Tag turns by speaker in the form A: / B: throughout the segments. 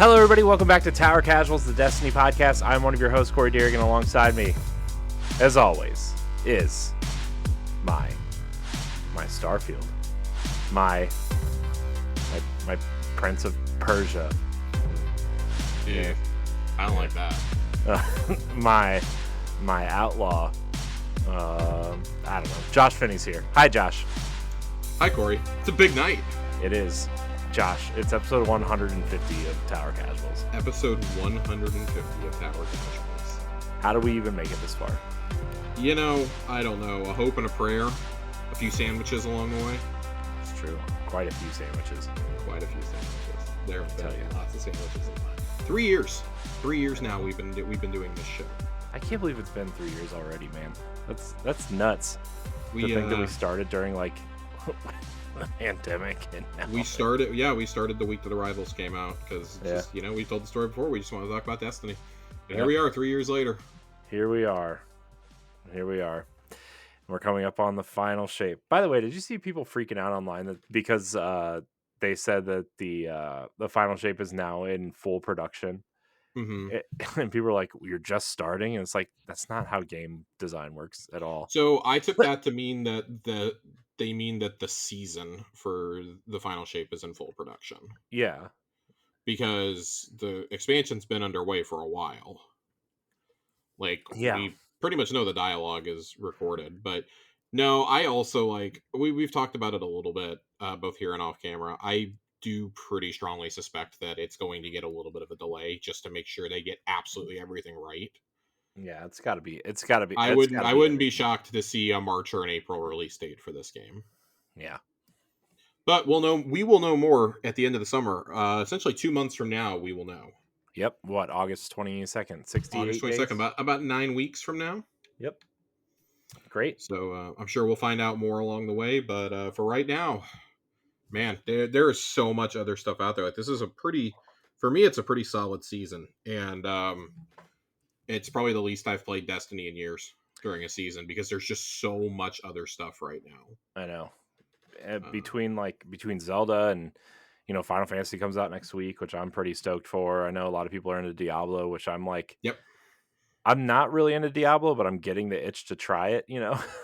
A: Hello, everybody. Welcome back to Tower Casuals, the Destiny podcast. I'm one of your hosts, Corey Deering, and alongside me, as always, is my Starfield, my Prince of Persia.
B: Yeah, I don't like that.
A: My outlaw. I don't know. Josh Finney's here. Hi, Josh.
B: Hi, Corey. It's a big night.
A: It is. Josh, it's episode 150 of Tower Casuals.
B: Episode 150 of Tower Casuals.
A: How do we even make it this far?
B: You know, I don't know. A hope and a prayer. A few sandwiches along the way.
A: It's true. Quite a few sandwiches.
B: Quite a few sandwiches. There have been lots of sandwiches. 3 years. 3 years now we've been doing this show.
A: I can't believe it's been 3 years already, man. That's nuts.
B: We
A: think that we started during like the pandemic, and now
B: we started the week that the Rivals came out because we told the story before. We just want to talk about Destiny, and here we are 3 years later.
A: Here we are. We're coming up on the final shape. By the way, did you see people freaking out online because they said that the final shape is now in full production?
B: Mm-hmm.
A: And people are like, "You're just starting," and it's like that's not how game design works at all.
B: So I took that to mean that they mean that the season for the final shape is in full production.
A: Yeah,
B: because the expansion's been underway for a while. We pretty much know the dialogue is recorded, but no, I also we've talked about it a little bit, both here and off camera. I do pretty strongly suspect that it's going to get a little bit of a delay just to make sure they get absolutely everything right.
A: Yeah, it's got to be.
B: I wouldn't be shocked to see a March or an April release date for this game.
A: Yeah.
B: But we will know more at the end of the summer. Essentially 2 months from now, we will know.
A: Yep. What, August 22nd, 68
B: August 22nd, about 9 weeks from now.
A: Yep. Great.
B: So I'm sure we'll find out more along the way. But for right now, man, there is so much other stuff out there. Like this is for me, it's a pretty solid season. And it's probably the least I've played Destiny in years during a season because there's just so much other stuff right now.
A: I know. Between Zelda and Final Fantasy comes out next week, which I'm pretty stoked for. I know a lot of people are into Diablo, which I'm like,
B: yep.
A: I'm not really into Diablo, but I'm getting the itch to try it.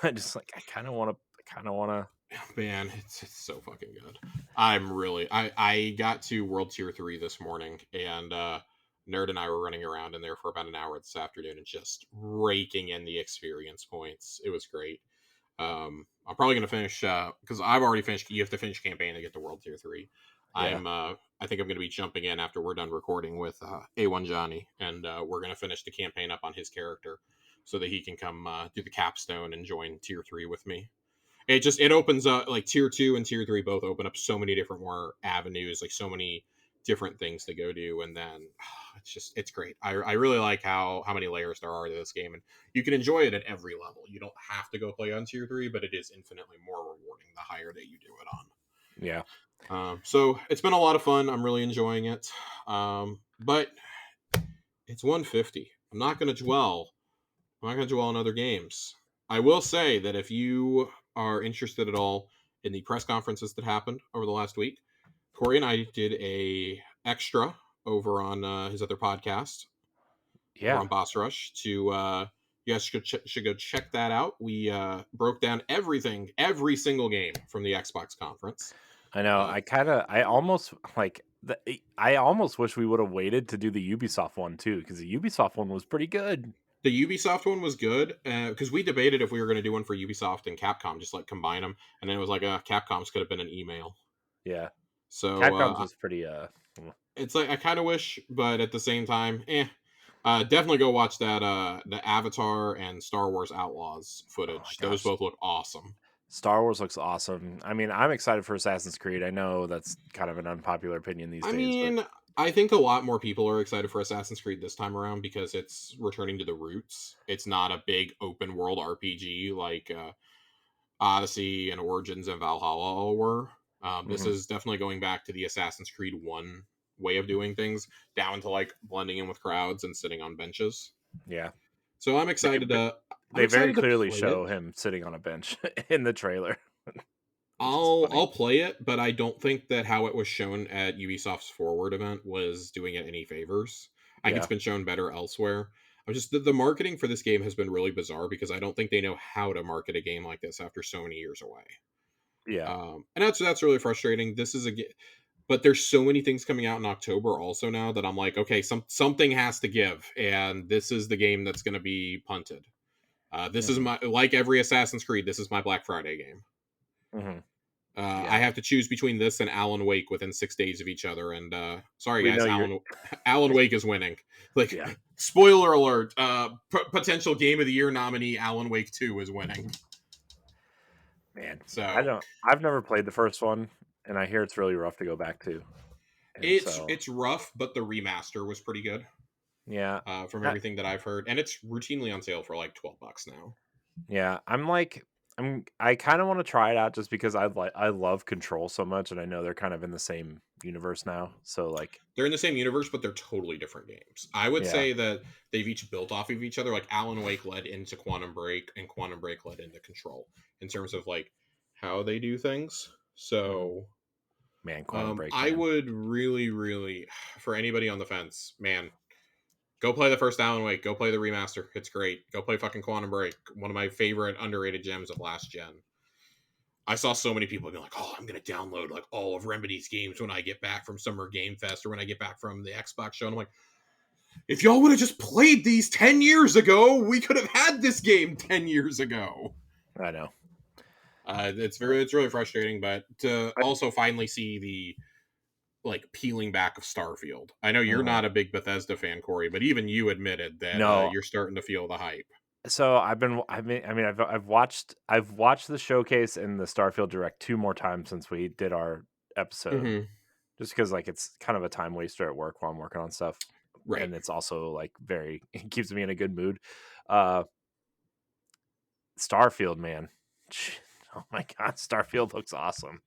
A: I just I kind of want to.
B: Man, it's so fucking good. I got to World Tier 3 this morning, and Nerd and I were running around in there for about an hour this afternoon and just raking in the experience points. It was great. I'm probably going to finish because I've already finished. You have to finish campaign to get to World Tier 3. Yeah. I think I'm going to be jumping in after we're done recording with A1 Johnny, and we're going to finish the campaign up on his character so that he can come do the capstone and join Tier 3 with me. It opens up like Tier 2 and Tier 3 both open up so many different more avenues, like so many different things to go do, and then it's great. I really like how many layers there are to this game, and you can enjoy it at every level. You don't have to go play on Tier 3, but it is infinitely more rewarding the higher that you do it on.
A: Yeah.
B: So it's been a lot of fun. I'm really enjoying it. But it's 150. I'm not going to dwell on other games. I will say that if you are interested at all in the press conferences that happened over the last week, Corey and I did a extra over on his other podcast, over on Boss Rush. You guys should go check that out. We broke down every single game from the Xbox conference.
A: I know. I almost wish we would have waited to do the Ubisoft one too, because the Ubisoft one was pretty good.
B: The Ubisoft one was good because we debated if we were going to do one for Ubisoft and Capcom, just like combine them, and then it was like Capcom's could have been an email.
A: Yeah.
B: So
A: Capcom's was pretty.
B: It's like I kind of wish, but at the same time, definitely go watch that the Avatar and Star Wars Outlaws footage. Oh, those both look awesome.
A: Star Wars looks awesome. I mean, I'm excited for Assassin's Creed. I know that's kind of an unpopular opinion these days.
B: But I think a lot more people are excited for Assassin's Creed this time around because it's returning to the roots. It's not a big open world RPG like Odyssey and Origins and Valhalla all were. This is definitely going back to the Assassin's Creed 1 way of doing things, down to like blending in with crowds and sitting on benches.
A: Yeah.
B: So I'm excited
A: They very clearly show him sitting on a bench in the trailer. which is funny.
B: I'll play it, but I don't think that how it was shown at Ubisoft's Forward event was doing it any favors. I think it's
A: Yeah,
B: been shown better elsewhere. I'm just the marketing for this game has been really bizarre because I don't think they know how to market a game like this after so many years away.
A: yeah,
B: And that's really frustrating. This is but there's so many things coming out in October also now that I'm like, okay, something has to give, and this is the game that's going to be punted. This is
A: hmm
B: my like every Assassin's Creed. This is my Black Friday game.
A: hmm
B: I
A: yeah.
B: have to choose between this and Alan Wake within 6 days of each other. And sorry,
A: We know
B: guys,
A: you're.
B: Alan Wake is winning. Like,
A: Yeah,
B: spoiler alert: potential Game of the Year nominee Alan Wake 2 is winning.
A: man. I
B: So
A: don't. I've never played the first one, and I hear it's really rough to go back to. And so,
B: it's rough, but the remaster was pretty good
A: yeah,
B: from
A: I,
B: everything that I've heard, and it's routinely on sale for like $12 now.
A: yeah. I'm like, I kind of want to try it out just because I love Control so much, and I know they're kind of in the same universe now. So like,
B: They're in the same universe, but they're totally different games. I would
A: yeah,
B: say that they've each built off of each other. Like Alan Wake led into Quantum Break, and Quantum Break led into Control in terms of like how they do things.
A: hmm
B: So
A: man, Quantum Break,
B: I
A: man.
B: would really, really, for anybody on the fence, man, go play the first Alan Wake. Go play the remaster. It's great. Go play fucking Quantum Break. One of my favorite underrated gems of last gen. I saw so many people be like, "Oh, I'm gonna download like all of Remedy's games when I get back from Summer Game Fest or when I get back from the Xbox show." And I'm like, if y'all would have just played these 10 years ago, we could have had this game 10 years ago.
A: I know.
B: It's really frustrating, but to
A: I,
B: also finally see the like peeling back of Starfield. I know you're
A: mhm.
B: not a big Bethesda fan, Corey, but even you admitted that
A: No,
B: you're starting to feel the hype.
A: so I've watched the showcase and the Starfield Direct two more times since we did our episode,
B: Mm-hmm.
A: just because like it's kind of a time waster at work while I'm working on stuff,
B: Right.
A: and it's also like very it keeps me in a good mood. Uh, Starfield, man, oh my god, Starfield looks awesome.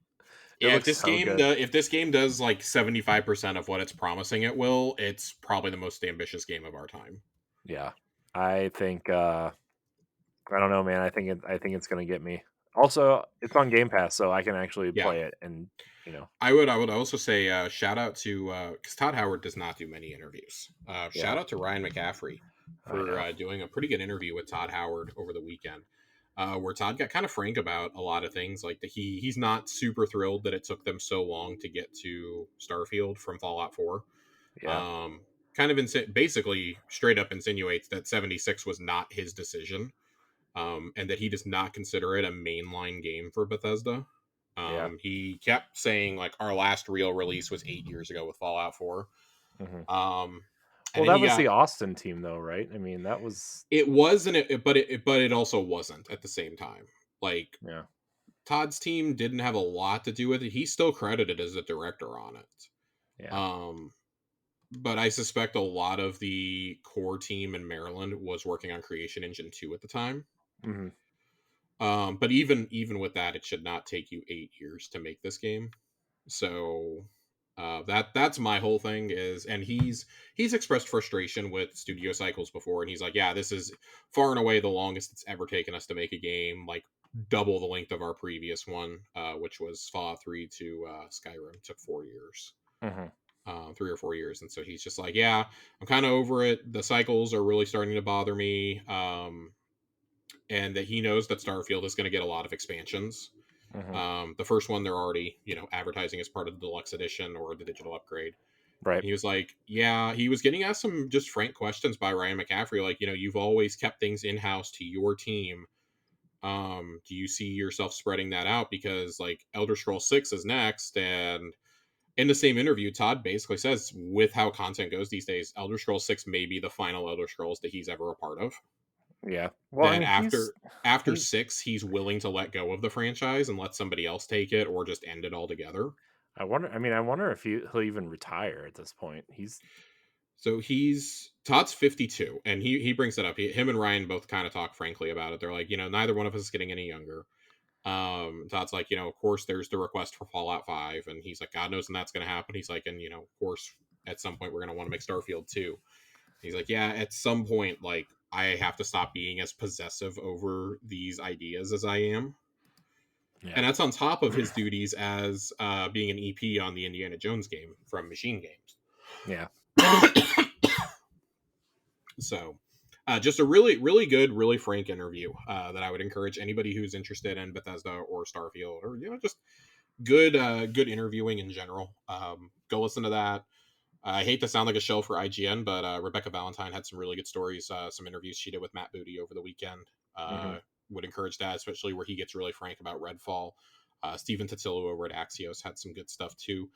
A: It
B: Yeah,
A: looks so good.
B: if this game does like 75% of what it's promising it will, it's probably the most ambitious game of our time.
A: Yeah, I think I don't know, man. I think it's gonna get me. Also, it's on Game Pass, so I can actually
B: Yeah.
A: play it, and you know,
B: I would also say shout out to because Todd Howard does not do many interviews.
A: yeah,
B: Shout out to Ryan McCaffrey
A: I
B: for
A: know.
B: doing a pretty good interview with Todd Howard over the weekend, where Todd got kind of frank about a lot of things, like that he's not super thrilled that it took them so long to get to Starfield from Fallout 4.
A: Yeah.
B: Um, kind of basically straight up insinuates that 76 was not his decision, and that he does not consider it a mainline game for Bethesda.
A: Yeah.
B: He kept saying like our last real release was 8 years ago with Fallout 4.
A: Mhm.
B: Um, and
A: Well,
B: then
A: that
B: he
A: was the
B: got
A: Austin team, though, right? I mean, that was
B: it was and but it also wasn't at the same time. Like
A: yeah,
B: Todd's team didn't have a lot to do with it. He's still credited as a director on it.
A: yeah.
B: Um, but I suspect a lot of the core team in Maryland was working on Creation Engine 2 at the time.
A: Mhm.
B: But even with that, it should not take you 8 years to make this game. So that's my whole thing is, and he's expressed frustration with studio cycles before, and he's like, yeah, this is far and away the longest it's ever taken us to make a game, like double the length of our previous one, which was Fallout 3 to Skyrim. It took 4 years.
A: Mhm.
B: 3 or 4 years, and so he's just like, yeah, I'm kind of over it. The cycles are really starting to bother me. And that he knows that Starfield is going to get a lot of expansions.
A: Mhm.
B: The first one they're already, advertising as part of the deluxe edition or the digital upgrade.
A: Right.
B: And he was like, yeah, he was getting asked some just frank questions by Ryan McCaffrey, like, you've always kept things in house to your team. Do you see yourself spreading that out? Because like Elder Scrolls 6 is next, and in the same interview, Todd basically says, with how content goes these days, Elder Scrolls 6 may be the final Elder Scrolls that he's ever a part of.
A: Yeah. Well, I
B: That
A: mean,
B: after
A: he's
B: 6 he's willing to let go of the franchise and let somebody else take it or just end it altogether.
A: I wonder if he'll even retire at this point. He's
B: So he's Todd's 52, and he brings it up. Him and Ryan both kind of talk frankly about it. They're like, neither one of us is getting any younger. Todd's like, of course there's the request for Fallout 5, and he's like, God knows when that's going to happen. He's like, and of course at some point we're going to want to make Starfield 2. He's like, yeah, at some point, like, I have to stop being as possessive over these ideas as I am.
A: Yeah.
B: And that's on top of his duties as being an EP on the Indiana Jones game from Machine Games.
A: Yeah.
B: So, just a really, really good, really frank interview that I would encourage anybody who's interested in Bethesda or Starfield, or just good interviewing in general. Go listen to that. I hate to sound like a shell for IGN, but Rebecca Valentine had some really good stories, some interviews she did with Matt Booty over the weekend.
A: Mm-hmm.
B: Would encourage that, especially where he gets really frank about Redfall. Stephen Totillo over at Axios had some good stuff too.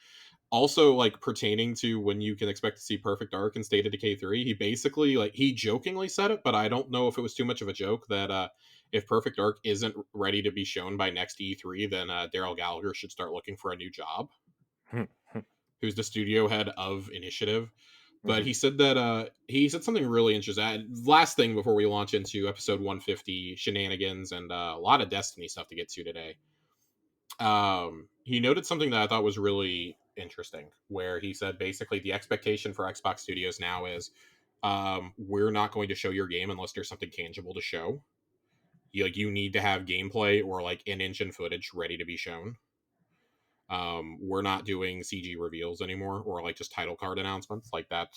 B: Also, like pertaining to when you can expect to see Perfect Dark in State of Decay 3, he basically he jokingly said it, but I don't know if it was too much of a joke that if Perfect Dark isn't ready to be shown by next E3, then Daryl Gallagher should start looking for a new job. Who's the studio head of Initiative. But he said that he said something really interesting. Last thing before we launch into episode 150 shenanigans and a lot of Destiny stuff to get to today. He noted something that I thought was really interesting, where he said basically the expectation for Xbox Studios now is we're not going to show your game unless there's something tangible to show. You need to have gameplay or like in-engine footage ready to be shown. We're not doing CG reveals anymore or like just title card announcements. Like that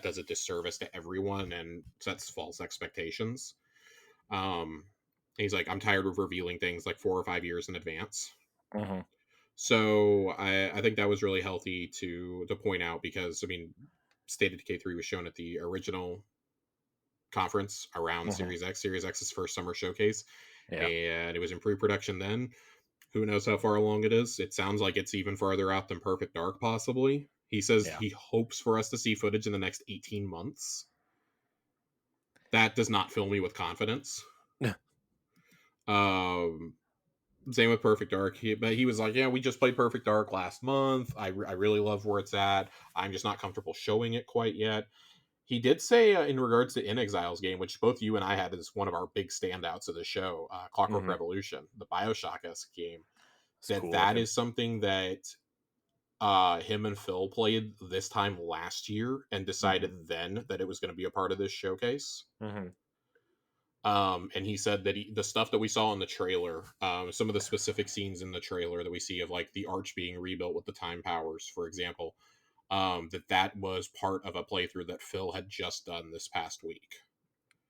B: does a disservice to everyone and sets false expectations. Um, he's like, I'm tired of revealing things like 4 or 5 years in advance.
A: Mm-hmm.
B: So I think that was really healthy to point out because I mean, State of Decay 3 was shown at the original conference around Series X, Series X's first summer showcase,
A: Yeah.
B: and it was in pre-production then. Who knows how far along it is? It sounds like it's even farther out than Perfect Dark, possibly. He says
A: Yeah.
B: he hopes for us to see footage in the next 18 months. That does not fill me with confidence. um, Same with Perfect Dark. But he was like, yeah, we just played Perfect Dark last month. I really love where it's at. I'm just not comfortable showing it quite yet. He did say in regards to In Exile's game, which both you and I had as one of our big standouts of the show, Clockwork Revolution, the Bioshock-esque game,
A: It's
B: that
A: cool
B: that
A: looking.
B: is something that him and Phil played this time last year and decided then that it was going to be a part of this showcase. And he said that the stuff that we saw in the trailer, some of the specific scenes in the trailer that we see of like the arch being rebuilt with the time powers, for example, that was part of a playthrough that Phil had just done this past week.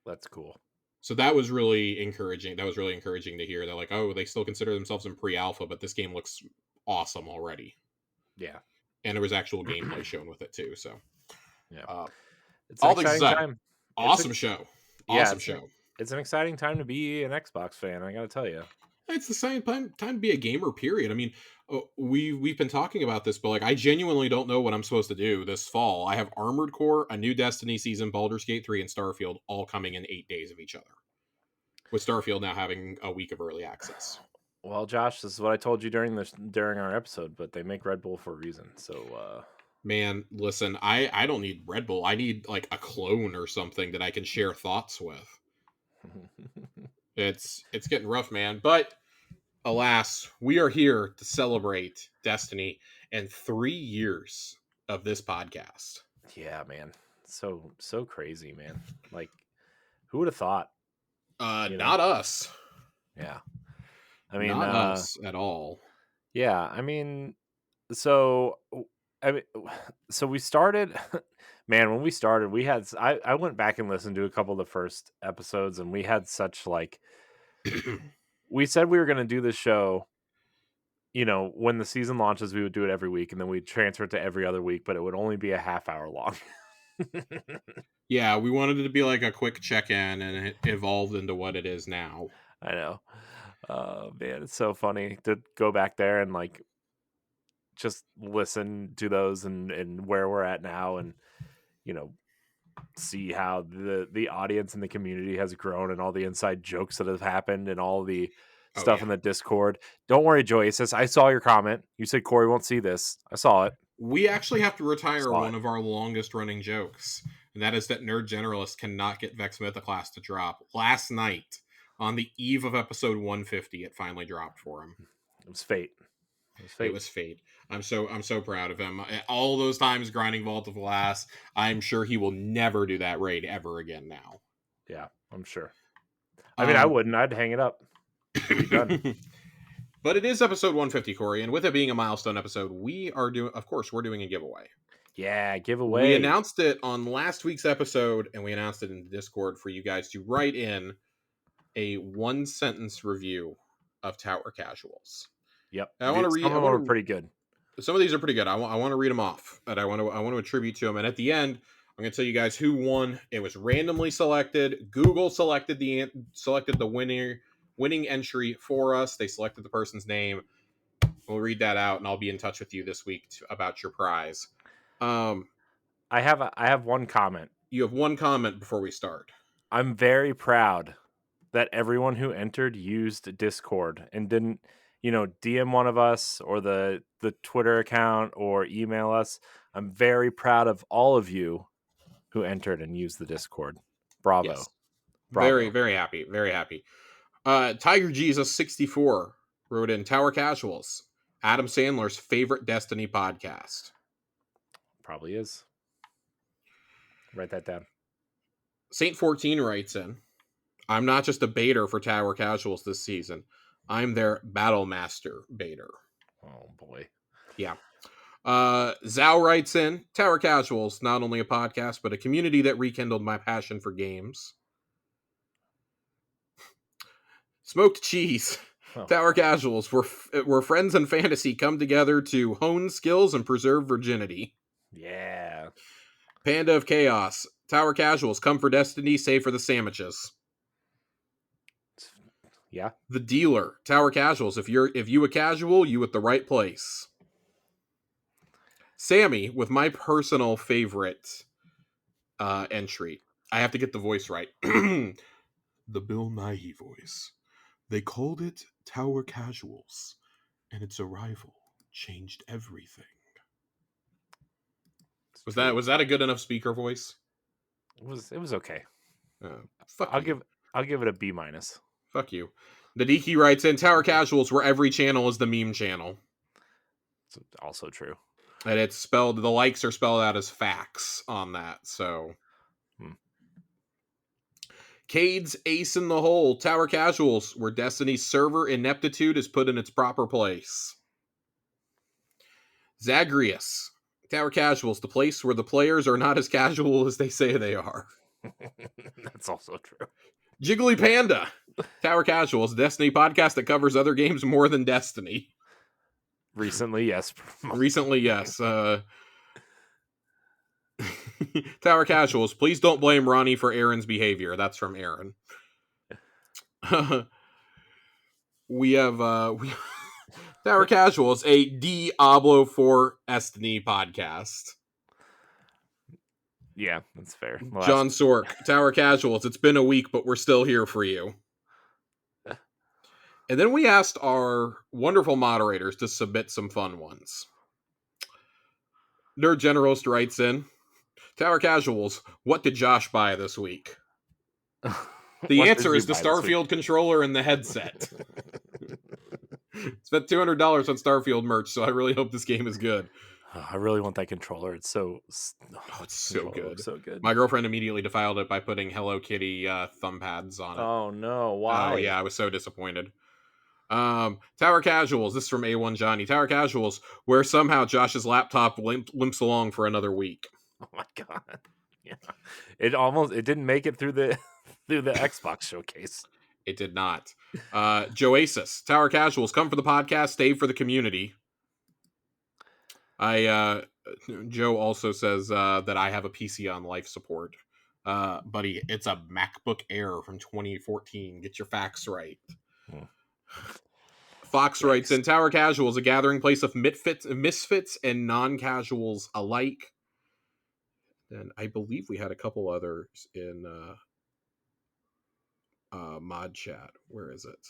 A: That's cool.
B: So that was really encouraging. That was really encouraging to hear that, like, oh, they still consider themselves in pre-alpha, but this game looks awesome already.
A: Yeah.
B: And there was actual gameplay shown with it too. So,
A: Yeah. It's an
B: all things
A: exciting
B: aside,
A: time.
B: awesome show.
A: Yeah,
B: Awesome show.
A: it's an exciting time to be an Xbox fan, I gotta tell you.
B: It's the same time to be a gamer. Period. I mean, we've been talking about this, but like, I genuinely don't know what I'm supposed to do this fall. I have Armored Core, a new Destiny season, Baldur's Gate 3, and Starfield all coming in 8 days of each other. With Starfield now having a week of early access.
A: Well, Josh, this is what I told you during our episode, but they make Red Bull for a reason. So,
B: man, listen, I don't need Red Bull. I need like a clone or something that I can share thoughts with. It's getting rough, man. But alas, we are here to celebrate Destiny and 3 years of this podcast.
A: yeah, man, so crazy, man. Like, who would have thought?
B: Not us.
A: Yeah, I mean,
B: not us at all.
A: Yeah, I mean, so I mean, so we started. Man, when we started, we had I went back and listened to a couple of the first episodes, and we had such like we said we were going to do this show. When the season launches, we would do it every week, and then we'd transfer it to every other week, but it would only be a half hour long.
B: Yeah, we wanted it to be like a quick check-in, and it evolved into what it is now.
A: I know. Man, it's so funny to go back there and like just listen to those and where we're at now, and see how the audience and the community has grown and all the inside jokes that have happened and all the stuff in the Discord. Don't worry, Joey. It says, I saw your comment. You said Corey won't see this. I saw it.
B: We actually have to retire one of our longest running jokes, and that is that Nerd Generalist cannot get Vex Mythoclast to drop. Last night, on the eve of episode 150, it finally dropped for him.
A: It was fate.
B: It was fate. I'm so proud of him. All those times grinding Vault of Glass, I'm sure he will never do that raid ever again now.
A: Yeah, I'm sure. I mean, I wouldn't. I'd hang it up. It'd be done.
B: But it is episode 150, Corey, and with it being a milestone episode, we're doing a giveaway.
A: Yeah, giveaway.
B: We announced it on last week's episode, and we announced it in the Discord for you guys to write in a 1-sentence review of Tower Casuals.
A: Yep.
B: I want to read.
A: Some of them are pretty good.
B: Some of these are pretty good. I want to read them off, and I want to attribute to them. And at the end, I'm going to tell you guys who won. It was randomly selected. Google selected the winning entry for us. They selected the person's name. We'll read that out, and I'll be in touch with you this week about your prize.
A: I have one comment.
B: You have one comment before we start.
A: I'm very proud that everyone who entered used Discord and didn't, DM one of us or the Twitter account or email us. I'm very proud of all of you who entered and used the Discord. Bravo.
B: Yes.
A: Bravo.
B: Very, very happy. Very happy. Tiger Jesus 64 wrote in Tower Casuals, Adam Sandler's favorite Destiny podcast.
A: Probably is. Write that down.
B: Saint 14 writes in, I'm not just a baiter for Tower Casuals this season. I'm their Battle Master baiter.
A: Oh, boy.
B: Yeah. Zhao writes in, Tower Casuals, not only a podcast, but a community that rekindled my passion for games. Smoked Cheese. Oh. Tower Casuals, where friends and fantasy come together to hone skills and preserve virginity.
A: Yeah.
B: Panda of Chaos. Tower Casuals, come for Destiny, save for the sandwiches.
A: Yeah.
B: The Dealer. Tower Casuals, if you a casual, you at the right place. Sammy, with my personal favorite entry. I have to get the voice right. The Bill Nighy voice. They called it Tower Casuals, and its arrival changed everything. Was that a good enough speaker voice?
A: It was okay.
B: I'll
A: give it a B-.
B: Fuck you. Nadiki writes in, Tower Casuals, where every channel is the meme channel.
A: It's also true.
B: And it's spelled, the likes are spelled out as facts on that, so. Cade's Ace in the Hole. Tower Casuals, where Destiny's server ineptitude is put in its proper place. Zagreus. Tower Casuals, the place where the players are not as casual as they say they are.
A: That's also true.
B: Jiggly Panda. Tower Casuals, Destiny podcast that covers other games more than Destiny.
A: Recently, yes.
B: Recently, yes. Tower Casuals, please don't blame Ronnie for Aaron's behavior. That's from Aaron. We have Tower Casuals, a Diablo for Destiny podcast.
A: Yeah, that's fair.
B: John Sork, Tower Casuals, it's been a week, but we're still here for you. And then we asked our wonderful moderators to submit some fun ones. Nerd Generalist writes in, Tower Casuals, what did Josh buy this week? The answer is the Starfield controller and the headset. Spent $200 on Starfield merch, so I really hope this game is good.
A: I really want that controller. It's so
B: good.
A: So good.
B: My girlfriend immediately defiled it by putting Hello Kitty thumb pads on it.
A: Oh no, why?
B: Oh yeah, I was so disappointed. Tower Casuals, this is from A1 Johnny. Tower Casuals, where somehow Josh's laptop limps along for another week.
A: Oh my god. Yeah. It didn't make it through the Xbox showcase.
B: It did not. Joasis, Tower Casuals, come for the podcast, stay for the community. Joe also says that I have a PC on life support. Buddy, it's a MacBook Air from 2014. Get your facts right. Fox writes in, Tower Casuals, a gathering place of misfits and non-casuals alike. And I believe we had a couple others in mod chat. Where is it?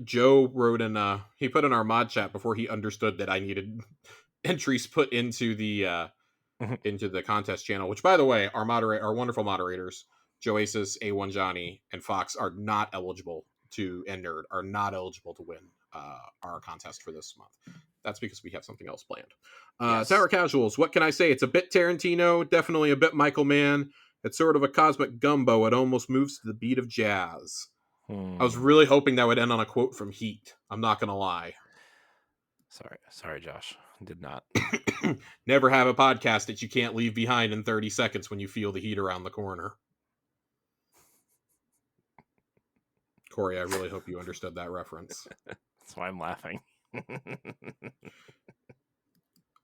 B: Joe wrote in, he put in our mod chat before he understood that I needed entries put into the contest channel, which, by the way, our wonderful moderators, Joasis, A1 Johnny, and Fox are not eligible to, and Nerd are not eligible to win our contest for this month. That's because we have something else planned. Yes. Tower Casuals, what can I say? It's a bit Tarantino, definitely a bit Michael Mann. It's sort of a cosmic gumbo. It almost moves to the beat of jazz. I was really hoping that would end on a quote from Heat. I'm not going to lie.
A: Sorry, Josh. Did not.
B: Never have a podcast that you can't leave behind in 30 seconds when you feel the heat around the corner. Corey, I really hope you understood that reference.
A: That's why I'm laughing.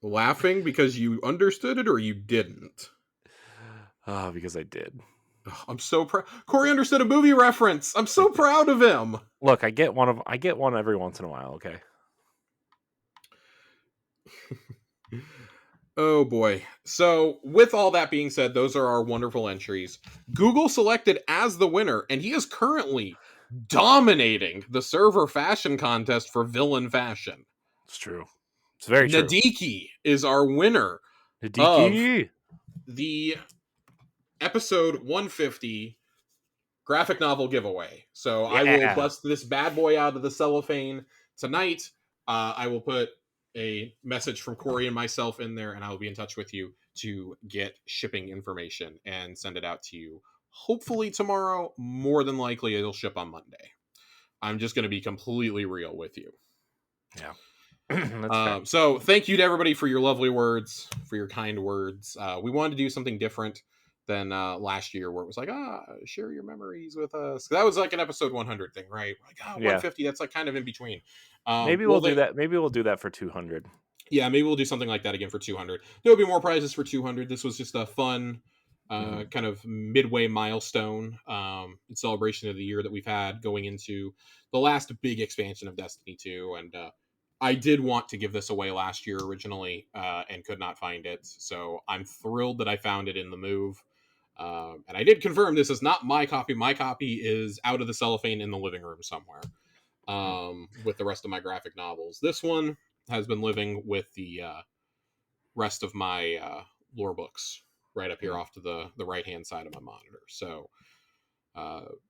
B: Laughing because you understood it or you didn't?
A: Oh, because I did.
B: I'm so proud. Corey understood a movie reference. I'm so proud of him.
A: Look, I get one every once in a while, okay?
B: Oh boy. So, with all that being said, those are our wonderful entries. Google selected as the winner, and he is currently dominating the server fashion contest for villain fashion.
A: It's true. It's very true.
B: Nadiki is our winner of the episode 150 graphic novel giveaway. So I will bust this bad boy out of the cellophane tonight. I will put a message from Corey and myself in there, and I will be in touch with you to get shipping information and send it out to you. Hopefully tomorrow. More than likely, it'll ship on Monday. I'm just going to be completely real with you.
A: Yeah.
B: So thank you to everybody for your lovely words, for your kind words. We wanted to do something different than last year, where it was like, share your memories with us. That was like an episode 100 thing, right? Like, 150. That's like kind of in between.
A: Maybe we'll do that. Maybe we'll do that for 200.
B: Yeah, maybe we'll do something like that again for 200. There'll be more prizes for 200. This was just a fun kind of midway milestone in celebration of the year that we've had going into the last big expansion of Destiny 2. And I did want to give this away last year originally and could not find it. So I'm thrilled that I found it in the move. And I did confirm this is not my copy. My copy is out of the cellophane in the living room somewhere with the rest of my graphic novels. This one has been living with the rest of my lore books right up here off to the right-hand side of my monitor. So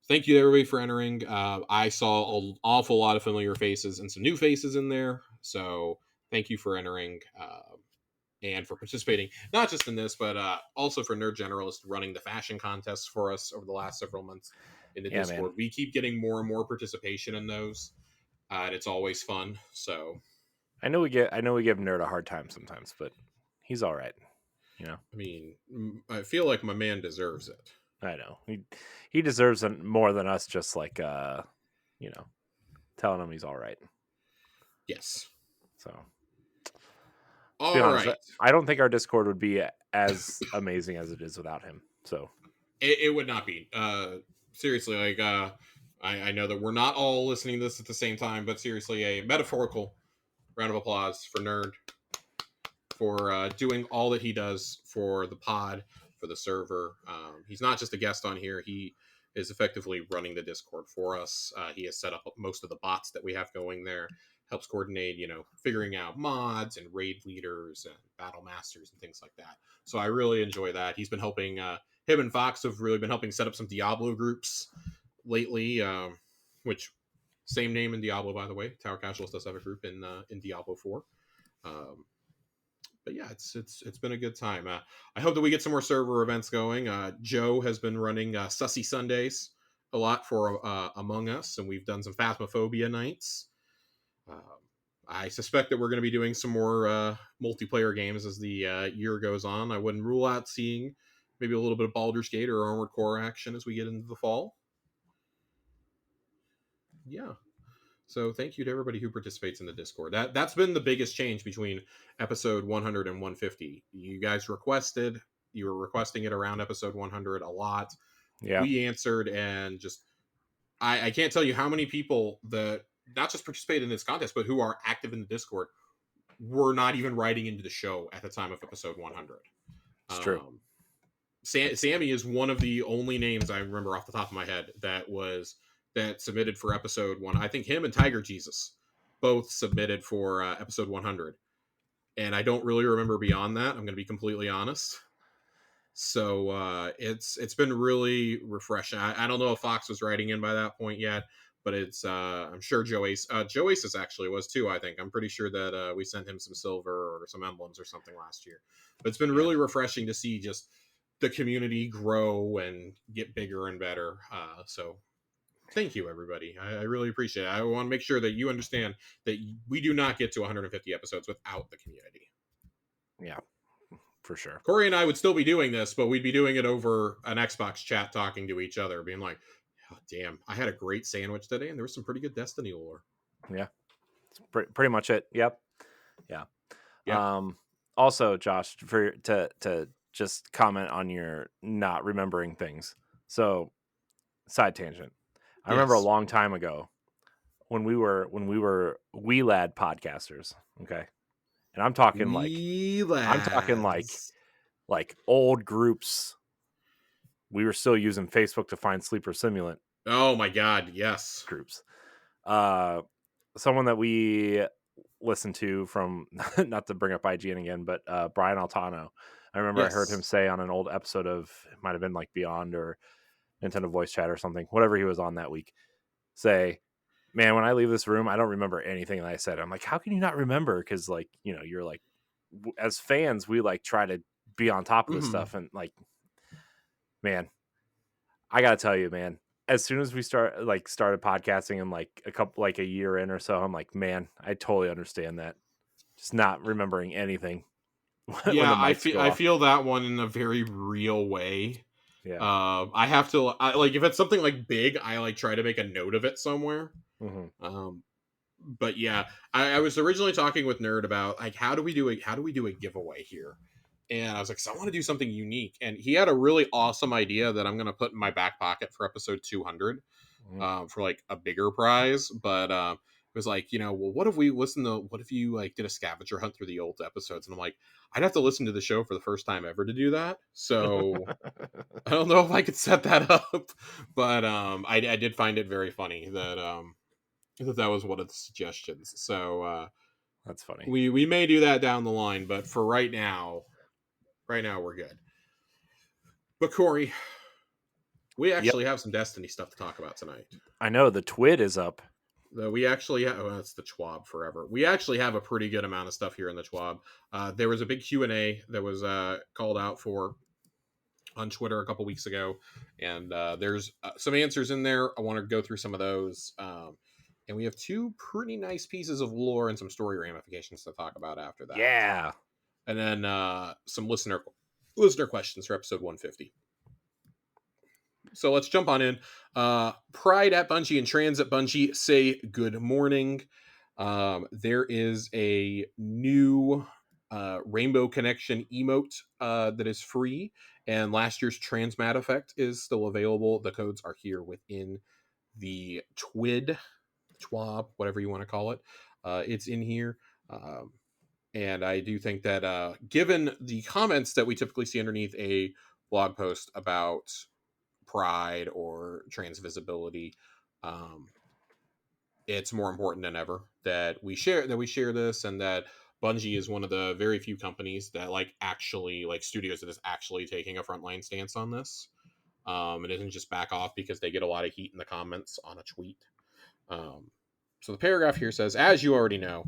B: thank you everybody for entering. I saw an awful lot of familiar faces and some new faces in there. So thank you for entering and for participating, not just in this, but also for Nerd Generalist running the fashion contests for us over the last several months in the Discord. Man. We keep getting more and more participation in those. And it's always fun. So
A: I know we give Nerd a hard time sometimes, but he's all right. You know,
B: I mean, I feel like my man deserves it.
A: I know he deserves it more than us. Just like telling him he's all right.
B: Yes.
A: So.
B: All right.
A: I don't think our Discord would be as amazing as it is without him. So
B: it would not be. Seriously, like I know that we're not all listening to this at the same time, but seriously, a metaphorical round of applause for Nerd for doing all that he does for the pod, for the server. He's not just a guest on here. He is effectively running the Discord for us. He has set up most of the bots that we have going there, helps coordinate, figuring out mods and raid leaders and battle masters and things like that. So I really enjoy that. He's been helping, him and Fox have really been helping set up some Diablo groups lately, which same name in Diablo, by the way. Tower Casualist does have a group in Diablo 4. But yeah, it's been a good time. I hope that we get some more server events going. Joe has been running Sussy Sundays a lot for Among Us, and we've done some Phasmophobia nights. I suspect that we're going to be doing some more multiplayer games as the year goes on. I wouldn't rule out seeing maybe a little bit of Baldur's Gate or Armored Core action as we get into the fall. Yeah. So thank you to everybody who participates in the Discord. That's been the biggest change between episode 100 and 150. You guys you were requesting it around episode 100 a lot.
A: Yeah.
B: We answered, and just I can't tell you how many people that not just participate in this contest, but who are active in the Discord were not even writing into the show at the time of episode 100.
A: It's true.
B: Sammy is one of the only names I remember off the top of my head that submitted for episode 1. I think him and Tiger Jesus both submitted for episode 100. And I don't really remember beyond that. I'm going to be completely honest. So it's been really refreshing. I don't know if Fox was writing in by that point yet, but it's I'm sure Joe Aces actually was too. I think I'm pretty sure that we sent him some silver or some emblems or something last year. But it's been really refreshing to see just the community grow and get bigger and better. So Thank you, everybody. I really appreciate it. I want to make sure that you understand that we do not get to 150 episodes without the community.
A: Yeah, for sure.
B: Corey and I would still be doing this, but we'd be doing it over an Xbox chat, talking to each other, being like, oh, damn, I had a great sandwich today, and there was some pretty good Destiny lore.
A: Yeah, it's pretty much it. Yep. Yeah.
B: Yep.
A: Also, Josh, for to just comment on your not remembering things. So, side tangent. I remember a
B: Yes.
A: long time ago when we were wee lad podcasters. Okay, and I'm talking
B: We
A: like
B: lads.
A: old groups. We were still using Facebook to find sleeper simulant
B: Oh my god, yes.
A: groups. Someone that we listened to from not to bring up IGN again, but Brian Altano. I remember I heard him
B: Yes.
A: say on an old episode of, it might have been like Beyond or Nintendo Voice Chat or something, whatever he was on that week, say, man, when I leave this room, I don't remember anything that I said. I'm like, how can you not remember? Because like, you know, you're like, as fans, we like try to be on top of this
B: Mm-hmm.
A: stuff, and like, man, I gotta tell you, man, as soon as we started podcasting and like a year in or so, I'm like, man, I totally understand that. Just not remembering anything when
B: Yeah,
A: the mics go
B: I
A: off.
B: feel that one in a very real way.
A: Yeah.
B: I have to like if it's something like big, I like try to make a note of it somewhere.
A: Mm-hmm.
B: But yeah, I was originally talking with Nerd about like how do we do a giveaway here, and I was like, so I want to do something unique, and he had a really awesome idea that I'm gonna put in my back pocket for episode 200,
A: Mm-hmm.
B: for like a bigger prize, but it was like, well, what if you like did a scavenger hunt through the old episodes? And I'm like, I'd have to listen to the show for the first time ever to do that, so I don't know if I could set that up, but I did find it very funny that that was one of the suggestions. So
A: That's funny.
B: we may do that down the line, but for right now we're good. But Corey, we
A: Yep.
B: actually have some Destiny stuff to talk about tonight.
A: I know the TWID is up.
B: We actually have, well, it's the TWAB forever. We actually have a pretty good amount of stuff here in the TWAB. There was a big Q&A that was called out for on Twitter a couple weeks ago, and there's some answers in there. I want to go through some of those. And we have two pretty nice pieces of lore and some story ramifications to talk about after that.
A: Yeah.
B: And then some listener questions for episode 150. So let's jump on in. Pride at Bungie and Trans at Bungie say good morning. There is a new Rainbow Connection emote that is free, and last year's Transmat effect is still available. The codes are here within the TWID, TWAB, whatever you want to call it. It's in here. And I do think that given the comments that we typically see underneath a blog post about pride or trans visibility, it's more important than ever that we share this, and that Bungie is one of the very few companies that actually studios that is actually taking a frontline stance on this. It isn't just back off because they get a lot of heat in the comments on a tweet. So the paragraph here says, as you already know,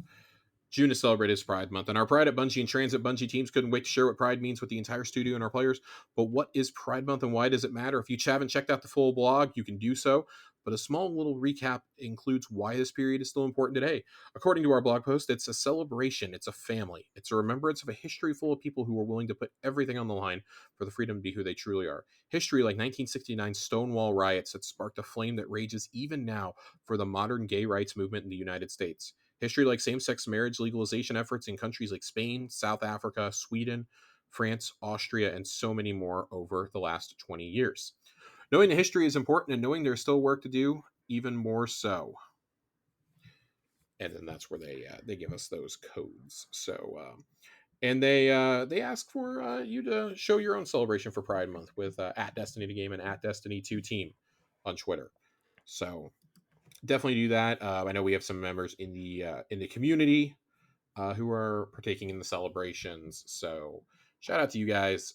B: June is celebrated as Pride Month, and our Pride at Bungie and Transit Bungie teams couldn't wait to share what Pride means with the entire studio and our players. But what is Pride Month and why does it matter? If you haven't checked out the full blog, you can do so. But a small little recap includes why this period is still important today. According to our blog post, it's a celebration, it's a family, it's a remembrance of a history full of people who were willing to put everything on the line for the freedom to be who they truly are. History like 1969 Stonewall riots that sparked a flame that rages even now for the modern gay rights movement in the United States. History like same-sex marriage legalization efforts in countries like Spain, South Africa, Sweden, France, Austria, and so many more over the last 20 years. Knowing the history is important, and knowing there's still work to do, even more so. And then that's where they give us those codes. So and they ask for you to show your own celebration for Pride Month with at Destiny 2 Game and at Destiny 2 Team on Twitter. So definitely do that. I know we have some members in the community who are partaking in the celebrations. So shout out to you guys.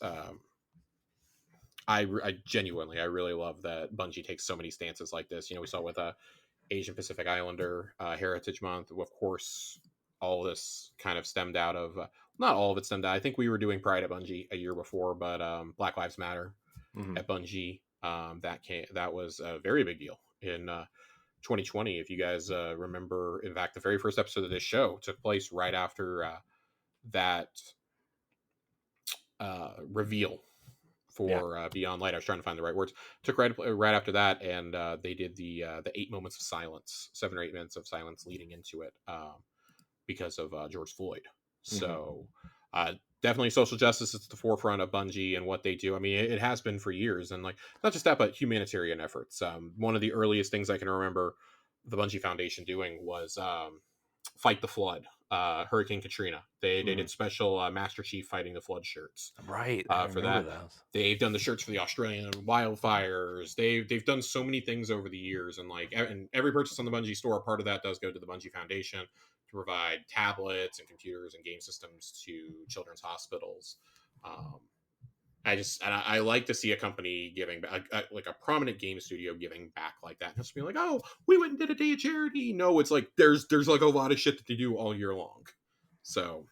B: I genuinely, I really love that Bungie takes so many stances like this. We saw with Asian Pacific Islander Heritage Month. Of course, all of this kind of stemmed out of not all of it stemmed out. I think we were doing Pride at Bungie a year before, but Black Lives Matter
A: Mm-hmm.
B: at Bungie, that was a very big deal in 2020. If you guys remember, in fact, the very first episode of this show took place right after that reveal for Beyond Light. I was trying to find the right words. Took right after that, and they did the 8 moments of silence, 7 or 8 minutes of silence leading into it, because of George Floyd. So definitely social justice is at the forefront of Bungie and what they do. I mean, it has been for years, and like not just that, but humanitarian efforts. One of the earliest things I can remember the Bungie Foundation doing was fight the flood, Hurricane Katrina. They did special Master Chief fighting the flood shirts.
A: Right.
B: For that. Those. They've done the shirts for the Australian wildfires. They've done so many things over the years, and like and every purchase on the Bungie store, part of that does go to the Bungie Foundation to provide tablets and computers and game systems to children's hospitals. I like to see a company giving back, like a prominent game studio giving back like that. And just being like, oh, we went and did a day of charity. No, it's like there's like a lot of shit that they do all year long. So,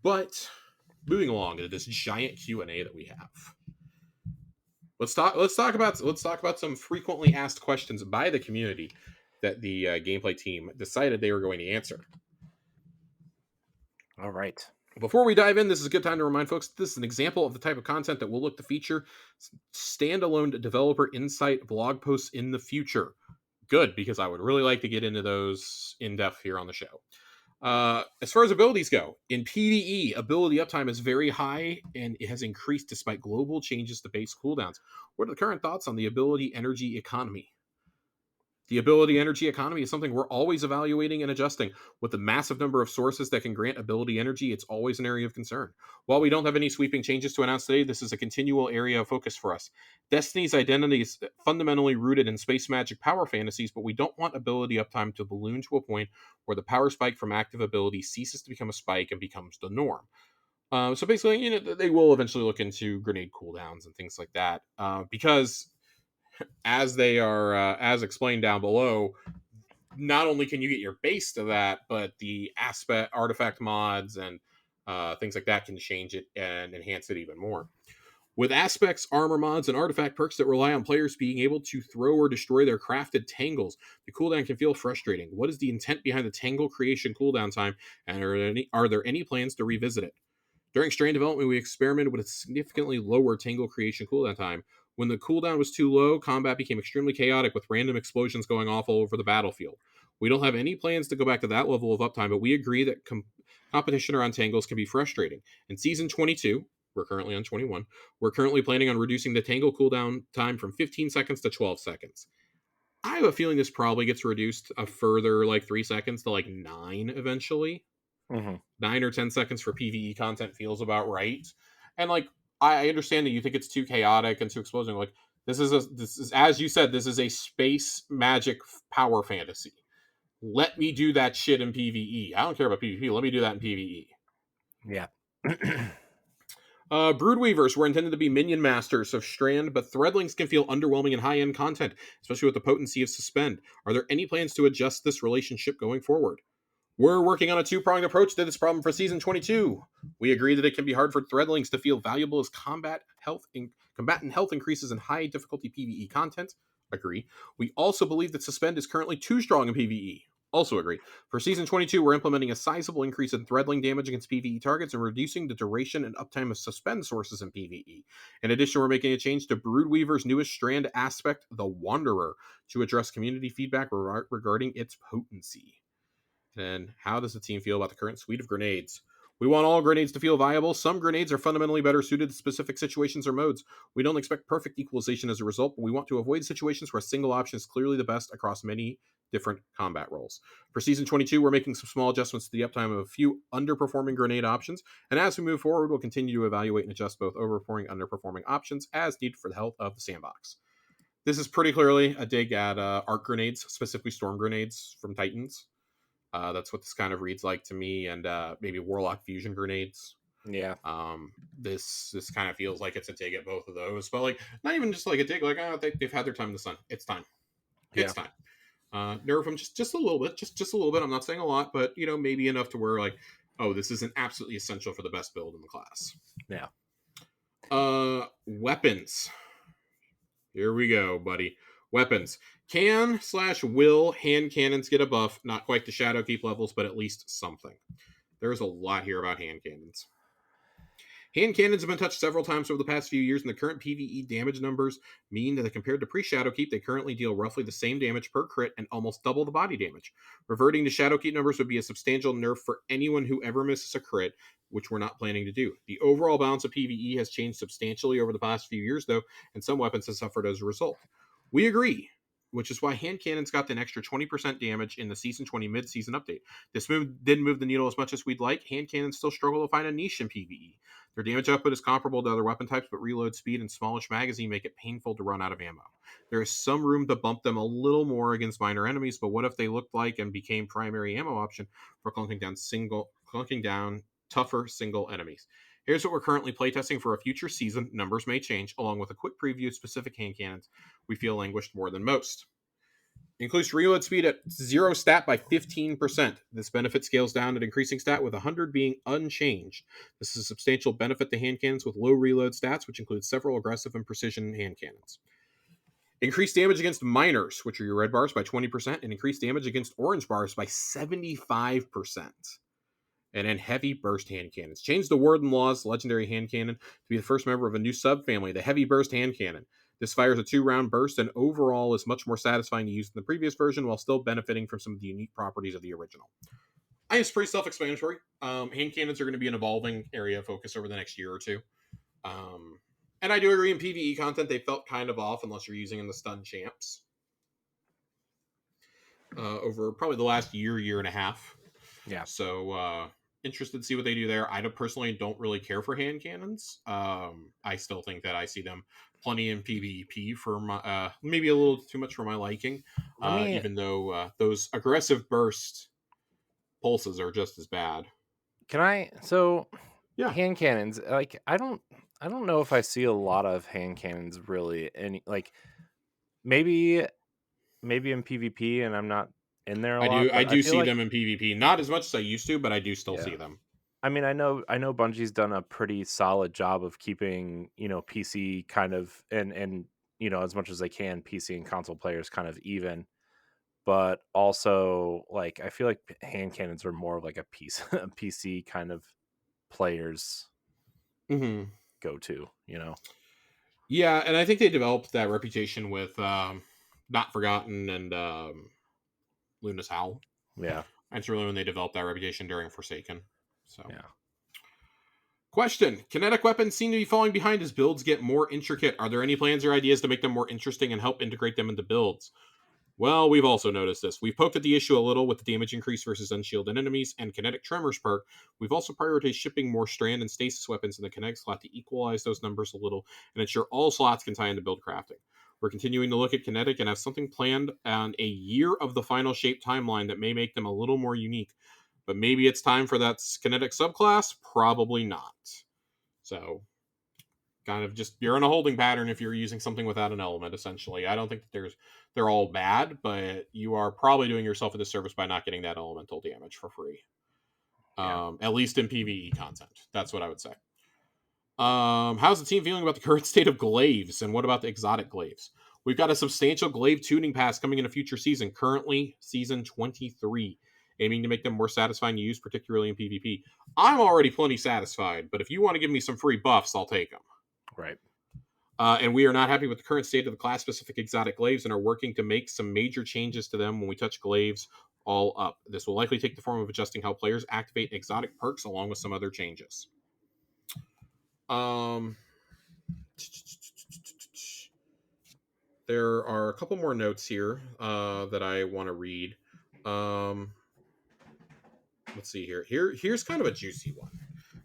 B: but moving along to this giant Q&A that we have. Let's talk about some frequently asked questions by the community that the gameplay team decided they were going to answer.
A: All right.
B: Before we dive in, this is a good time to remind folks this is an example of the type of content that we'll look to feature standalone developer insight blog posts in the future. Good, because I would really like to get into those in depth here on the show. As far as abilities go, in PvE, ability uptime is very high and it has increased despite global changes to base cooldowns. What are the current thoughts on the ability energy economy? The ability energy economy is something we're always evaluating and adjusting. With the massive number of sources that can grant ability energy, it's always an area of concern. While we don't have any sweeping changes to announce today, this is a continual area of focus for us. Destiny's identity is fundamentally rooted in space magic power fantasies, but we don't want ability uptime to balloon to a point where the power spike from active ability ceases to become a spike and becomes the norm. So basically, they will eventually look into grenade cooldowns and things like that, because as they are as explained down below, not only can you get your base to that, but the artifact mods and things like that can change it and enhance it even more. With aspects, armor mods, and artifact perks that rely on players being able to throw or destroy their crafted tangles, the cooldown can feel frustrating. What is the intent behind the tangle creation cooldown time, and are there any plans to revisit it? During strain development, we experimented with a significantly lower tangle creation cooldown time. When the cooldown was too low, combat became extremely chaotic with random explosions going off all over the battlefield. We don't have any plans to go back to that level of uptime, but we agree that competition around tangles can be frustrating. In Season 22, we're currently on 21, we're currently planning on reducing the tangle cooldown time from 15 seconds to 12 seconds. I have a feeling this probably gets reduced a further 3 seconds to 9 eventually. 9 or 10 seconds for PvE content feels about right. And I understand that you think it's too chaotic and too explosive. This is as you said, this is a space magic power fantasy. Let me do that shit in PvE. I don't care about PvP. Let me do that in PvE.
A: Yeah.
B: Broodweavers were intended to be minion masters of Strand, but Threadlings can feel underwhelming in high-end content, especially with the potency of Suspend. Are there any plans to adjust this relationship going forward? We're working on a two-pronged approach to this problem for Season 22. We agree that it can be hard for Threadlings to feel valuable as combatant health increases in high-difficulty PvE content. Agree. We also believe that Suspend is currently too strong in PvE. Also agree. For Season 22, we're implementing a sizable increase in Threadling damage against PvE targets and reducing the duration and uptime of Suspend sources in PvE. In addition, we're making a change to Broodweaver's newest Strand aspect, the Wanderer, to address community feedback regarding its potency. And how does the team feel about the current suite of grenades? We want all grenades to feel viable. Some grenades are fundamentally better suited to specific situations or modes. We don't expect perfect equalization as a result, but we want to avoid situations where a single option is clearly the best across many different combat roles. For Season 22, we're making some small adjustments to the uptime of a few underperforming grenade options, and as we move forward, we'll continue to evaluate and adjust both overperforming and underperforming options as needed for the health of the sandbox. This is pretty clearly a dig at arc grenades, specifically storm grenades from Titans. That's what this kind of reads like to me, and maybe Warlock fusion grenades.
A: Yeah.
B: This kind of feels like it's a dig at both of those, but not even just a dig. They've had their time in the sun. It's time. It's time. Nerf them just a little bit, just a little bit. I'm not saying a lot, but maybe enough to where this isn't absolutely essential for the best build in the class.
A: Yeah.
B: Weapons. Here we go, buddy. Weapons. Can/will hand cannons get a buff? Not quite the Shadowkeep levels, but at least something. There's a lot here about hand cannons. Hand cannons have been touched several times over the past few years, and the current PvE damage numbers mean that compared to pre-Shadowkeep, they currently deal roughly the same damage per crit and almost double the body damage. Reverting to Shadowkeep numbers would be a substantial nerf for anyone who ever misses a crit, which we're not planning to do. The overall balance of PvE has changed substantially over the past few years, though, and some weapons have suffered as a result. We agree, which is why hand cannons got an extra 20% damage in the Season 20 mid-season update. This move didn't move the needle as much as we'd like. Hand cannons still struggle to find a niche in PvE. Their damage output is comparable to other weapon types, but reload speed and smallish magazine make it painful to run out of ammo. There is some room to bump them a little more against minor enemies, but what if they looked like and became primary ammo option for clunking down tougher single enemies? Here's what we're currently playtesting for a future season. Numbers may change, along with a quick preview of specific hand cannons we feel languished more than most. Increased reload speed at 0 stat by 15%. This benefit scales down at increasing stat, with 100 being unchanged. This is a substantial benefit to hand cannons with low reload stats, which includes several aggressive and precision hand cannons. Increased damage against minors, which are your red bars, by 20%, and increased damage against orange bars by 75%. And then heavy burst hand cannons. Change the Warden Law's legendary hand cannon to be the first member of a new subfamily, the heavy burst hand cannon. This fires a 2-round burst and overall is much more satisfying to use than the previous version while still benefiting from some of the unique properties of the original. I think it's pretty self-explanatory. Hand cannons are going to be an evolving area of focus over the next year or two. And I do agree in PvE content, they felt kind of off unless you're using in the stun champs. Over probably the last year and a half.
A: Yeah.
B: So, interested to see what they do there. I personally don't really care for hand cannons. I still think that I see them plenty in PvP for my maybe a little too much for my liking. Even though those aggressive burst pulses are just as bad.
A: Hand cannons, like I don't know if I see a lot of hand cannons really any like maybe in PvP and I'm not in there a lot,
B: I
A: but I
B: do
A: feel
B: see
A: like
B: them in PvP, not as much as I used to, but I do still see them.
A: I mean, I know Bungie's done a pretty solid job of keeping, PC kind of and as much as they can, PC and console players kind of even. But also, like, I feel like hand cannons are more of like a PC kind of players go to,
B: Yeah, and I think they developed that reputation with Not Forgotten and Luna's Howl.
A: Yeah.
B: That's really when they developed that reputation during Forsaken. So
A: yeah.
B: Question. Kinetic weapons seem to be falling behind as builds get more intricate. Are there any plans or ideas to make them more interesting and help integrate them into builds? Well, we've also noticed this. We've poked at the issue a little with the damage increase versus unshielded enemies and kinetic tremors perk. We've also prioritized shipping more strand and stasis weapons in the kinetic slot to equalize those numbers a little and ensure all slots can tie into build crafting. We're continuing to look at kinetic and have something planned on a year of the final shape timeline that may make them a little more unique. But maybe it's time for that kinetic subclass? Probably not. So, kind of just, you're in a holding pattern if you're using something without an element, essentially. I don't think that they're all bad, but you are probably doing yourself a disservice by not getting that elemental damage for free. At least in PvE content. That's what I would say. How's the team feeling about the current state of glaives, and what about the exotic glaives? We've got a substantial glaive tuning pass coming in a future season, currently season 23, aiming to make them more satisfying to use, particularly in PvP. I'm already plenty satisfied, but if you want to give me some free buffs, I'll take them.
A: Right.
B: And we are not happy with the current state of the class-specific exotic glaives and are working to make some major changes to them when we touch glaives all up. This will likely take the form of adjusting how players activate exotic perks along with some other changes. There are a couple more notes here that I want to read. Let's see here. Here's kind of a juicy one,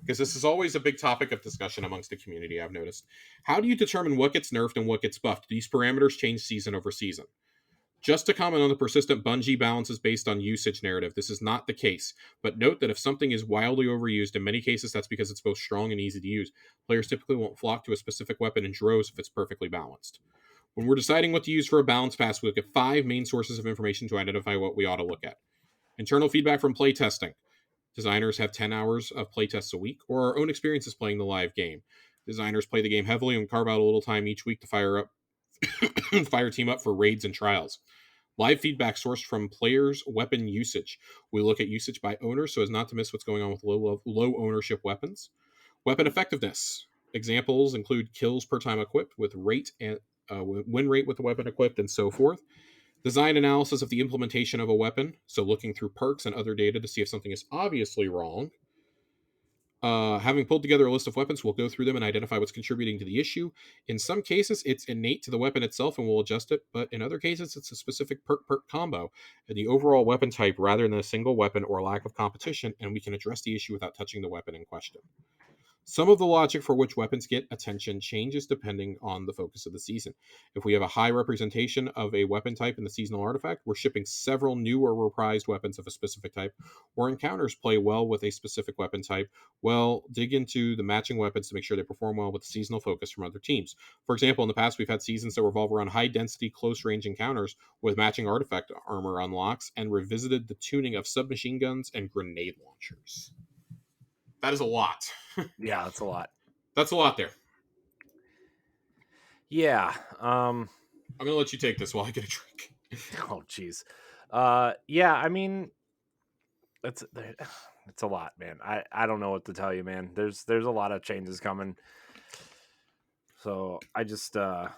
B: because this is always a big topic of discussion amongst the community, I've noticed. How do you determine what gets nerfed and what gets buffed? Do these parameters change season over season? Just to comment on the persistent Bungie balances based on usage narrative, this is not the case. But note that if something is wildly overused, in many cases that's because it's both strong and easy to use. Players typically won't flock to a specific weapon in droves if it's perfectly balanced. When we're deciding what to use for a balance pass, we look at 5 main sources of information to identify what we ought to look at. Internal feedback from playtesting. Designers have 10 hours of playtests a week, or our own experiences playing the live game. Designers play the game heavily and carve out a little time each week to fire up Fire team up for raids and trials. Live feedback sourced from players' weapon usage. We look at usage by owner so as not to miss what's going on with low ownership weapons. Weapon effectiveness. Examples include kills per time equipped with rate and win rate with the weapon equipped and so forth. Design analysis of the implementation of a weapon, so looking through perks and other data to see if something is obviously wrong. Having pulled together a list of weapons, we'll go through them and identify what's contributing to the issue. In some cases, it's innate to the weapon itself and we'll adjust it, but in other cases, it's a specific perk combo and the overall weapon type rather than a single weapon or lack of competition, and we can address the issue without touching the weapon in question. Some of the logic for which weapons get attention changes depending on the focus of the season. If we have a high representation of a weapon type in the seasonal artifact, we're shipping several new or reprised weapons of a specific type, or encounters play well with a specific weapon type. Well, dig into the matching weapons to make sure they perform well with the seasonal focus from other teams. For example, in the past, we've had seasons that revolve around high density, close range encounters with matching artifact armor unlocks and revisited the tuning of submachine guns and grenade launchers. That is a lot.
A: Yeah, that's a lot.
B: That's a lot there.
A: Yeah.
B: I'm gonna let you take this while I get a drink.
A: Oh, jeez. Yeah. I mean, it's a lot, man. I don't know what to tell you, man. There's a lot of changes coming. So I just
B: I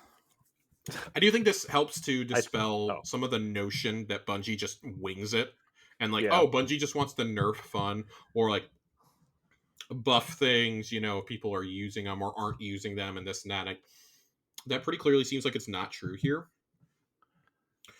B: do think this helps to dispel some of the notion that Bungie just wings it and like,
A: yeah.
B: oh, Bungie just wants to nerf fun or like buff things, you know, if people are using them or aren't using them and this and that. That pretty clearly seems like it's not true here.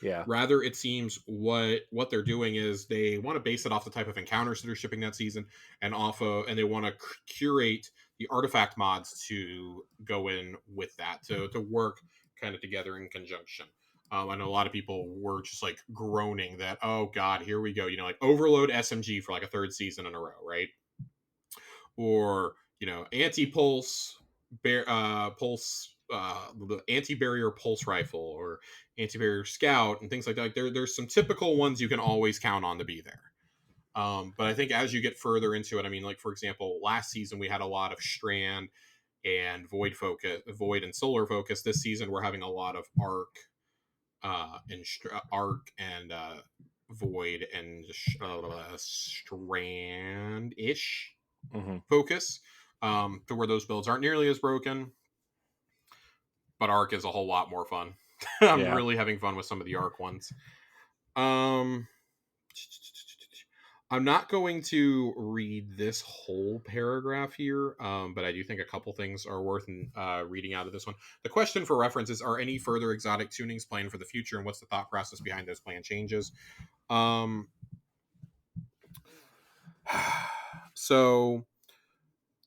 A: Yeah.
B: Rather, it seems what they're doing is they want to base it off the type of encounters that are shipping that season, and and they want to curate the artifact mods to go in with that to work kind of together in conjunction. I know a lot of people were just like groaning that, oh god, here we go, you know, like overload SMG for like a third season in a row, right? Or you know, anti-pulse pulse the anti-barrier pulse rifle or anti-barrier scout and things like that. Like there's some typical ones you can always count on to be there. But I think as you get further into it, I mean, like for example, last season we had a lot of strand and void and solar focus. This season we're having a lot of arc and void and strand ish focus, to where those builds aren't nearly as broken, but arc is a whole lot more fun. I'm really having fun with some of the arc ones. I'm not going to read this whole paragraph here, but I do think a couple things are worth reading out of this one. The question for reference is, are any further exotic tunings planned for the future, and what's the thought process behind those plan changes? So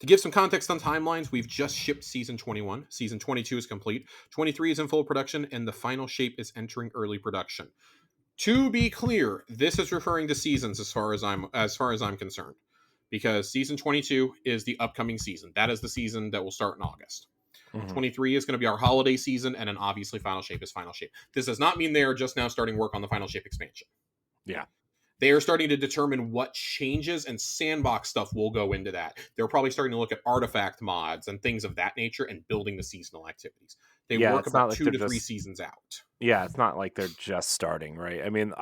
B: to give some context on timelines, we've just shipped Season 21. Season 22 is complete. 23 is in full production, and the final shape is entering early production. To be clear, this is referring to seasons as far as I'm concerned, because Season 22 is the upcoming season. That is the season that will start in August. 23 is going to be our holiday season, and then obviously Final Shape is Final Shape. This does not mean they are just now starting work on the Final Shape expansion.
A: Yeah.
B: They are starting to determine what changes and sandbox stuff will go into that. They're probably starting to look at artifact mods and things of that nature and building the seasonal activities. They work about like 2 to 3 seasons out.
A: Yeah, it's not like they're just starting, right? I mean,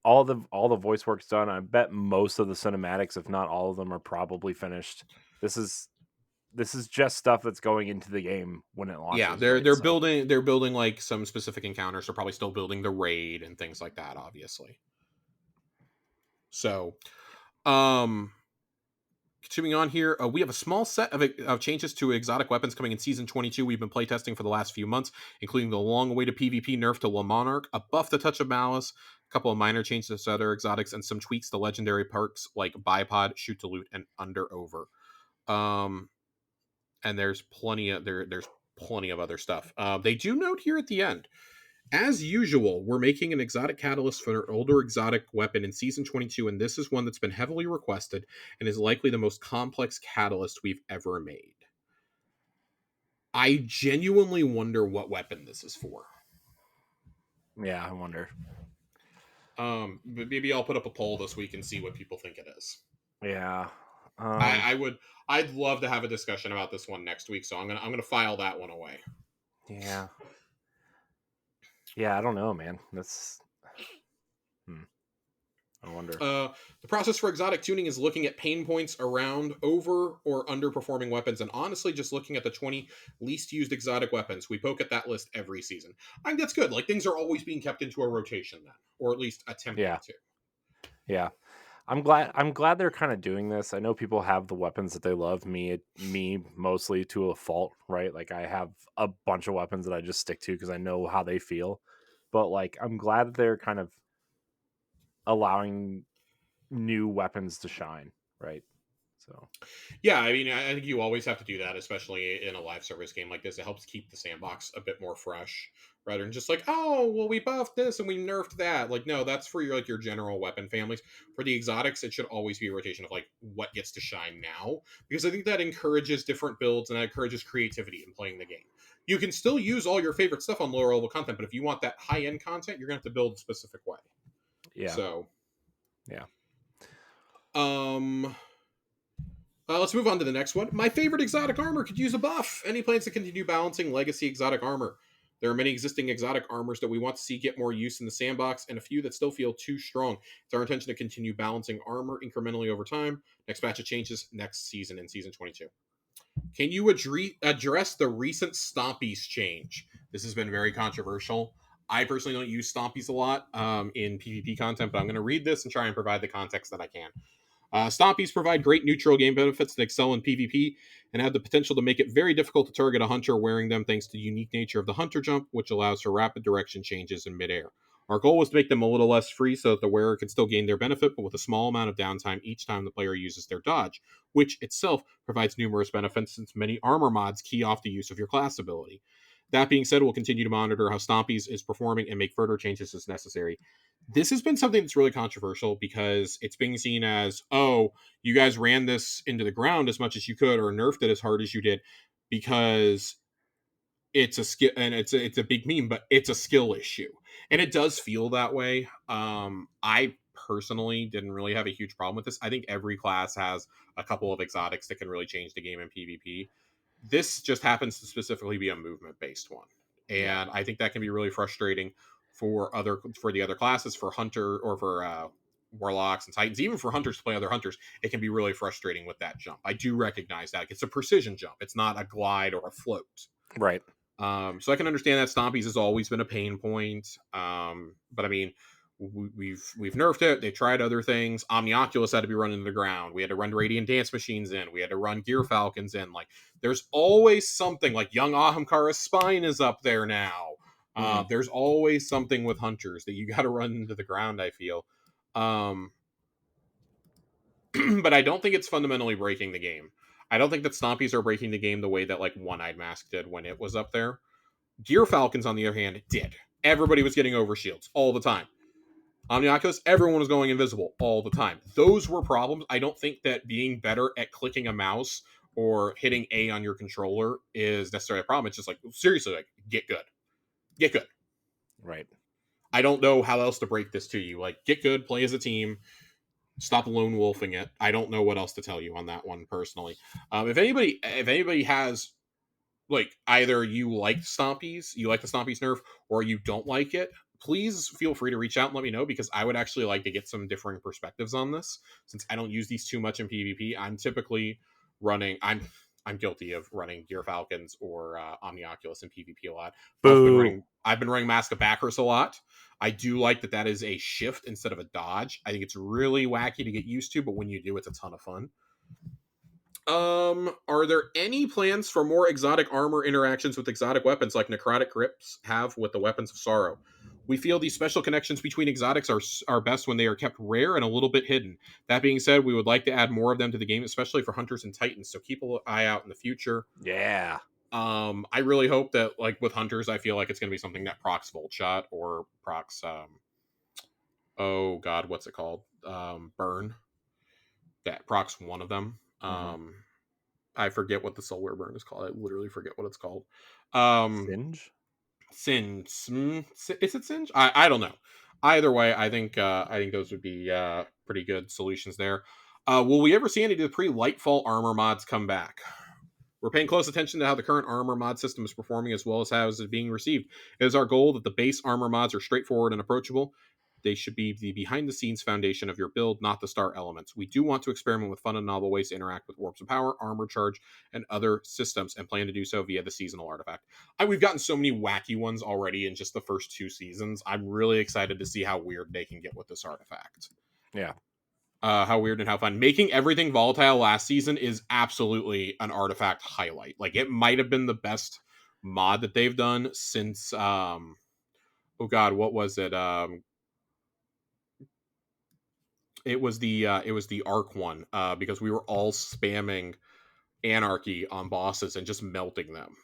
A: all the voice work's done. I bet most of the cinematics, if not all of them, are probably finished. This is just stuff that's going into the game when it launches.
B: Yeah, they're building like some specific encounters. They're probably still building the raid and things like that, obviously. So, continuing on here, we have a small set of changes to exotic weapons coming in Season 22. We've been playtesting for the last few months, including the long-awaited PvP nerf to La Monarch, a buff to Touch of Malice, a couple of minor changes to other exotics, and some tweaks to legendary perks like Bipod, Shoot to Loot, and Under Over. And there's plenty of other stuff. They do note here at the end, as usual, we're making an exotic catalyst for an older exotic weapon in Season 22, and this is one that's been heavily requested and is likely the most complex catalyst we've ever made. I genuinely wonder what weapon this is for.
A: Yeah, I wonder.
B: But maybe I'll put up a poll this week and see what people think it is.
A: Yeah.
B: I'd love to have a discussion about this one next week, so I'm gonna file that one away.
A: Yeah. Yeah, I don't know, man. That's hmm, I wonder.
B: The process for exotic tuning is looking at pain points around over or underperforming weapons, and honestly, just looking at the 20 least used exotic weapons. We poke at that list every season. I think that's good. Like things are always being kept into a rotation then, or at least attempting
A: Yeah,
B: to.
A: yeah. I'm glad they're kind of doing this. I know people have the weapons that they love. Me mostly to a fault, right? Like I have a bunch of weapons that I just stick to because I know how they feel. But like I'm glad that they're kind of allowing new weapons to shine, right? So
B: Yeah, I mean, I think you always have to do that, especially in a live service game like this. It helps keep the sandbox a bit more fresh, rather than just like, oh, well, we buffed this and we nerfed that. Like, no, that's for your like your general weapon families. For the exotics, it should always be a rotation of like what gets to shine now, because I think that encourages different builds and that encourages creativity in playing the game. You can still use all your favorite stuff on lower level content, but if you want that high end content, you're gonna have to build a specific way.
A: yeah,
B: So,
A: yeah.
B: um, let's move on to the next one. My favorite exotic armor could use a buff. Any plans to continue balancing legacy exotic armor? There are many existing exotic armors that we want to see get more use in the sandbox, and a few that still feel too strong. It's our intention to continue balancing armor incrementally over time. Next batch of changes next season in season 22. Can you address the recent Stompies change? This has been very controversial. I personally don't use Stompies a lot in PvP content, but I'm going to read this and try and provide the context that I can. Stompies provide great neutral game benefits that excel in PvP and have the potential to make it very difficult to target a hunter wearing them thanks to the unique nature of the hunter jump, which allows for rapid direction changes in midair. Our goal was to make them a little less free so that the wearer can still gain their benefit, but with a small amount of downtime each time the player uses their dodge, which itself provides numerous benefits since many armor mods key off the use of your class ability. That being said, we'll continue to monitor how Stompies is performing and make further changes as necessary. This has been something that's really controversial because it's being seen as, oh, you guys ran this into the ground as much as you could or nerfed it as hard as you did because it's a skill and it's a big meme, but it's a skill issue. And it does feel that way. I personally didn't really have a huge problem with this. I think every class has a couple of exotics that can really change the game in PvP. This just happens to specifically be a movement based one,
A: Yeah.
B: and I think that can be really frustrating for the other classes, for hunter or for warlocks and titans, even for hunters to play other hunters. It can be really frustrating with that jump. I do recognize that it's a precision jump. It's not a glide or a float.
A: Right.
B: So I can understand that Stompies has always been a pain point. But I mean, we've nerfed it. They tried other things. Omnioculus had to be run into the ground. We had to run Radiant Dance Machines in. We had to run Gear Falcons in. Like, there's always something. Like young Ahamkara's spine is up there now.
A: Hmm.
B: There's always something with hunters that you got to run into the ground. I feel. Um, but I don't think it's fundamentally breaking the game. I don't think that Stompies are breaking the game the way that like One Eyed Mask did when it was up there. Gear Falcons, on the other hand, did. Everybody was getting overshields all the time. Omnioculus, everyone was going invisible all the time. Those were problems. I don't think that being better at clicking a mouse or hitting A on your controller is necessarily a problem. It's just like, seriously, like, get good. Get good.
A: Right.
B: I don't know how else to break this to you. Like, get good, play as a team, stop lone wolfing it. I don't know what else to tell you on that one personally. If anybody has like either you like Stompies, you like the Stompies nerf, or you don't like it, please feel free to reach out and let me know because I would actually like to get some differing perspectives on this. Since I don't use these too much in PvP, I'm typically running. I'm guilty of running Gear Falcons or Omnioculus in PvP a lot. I've also been
A: Boo.
B: running. I've been running Mask of Bacchus a lot. I do like that is a shift instead of a dodge. I think it's really wacky to get used to, but when you do, it's a ton of fun. Are there any plans for more exotic armor interactions with exotic weapons like necrotic grips have with the weapons of sorrow? We feel these special connections between exotics are best when they are kept rare and a little bit hidden. That being said, we would like to add more of them to the game, especially for hunters and titans. So keep an eye out in the future.
A: Yeah.
B: I really hope that like with hunters, I feel like it's going to be something that procs Volt Shot or procs oh god, what's it called? Burn. That procs one of them.
A: Hmm.
B: I forget what the solar burn is called. I literally forget what it's called. Um,
A: Singe.
B: Singe. Is it Singe? I don't know. Either way, I think those would be pretty good solutions there. Will we ever see any of the pre-Lightfall armor mods come back? We're paying close attention to how the current armor mod system is performing as well as how it is being received. It is our goal that the base armor mods are straightforward and approachable. They should be the behind the scenes foundation of your build, not the star elements. We do want to experiment with fun and novel ways to interact with Warps of Power, Armor Charge, and other systems, and plan to do so via the seasonal artifact. We've gotten so many wacky ones already in just the first 2 seasons. I'm really excited to see how weird they can get with this artifact.
A: Yeah.
B: How weird and how fun. Making everything volatile last season is absolutely an artifact highlight. Like, it might have been the best mod that they've done since oh god, what was it? It was the arc one, because we were all spamming anarchy on bosses and just melting them.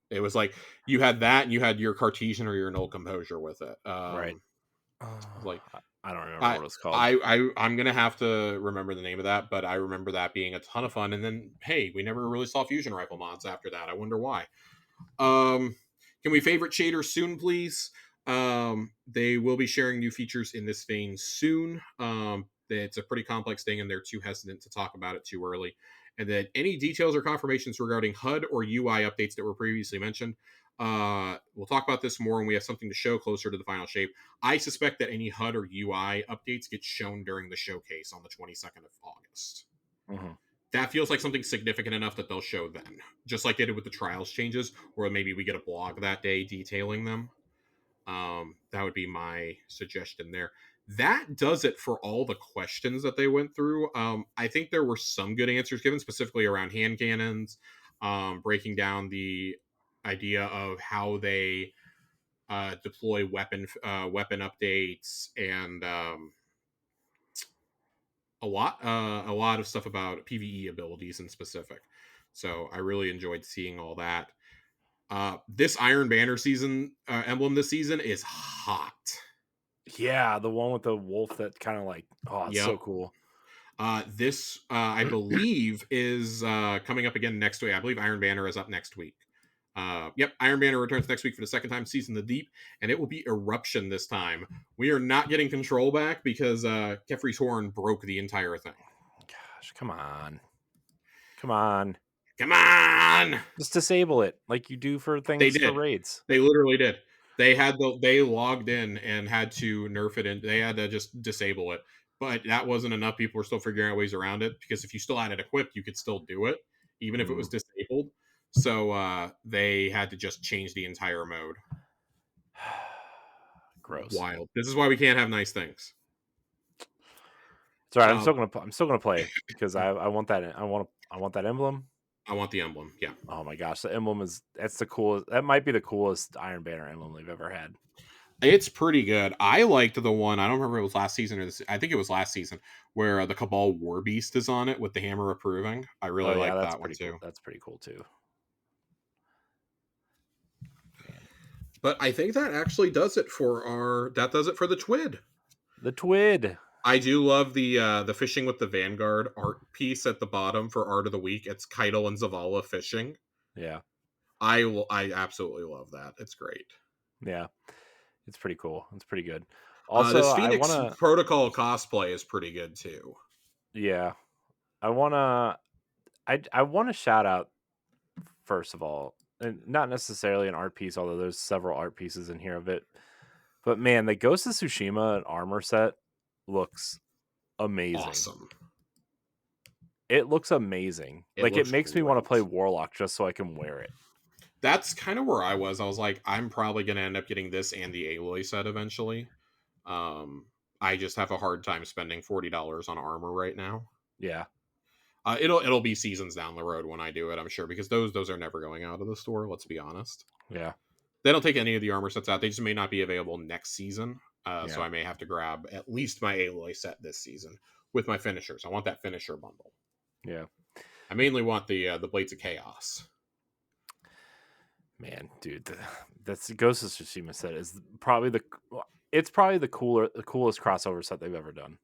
B: It was like you had that and you had your Cartesian or your null composure with it.
A: Right.
B: Like,
A: I don't remember what it's called.
B: I'm gonna have to remember the name of that, but I remember that being a ton of fun. And then, hey, we never really saw fusion rifle mods after that. I wonder why. Can we favorite shaders soon, please? They will be sharing new features in this vein soon. It's a pretty complex thing, and they're too hesitant to talk about it too early. And that any details or confirmations regarding HUD or UI updates that were previously mentioned, we'll talk about this more when we have something to show closer to the final shape. I suspect that any HUD or UI updates get shown during the showcase on the 22nd of August.
A: Mm-hmm.
B: That feels like something significant enough that they'll show then, just like they did with the trials changes, or maybe we get a blog that day detailing them. That would be my suggestion there. That does it for all the questions that they went through. I think there were some good answers given, specifically around hand cannons, breaking down the idea of how they deploy weapon updates, and a lot of stuff about PvE abilities in specific. So I really enjoyed seeing all that. This Iron Banner season emblem this season is hot.
A: Yeah, the one with the wolf that kind of like, oh, it's so cool.
B: This I believe is coming up again next week. I believe Iron Banner is up next week. Yep, Iron Banner returns next week for the second time, Season the Deep, and it will be Eruption this time. We are not getting control back because Kefri's Horn broke the entire thing.
A: Gosh, come on. Come on.
B: Come on!
A: Just disable it like you do for things for raids.
B: They literally did. They logged in and had to nerf it, and they had to just disable it. But that wasn't enough. People were still figuring out ways around it, because if you still had it equipped, you could still do it, even if it was disabled. So they had to just change the entire mode.
A: Gross.
B: Wild. This is why we can't have nice things.
A: It's all right. I'm still gonna play because I want that. I want that emblem.
B: I want the emblem. Yeah.
A: Oh my gosh, the emblem that's the coolest. That might be the coolest Iron Banner emblem they've ever had.
B: It's pretty good. I liked the one, I don't remember if it was last season or this, I think it was last season, where the Cabal War Beast is on it with the hammer approving. I really like that one too.
A: Cool. That's pretty cool too.
B: Man. But I think that actually does it for the TWID.
A: The TWID.
B: I do love the fishing with the Vanguard art piece at the bottom for art of the week. It's Keitel and Zavala fishing.
A: Yeah.
B: I absolutely love that. It's great.
A: Yeah. It's pretty cool. It's pretty good. Also,
B: this Phoenix Protocol cosplay is pretty good too.
A: Yeah. I want to shout out, first of all, and not necessarily an art piece, although there's several art pieces in here of it. But man, the Ghost of Tsushima armor set looks amazing.
B: Awesome.
A: It looks amazing. It makes me want to play Warlock just so I can wear it.
B: That's kind of where I was. I was like, I'm probably going to end up getting this and the Aloy set eventually. I just have a hard time spending $40 on armor right now.
A: Yeah.
B: It'll be seasons down the road when I do it, I'm sure, because those are never going out of the store, let's be honest.
A: Yeah.
B: They don't take any of the armor sets out. They just may not be available next season. So I may have to grab at least my Aloy set this season with my finishers. I want that finisher bundle.
A: Yeah.
B: I mainly want the Blades of Chaos.
A: Man, dude, that's Ghost of Tsushima set is probably the coolest crossover set they've ever done.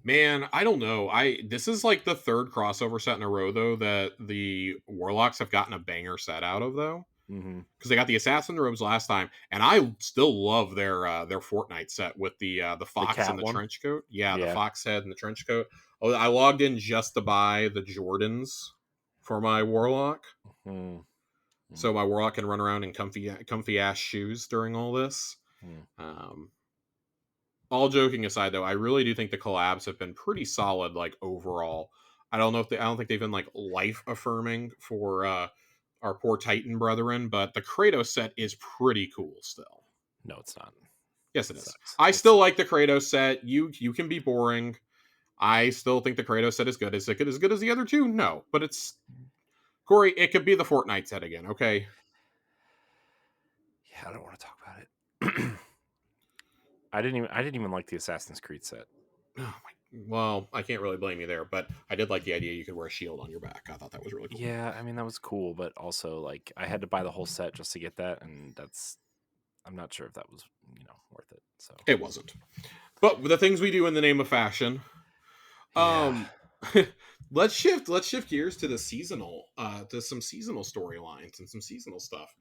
B: Man, I don't know. This is like the third crossover set in a row though that the Warlocks have gotten a banger set out of though. Because they got the Assassin robes last time, and I still love their Fortnite set with the fox and the trench coat. Yeah, the fox head and the trench coat. Oh, I logged in just to buy the Jordans for my warlock.
A: Mm.
B: So my warlock can run around in comfy ass shoes during all this.
A: Mm.
B: Um, all joking aside, though, I really do think the collabs have been pretty solid, like overall. I don't think they've been like life affirming for our poor Titan brethren, but the Kratos set is pretty cool still.
A: No, it's not.
B: Yes, it
A: It
B: is.
A: sucks.
B: I
A: It
B: still
A: sucks.
B: like the Kratos set. You can be boring. I still think the Kratos set is good. Is it as good as the other two? No, but it's Corey. It could be the Fortnite set again. Okay.
A: Yeah, I don't want to talk about it. I didn't even like the Assassin's Creed set.
B: Oh my. Well, I can't really blame you there, but I did like the idea you could wear a shield on your back. I thought that was really cool.
A: Yeah, I mean that was cool, but also like I had to buy the whole set just to get that, and I'm not sure if that was worth it. So
B: It wasn't. But the things we do in the name of fashion.
A: yeah,
B: Um let's shift gears to the seasonal to some seasonal storylines and some seasonal stuff.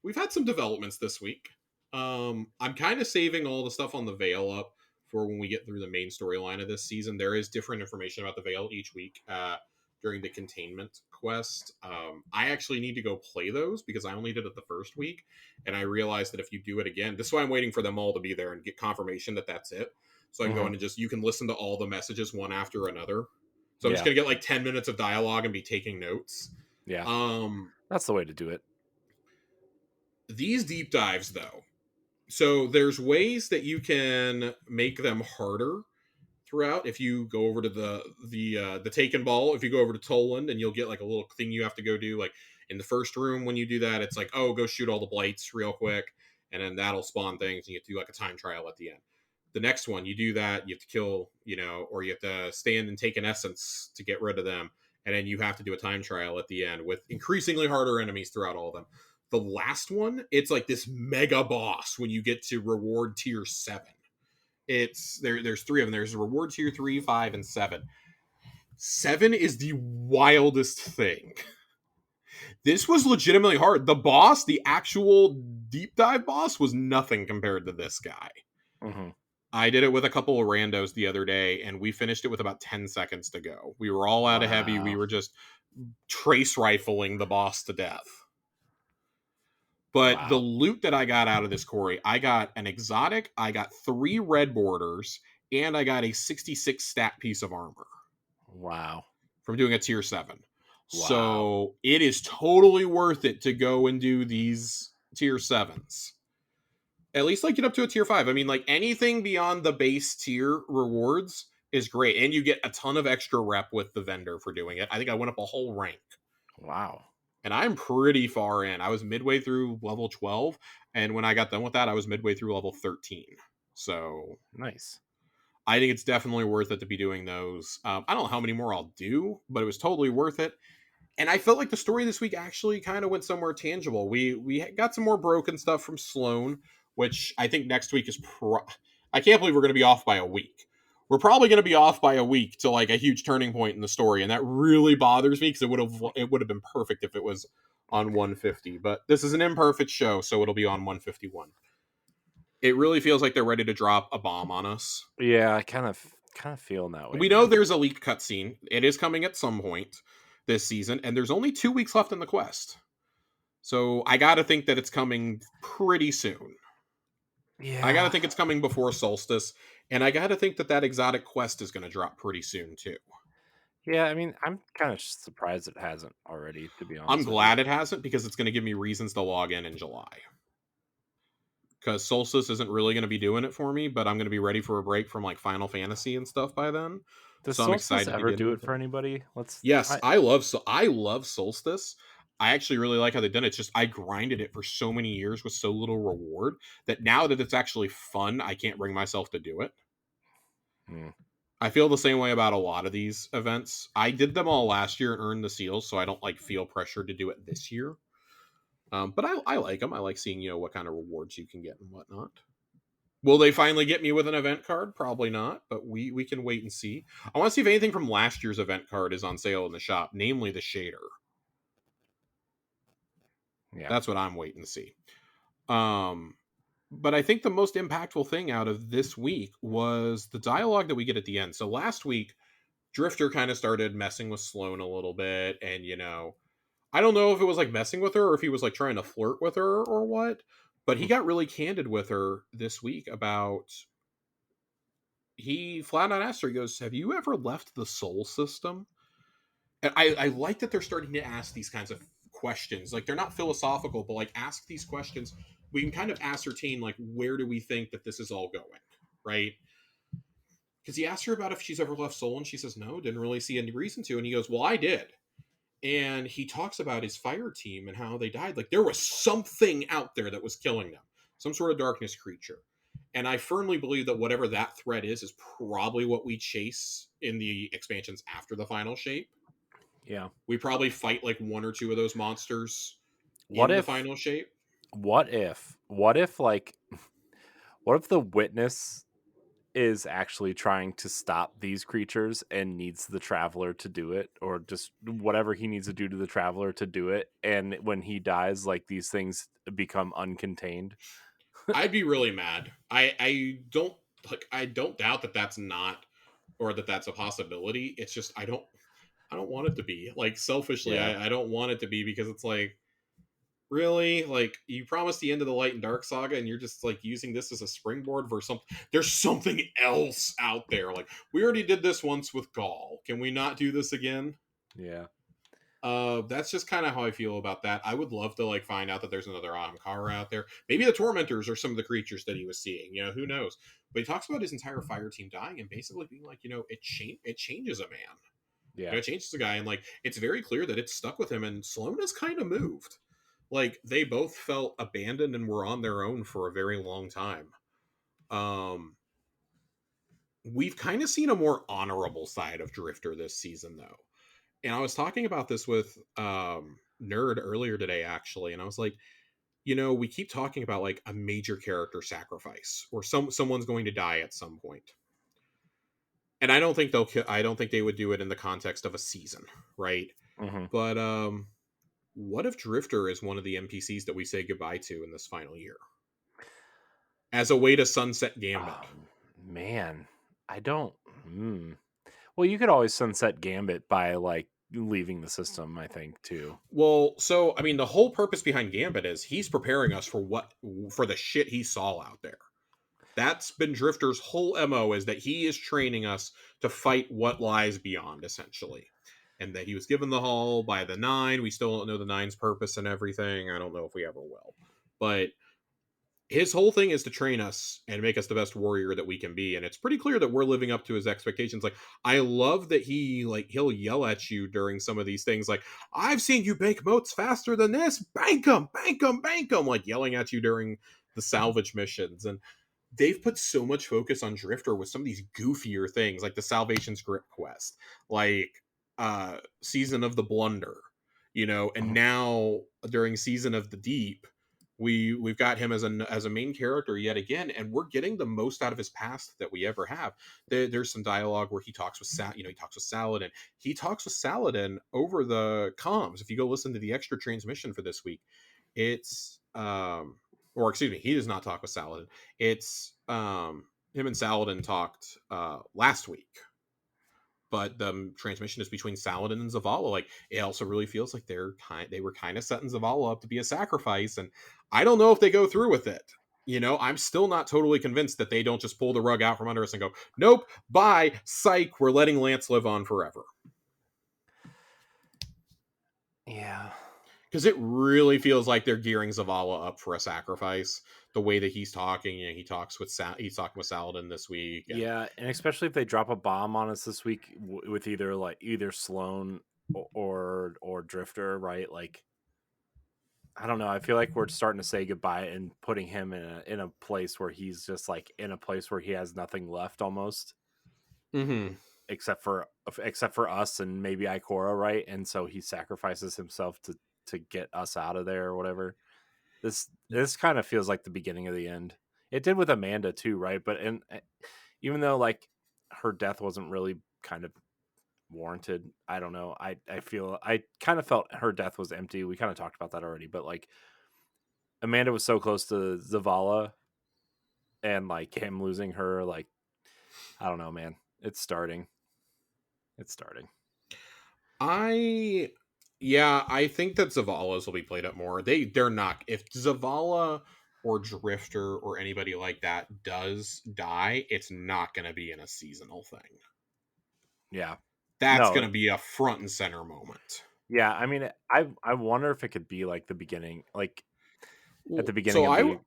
B: We've had some developments this week. I'm kind of saving all the stuff on the Veil up for when we get through the main storyline of this season. There is different information about the Veil each week during the containment quest. I actually need to go play those because I only did it the first week, and I realized that if you do it again, this is why I'm waiting for them all to be there and get confirmation that that's it. So I can go in and just you can listen to all the messages one after another. So I'm just
A: yeah,
B: gonna get like 10 minutes of dialogue and be taking notes.
A: yeah.
B: Um,
A: That's the way to do it.
B: these deep dives though, so there's ways that you can make them harder throughout. If you go over to the Taken Ball, if you go over to Toland, and you'll get like a little thing you have to go do. Like in the first room, when you do that, it's like, oh, go shoot all the blights real quick, and then that'll spawn things, and you have to do like a time trial at the end. The next one, you do that, you have to kill, or you have to stand and take an essence to get rid of them, and then you have to do a time trial at the end with increasingly harder enemies throughout all of them. The last one, it's like this mega boss when you get to reward tier 7. There's 3 of them. There's reward tier 3, 5, and 7. 7 is the wildest thing. This was legitimately hard. The boss, the actual deep dive boss, was nothing compared to this guy.
A: Mm-hmm.
B: I did it with a couple of randos the other day, and we finished it with about 10 seconds to go. We were all out of heavy. We
A: Wow.
B: were just trace rifling the boss to death. But the
A: Wow.
B: loot that I got out of this, Corey, I got an exotic, I got 3 red borders, and I got a 66 stat piece of armor
A: Wow.
B: from doing a tier 7.
A: Wow.
B: So it is totally worth it to go and do these tier 7s. At least like get up to a tier 5. I mean, like anything beyond the base tier rewards is great. And you get a ton of extra rep with the vendor for doing it. I think I went up a whole rank.
A: Wow.
B: And I'm pretty far in. I was midway through level 12, and when I got done with that, I was midway through level 13. So
A: Nice.
B: I think it's definitely worth it to be doing those. I don't know how many more I'll do, but it was totally worth it. And I felt like the story this week actually kind of went somewhere tangible. We got some more broken stuff from Sloan, which I think next week is. I can't believe we're going to be off by a week. We're probably going to be off by a week to like a huge turning point in the story, and that really bothers me because it would have been perfect if it was on 150. But this is an imperfect show, so it'll be on 151. It really feels like they're ready to drop a bomb on us.
A: Yeah, I kind of feeling that way,
B: We know
A: man.
B: there's a leaked cutscene. It is coming at some point this season, and there's only 2 weeks left in the quest. So I gotta think that it's coming pretty soon. I gotta
A: Yeah.
B: think it's coming before Solstice, and I gotta think that exotic quest is gonna drop pretty soon too.
A: Yeah, I mean, I'm kind of surprised it hasn't already, to be
B: I'm
A: honest with you.
B: glad it hasn't because it's gonna give me reasons to log in July. Because Solstice isn't really gonna be doing it for me, but I'm gonna be ready for a break from like Final Fantasy and stuff by then.
A: Does
B: So I'm
A: Solstice
B: excited to
A: ever
B: get
A: do
B: into
A: it for
B: things.
A: anybody? Let's
B: Yes,
A: I
B: I love Solstice. I actually really like how they've done it. It's just I grinded it for so many years with so little reward that now that it's actually fun, I can't bring myself to do it.
A: Hmm.
B: I feel the same way about a lot of these events. I did them all last year and earned the seals, so I don't like feel pressured to do it this year. But I like them. I like seeing what kind of rewards you can get and whatnot. Will they finally get me with an event card? Probably not, but we can wait and see. I want to see if anything from last year's event card is on sale in the shop, namely the shader.
A: Yeah.
B: That's what I'm waiting to see. But I think the most impactful thing out of this week was the dialogue that we get at the end. So last week, Drifter kind of started messing with Sloane a little bit, and I don't know if it was like messing with her or if he was like trying to flirt with her or what, but he got really candid with her this week about he flat out asked her, he goes, "Have you ever left the soul system?" And I like that they're starting to ask these kinds of questions. Like they're not philosophical, but like ask these questions. We can kind of ascertain like where do we think that this is all going, right? Because he asked her about if she's ever left Soul, and she says no, didn't really see any reason to. And he goes, "Well, I did." And he talks about his fire team and how they died. Like there was something out there that was killing them, some sort of darkness creature. And I firmly believe that whatever that threat is probably what we chase in the expansions after the final shape.
A: Yeah.
B: We probably fight like one or two of those monsters
A: What
B: in the
A: if?
B: final shape.
A: What if? What if like? What if the witness is actually trying to stop these creatures and needs the traveler to do it, or just whatever he needs to do to the traveler to do it, and when he dies, like these things become uncontained?
B: I'd be really mad. I don't doubt that that's not or that that's a possibility. It's just I don't want it to be. Like selfishly,
A: Yeah.
B: I don't want it to be because it's like really like you promised the end of the Light and Dark saga and you're just like using this as a springboard for something. There's something else out there. Like we already did this once with Gaul. Can we not do this again?
A: Yeah.
B: That's just kind of how I feel about that. I would love to like find out that there's another Ahamkara out there. Maybe the Tormentors are some of the creatures that he was seeing. Who knows? But he talks about his entire fire team dying and basically being like, it changes a man.
A: Yeah.
B: It changes a guy, and like it's very clear that it's stuck with him. And Sloane is kind of moved. Like they both felt abandoned and were on their own for a very long time. Um, we've kind of seen a more honorable side of Drifter this season, though. And I was talking about this with Nerd earlier today, actually, and I was like, we keep talking about like a major character sacrifice or someone's going to die at some point. And I don't think I don't think they would do it in the context of a season, right?
A: Hmm.
B: But what if Drifter is one of the NPCs that we say goodbye to in this final year as a way to sunset Gambit?
A: Man, I don't. Well, you could always sunset Gambit by like leaving the system, I think, too.
B: Well, so I mean, the whole purpose behind Gambit is he's preparing us for the shit he saw out there. That's been Drifter's whole MO, is that he is training us to fight what lies beyond, essentially. And that he was given the Hall by the Nine. We still don't know the Nine's purpose and everything. I don't know if we ever will. But his whole thing is to train us and make us the best warrior that we can be. And it's pretty clear that we're living up to his expectations. Like, I love that he'll yell at you during some of these things. Like, I've seen you bank moats faster than this. Bank them, bank them, bank them. Like yelling at you during the salvage missions. And they've put so much focus on Drifter with some of these goofier things like the Salvation's Grip quest, like Season of the Blunder, and
A: Mhm.
B: now during Season of the Deep, we've got him as a main character yet again, and we're getting the most out of his past that we ever have. There's some dialogue where he talks with he talks with Saladin. He talks with Saladin over the comms. If you go listen to the extra transmission for this week, it's or excuse me, he does not talk with Saladin. It's him and Saladin talked last week, but the transmission is between Saladin and Zavala. Like it also really feels like they were kind of setting Zavala up to be a sacrifice, and I don't know if they go through with it. I'm still not totally convinced that they don't just pull the rug out from under us and go, nope, bye, psych, we're letting Lance live on forever.
A: Yeah.
B: Because it really feels like they're gearing Zavala up for a sacrifice. The way that he's talking, he's talking with Saladin this week, and
A: Yeah, and especially if they drop a bomb on us this week with either Sloan or Drifter, right? Like I don't know. I feel like we're starting to say goodbye and putting him in a place where he's just like in a place where he has nothing left almost,
B: mm-hmm.
A: except for us and maybe Ikora, right? And so he sacrifices himself to get us out of there or whatever. This kind of feels like the beginning of the end. It did with Amanda too, right? But even though like her death wasn't really kind of warranted, I don't know. I kind of felt her death was empty. We kind of talked about that already, but like Amanda was so close to Zavala, and like him losing her, like I don't know, man. It's starting. It's starting.
B: I think that Zavala's will be played up more. They're not, if Zavala or Drifter or anybody like that does die, it's not going to be in a seasonal thing.
A: Yeah.
B: That's
A: No.
B: going to be a front and center moment.
A: Yeah. I mean, I wonder if it could be like the beginning, like at
B: Well,
A: the
B: so
A: beginning of the
B: I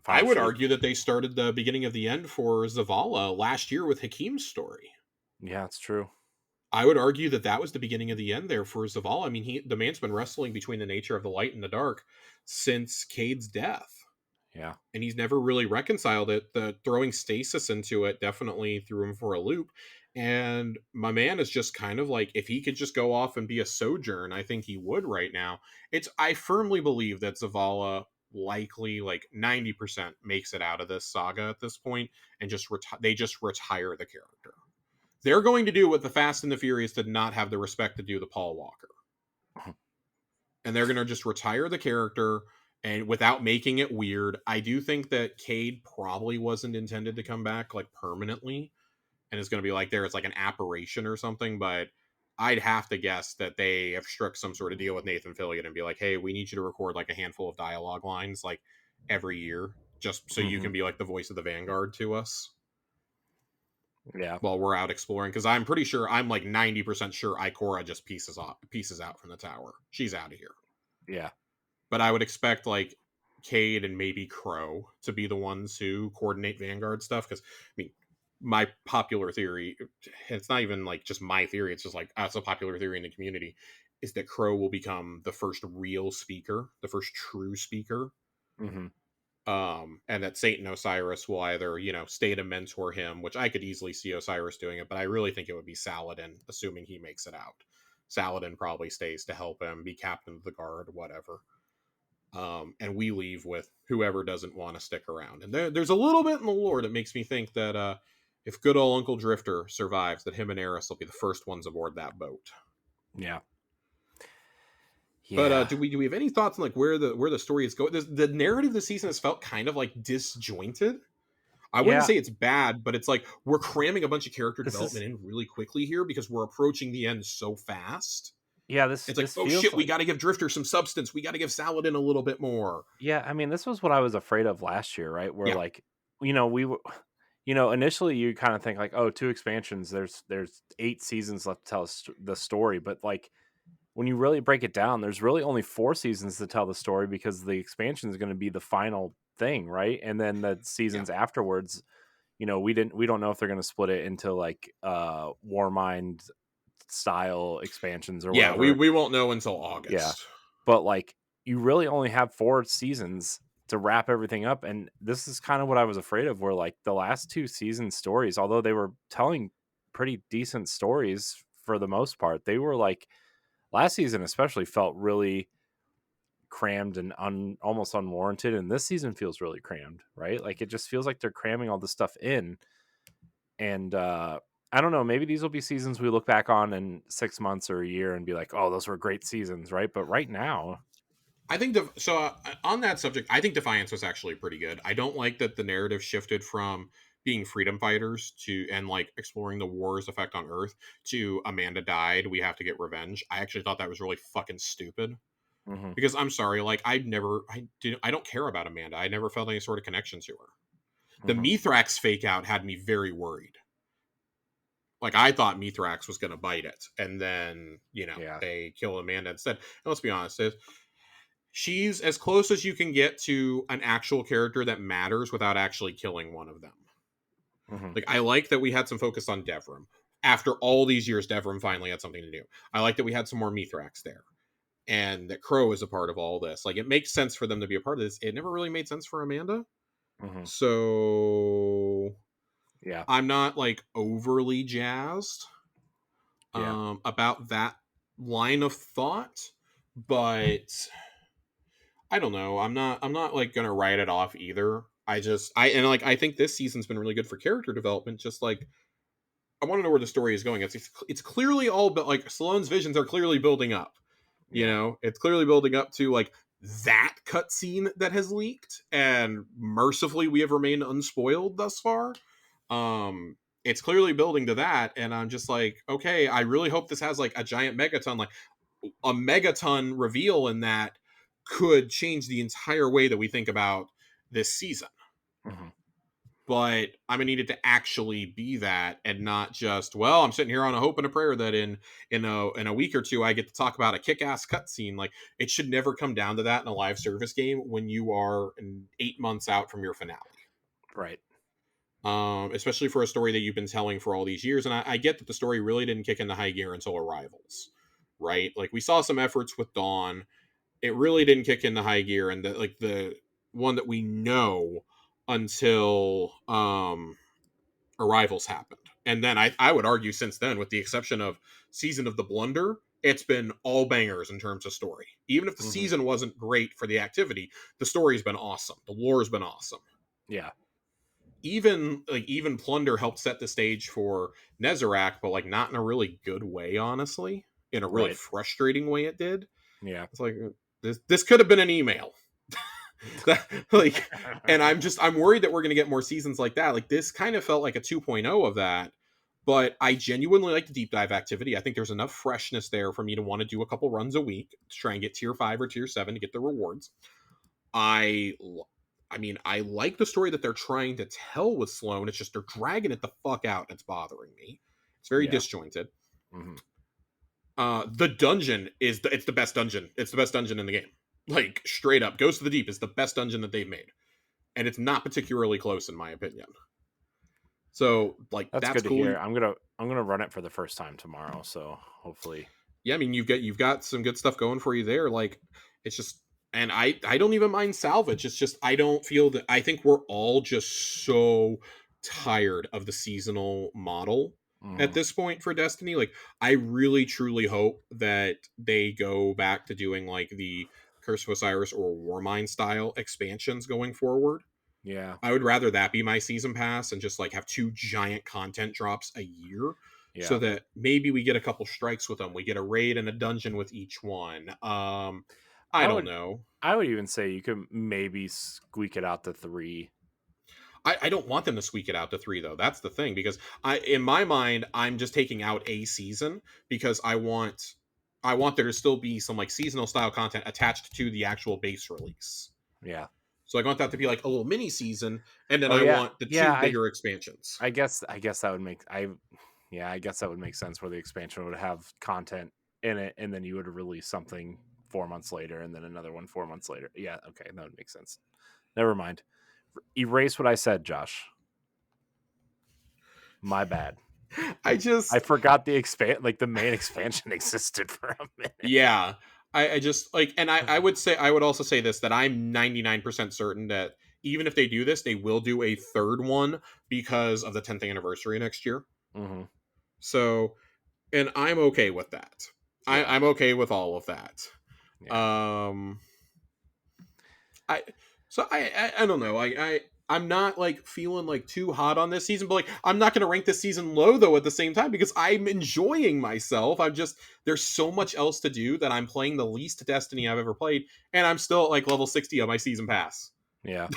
A: final
B: would
A: season.
B: argue that they started the beginning of the end for Zavala last year with Hakim's story.
A: Yeah, it's true.
B: I would argue that that was the beginning of the end there for Zavala. I mean, the man's been wrestling between the nature of the light and the dark since Cade's death.
A: Yeah.
B: And he's never really reconciled it. The throwing stasis into it definitely threw him for a loop. And my man is just kind of like, if he could just go off and be a sojourn, I think he would right now. I firmly believe that Zavala likely like 90% makes it out of this saga at this point and they just retire the character. They're going to do what the Fast and the Furious did not have the respect to do to Paul Walker. And they're going to just retire the character and without making it weird. I do think that Cade probably wasn't intended to come back like permanently and it's going to be like there is like an apparition or something, but I'd have to guess that they have struck some sort of deal with Nathan Fillion and be like, hey, we need you to record like a handful of dialogue lines like every year just so you can be like the voice of the Vanguard to us
A: Yeah.
B: while we're out exploring. Because I'm pretty sure, I'm like 90% sure Ikora just pieces out from the tower. She's out of here.
A: Yeah.
B: But I would expect like Cade and maybe Crow to be the ones who coordinate Vanguard stuff. Because I mean, my popular theory, it's not even like just my theory, it's just like it's a popular theory in the community, is that Crow will become the first real speaker, the first true speaker.
A: Mm-hmm.
B: And that Satan Osiris will either, stay to mentor him, which I could easily see Osiris doing it, but I really think it would be Saladin, assuming he makes it out. Saladin probably stays to help him, be captain of the guard, whatever. And we leave with whoever doesn't want to stick around. And there's a little bit in the lore that makes me think that if good old Uncle Drifter survives, that him and Eris will be the first ones aboard that boat.
A: Yeah.
B: But
A: Yeah.
B: do we have any thoughts on like where the story is going? The narrative this season has felt kind of like disjointed. I wouldn't
A: Yeah.
B: say it's bad, but it's like we're cramming a bunch of character
A: This is
B: development in really quickly here because we're approaching the end so fast.
A: yeah, this
B: It's like,
A: this
B: oh
A: feels
B: shit, we
A: like
B: got to give Drifter some substance. We got to give Saladin a little bit more.
A: yeah, I mean, this was what I was afraid of last year, right? Where
B: Yeah,
A: like, we were initially you kind of think like, oh, two expansions, there's 8 seasons left to tell the story, but like when you really break it down, there's really only 4 seasons to tell the story because the expansion is going to be the final thing, right? And then the
B: yeah,
A: seasons afterwards, we don't know if they're going to split it into like Warmind style expansions or
B: yeah. We
A: whatever.
B: we won't know until
A: Yeah.
B: August.
A: But like you really only have 4 seasons to wrap everything up, and this is kind of what I was afraid of, where like the last 2 season stories, although they were telling pretty decent stories for the most part, they were like last season especially felt really crammed and almost unwarranted, and this season feels really crammed, right? Like it just feels like they're cramming all this stuff in, and I don't know, maybe these will be seasons we look back on in 6 months or a year and be like, oh, those were great seasons, right? But right now,
B: I think on that subject, I think Defiance was actually pretty good. I don't like that the narrative shifted from being freedom fighters to and like exploring the war's effect on Earth to Amanda died, we have to get revenge. I actually thought that was really fucking stupid.
A: mhm,
B: Because I'm sorry, like I don't care about Amanda. I never felt any sort of connection to her. The
A: mhm,
B: Mithrax fake out had me very worried. Like I thought Mithrax was going to bite it, and then
A: yeah,
B: they kill Amanda instead. And let's be honest, she's as close as you can get to an actual character that matters without actually killing one of them.
A: mhm,
B: Like I like that we had some focus on Devrim. After all these years, Devrim finally had something to do. I like that we had some more Mithrax there. And that Crow is a part of all this. Like it makes sense for them to be a part of this. It never really made sense for Amanda.
A: mhm,
B: So
A: yeah,
B: I'm not like overly jazzed
A: yeah,
B: about that line of thought, but I don't know. I'm not like gonna write it off either. I think this season's been really good for character development. Just like I want to know where the story is going. It's clearly all but like Stallone's visions are clearly building up.
A: yeah,
B: It's clearly building up to like that cutscene that has leaked, and mercifully we have remained unspoiled thus far. it's clearly building to that, and I'm just like, okay, I really hope this has like a giant megaton, like a megaton reveal in that could change the entire way that we think about this season.
A: Mhm.
B: But I'm gonna need it to actually be that, and not just, well, I'm sitting here on a hope and a prayer that in a week or two I get to talk about a kick-ass cutscene. Like, it should never come down to that in a live service game when you are 8 months out from your finale.
A: Right.
B: Especially for a story that you've been telling for all these years. And I get that the story really didn't kick into high gear until Arrivals, right? Like, we saw some efforts with Dawn. It really didn't kick into high gear, and the one that we know until Arrivals happened. And then I would argue since then, with the exception of Season of the Blunder, it's been all bangers in terms of story. Even if the
A: Mhm.
B: season wasn't great for the activity, the story's been awesome. The lore's been awesome.
A: Yeah.
B: Even Plunder helped set the stage for Nezarec, but like not in a really good way, honestly. In a really
A: Right.
B: frustrating way, it did.
A: Yeah.
B: It's like, this could have been an email. Like, and I'm worried that we're gonna get more seasons like that. Like, this kind of felt like a 2.0 of that. But I genuinely like the deep dive activity. I think there's enough freshness there for me to want to do a couple runs a week to try and get tier 5 or tier 7 to get the rewards. I I mean, I like the story that they're trying to tell with Sloan. It's just they're dragging it the fuck out, and it's bothering me. It's very
A: Yeah.
B: disjointed.
A: Mhm.
B: The dungeon it's the best dungeon. It's the best dungeon in the game. Like, straight up, Ghost of the Deep is the best dungeon that they've made, and it's not particularly close in my opinion. So, like,
A: That's
B: that's
A: good to
B: cool.
A: hear. I'm gonna run it for the first time tomorrow, so hopefully.
B: Yeah, I mean, you've got some good stuff going for you there. Like, it's just, and I don't even mind salvage. It's just, I don't feel that, I think we're all just so tired of the seasonal model at
A: Mhm.
B: this point for Destiny. Like, I really truly hope that they go back to doing like the Curse of Osiris or Warmind style expansions going forward.
A: Yeah.
B: I would rather that be my season pass and just like have 2 giant content drops a year, so
A: Yeah.
B: that maybe we get a couple strikes with them. We get a raid and a dungeon with each one. I
A: I
B: don't
A: would
B: know.
A: I would even say you could maybe squeak it out to 3.
B: I don't want them to squeak it out to 3 though. That's the thing, because in my mind, I'm just taking out a season because I want there to still be some like seasonal style content attached to the actual base release.
A: Yeah.
B: So I want that to be like a little mini season, and then
A: Oh
B: I
A: yeah.
B: want the
A: Yeah,
B: 2 bigger expansions.
A: I guess that would make I guess that would make sense where the expansion would have content in it and then you would release something 4 months later and then another one 4 months later. Yeah, okay, that would make sense. Never mind. Erase what I said, Josh. My bad.
B: I
A: I
B: just
A: forgot the main expansion existed for a minute.
B: Yeah, I just like, and I would say, I would also say this, that I'm 99% certain that even if they do this, they will do a third one because of the 10th anniversary next year.
A: Mhm.
B: So, and I'm okay with that.
A: Yeah.
B: I'm okay with all of that.
A: Yeah.
B: Um, I so I don't know. I'm not like feeling like too hot on this season, but like, I'm not gonna rank this season low though at the same time, because I'm enjoying myself. I'm just, there's so much else to do that I'm playing the least Destiny I've ever played, and I'm still at like level 60 on my season pass.
A: Yeah.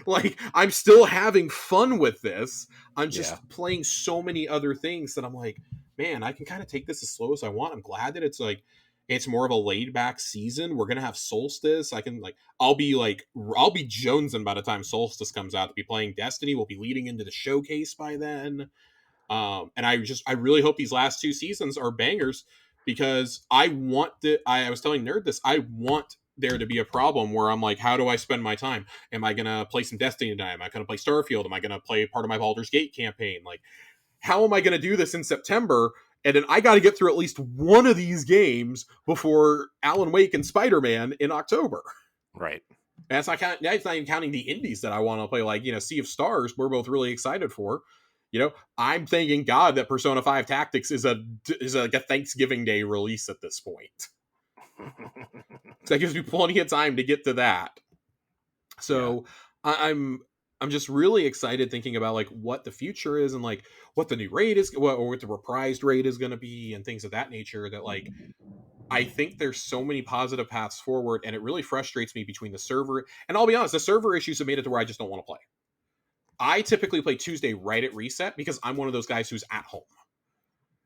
B: Like, I'm still having fun with this. I'm
A: Yeah.
B: just playing so many other things that I'm like, man, I can kind of take this as slow as I want. I'm glad that it's like, it's more of a laid back season. We're gonna have Solstice. I can like, I'll be jonesing by the time Solstice comes out to be playing Destiny. We'll be leading into the showcase by then. And I really hope these last 2 seasons are bangers, because I was telling Nerd this. I want there to be a problem where I'm like, how do I spend my time? Am I gonna play some Destiny tonight? Am I gonna play Starfield? Am I gonna play part of my Baldur's Gate campaign? Like, how am I gonna do this in September? And then I got to get through at least one of these games before Alan Wake and Spider-Man in October.
A: Right.
B: That's not even counting the indies that I want to play, like, Sea of Stars. We're both really excited for. I'm thanking God that Persona 5 Tactics is like a Thanksgiving Day release at this point. So that gives me plenty of time to get to that.
A: Yeah.
B: So I'm just really excited thinking about like what the future is, and like what the new raid is, or what the reprised raid is going to be, and things of that nature. That, like, I think there's so many positive paths forward, and it really frustrates me between the server, and I'll be honest, the server issues have made it to where I just don't want to play. I typically play Tuesday right at reset because I'm one of those guys who's at home.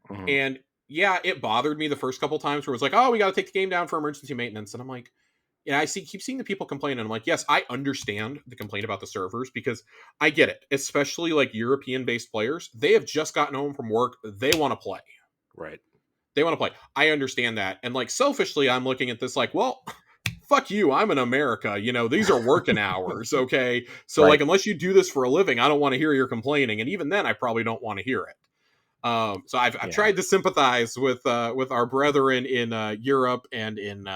A: Mhm.
B: And yeah, it bothered me the first couple times where it was like, oh, we got to take the game down for emergency maintenance. And I'm like, yeah, keep seeing the people complain. And I'm like, yes, I understand the complaint about the servers because I get it, especially like European based players. They have just gotten home from work. They want to play.
A: Right.
B: They want to play. I understand that. And like selfishly, I'm looking at this like, well, fuck you. I'm in America. You know, these are working hours. Okay. So like,
A: Right.
B: unless you do this for a living, I don't want to hear your complaining. And even then, I probably don't want to hear it. So I've
A: Yeah.
B: tried to sympathize with our brethren in Europe and in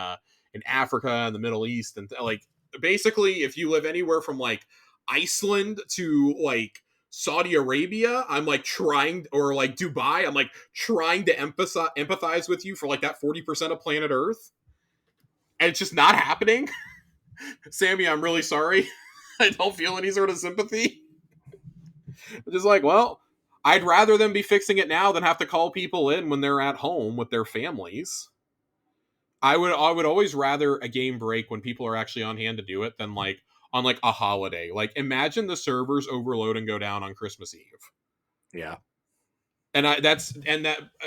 B: Africa and the Middle East, and like basically, if you live anywhere from like Iceland to like Saudi Arabia, I'm like trying, or like Dubai, I'm like trying to empathize with you for like that 40% of planet Earth, and it's just not happening. Sammy, I'm really sorry. I don't feel any sort of sympathy. Just like, well, I'd rather them be fixing it now than have to call people in when they're at home with their families. I would always rather a game break when people are actually on hand to do it than like on like a holiday. Like imagine the servers overload and go down on Christmas Eve.
A: Yeah.
B: And that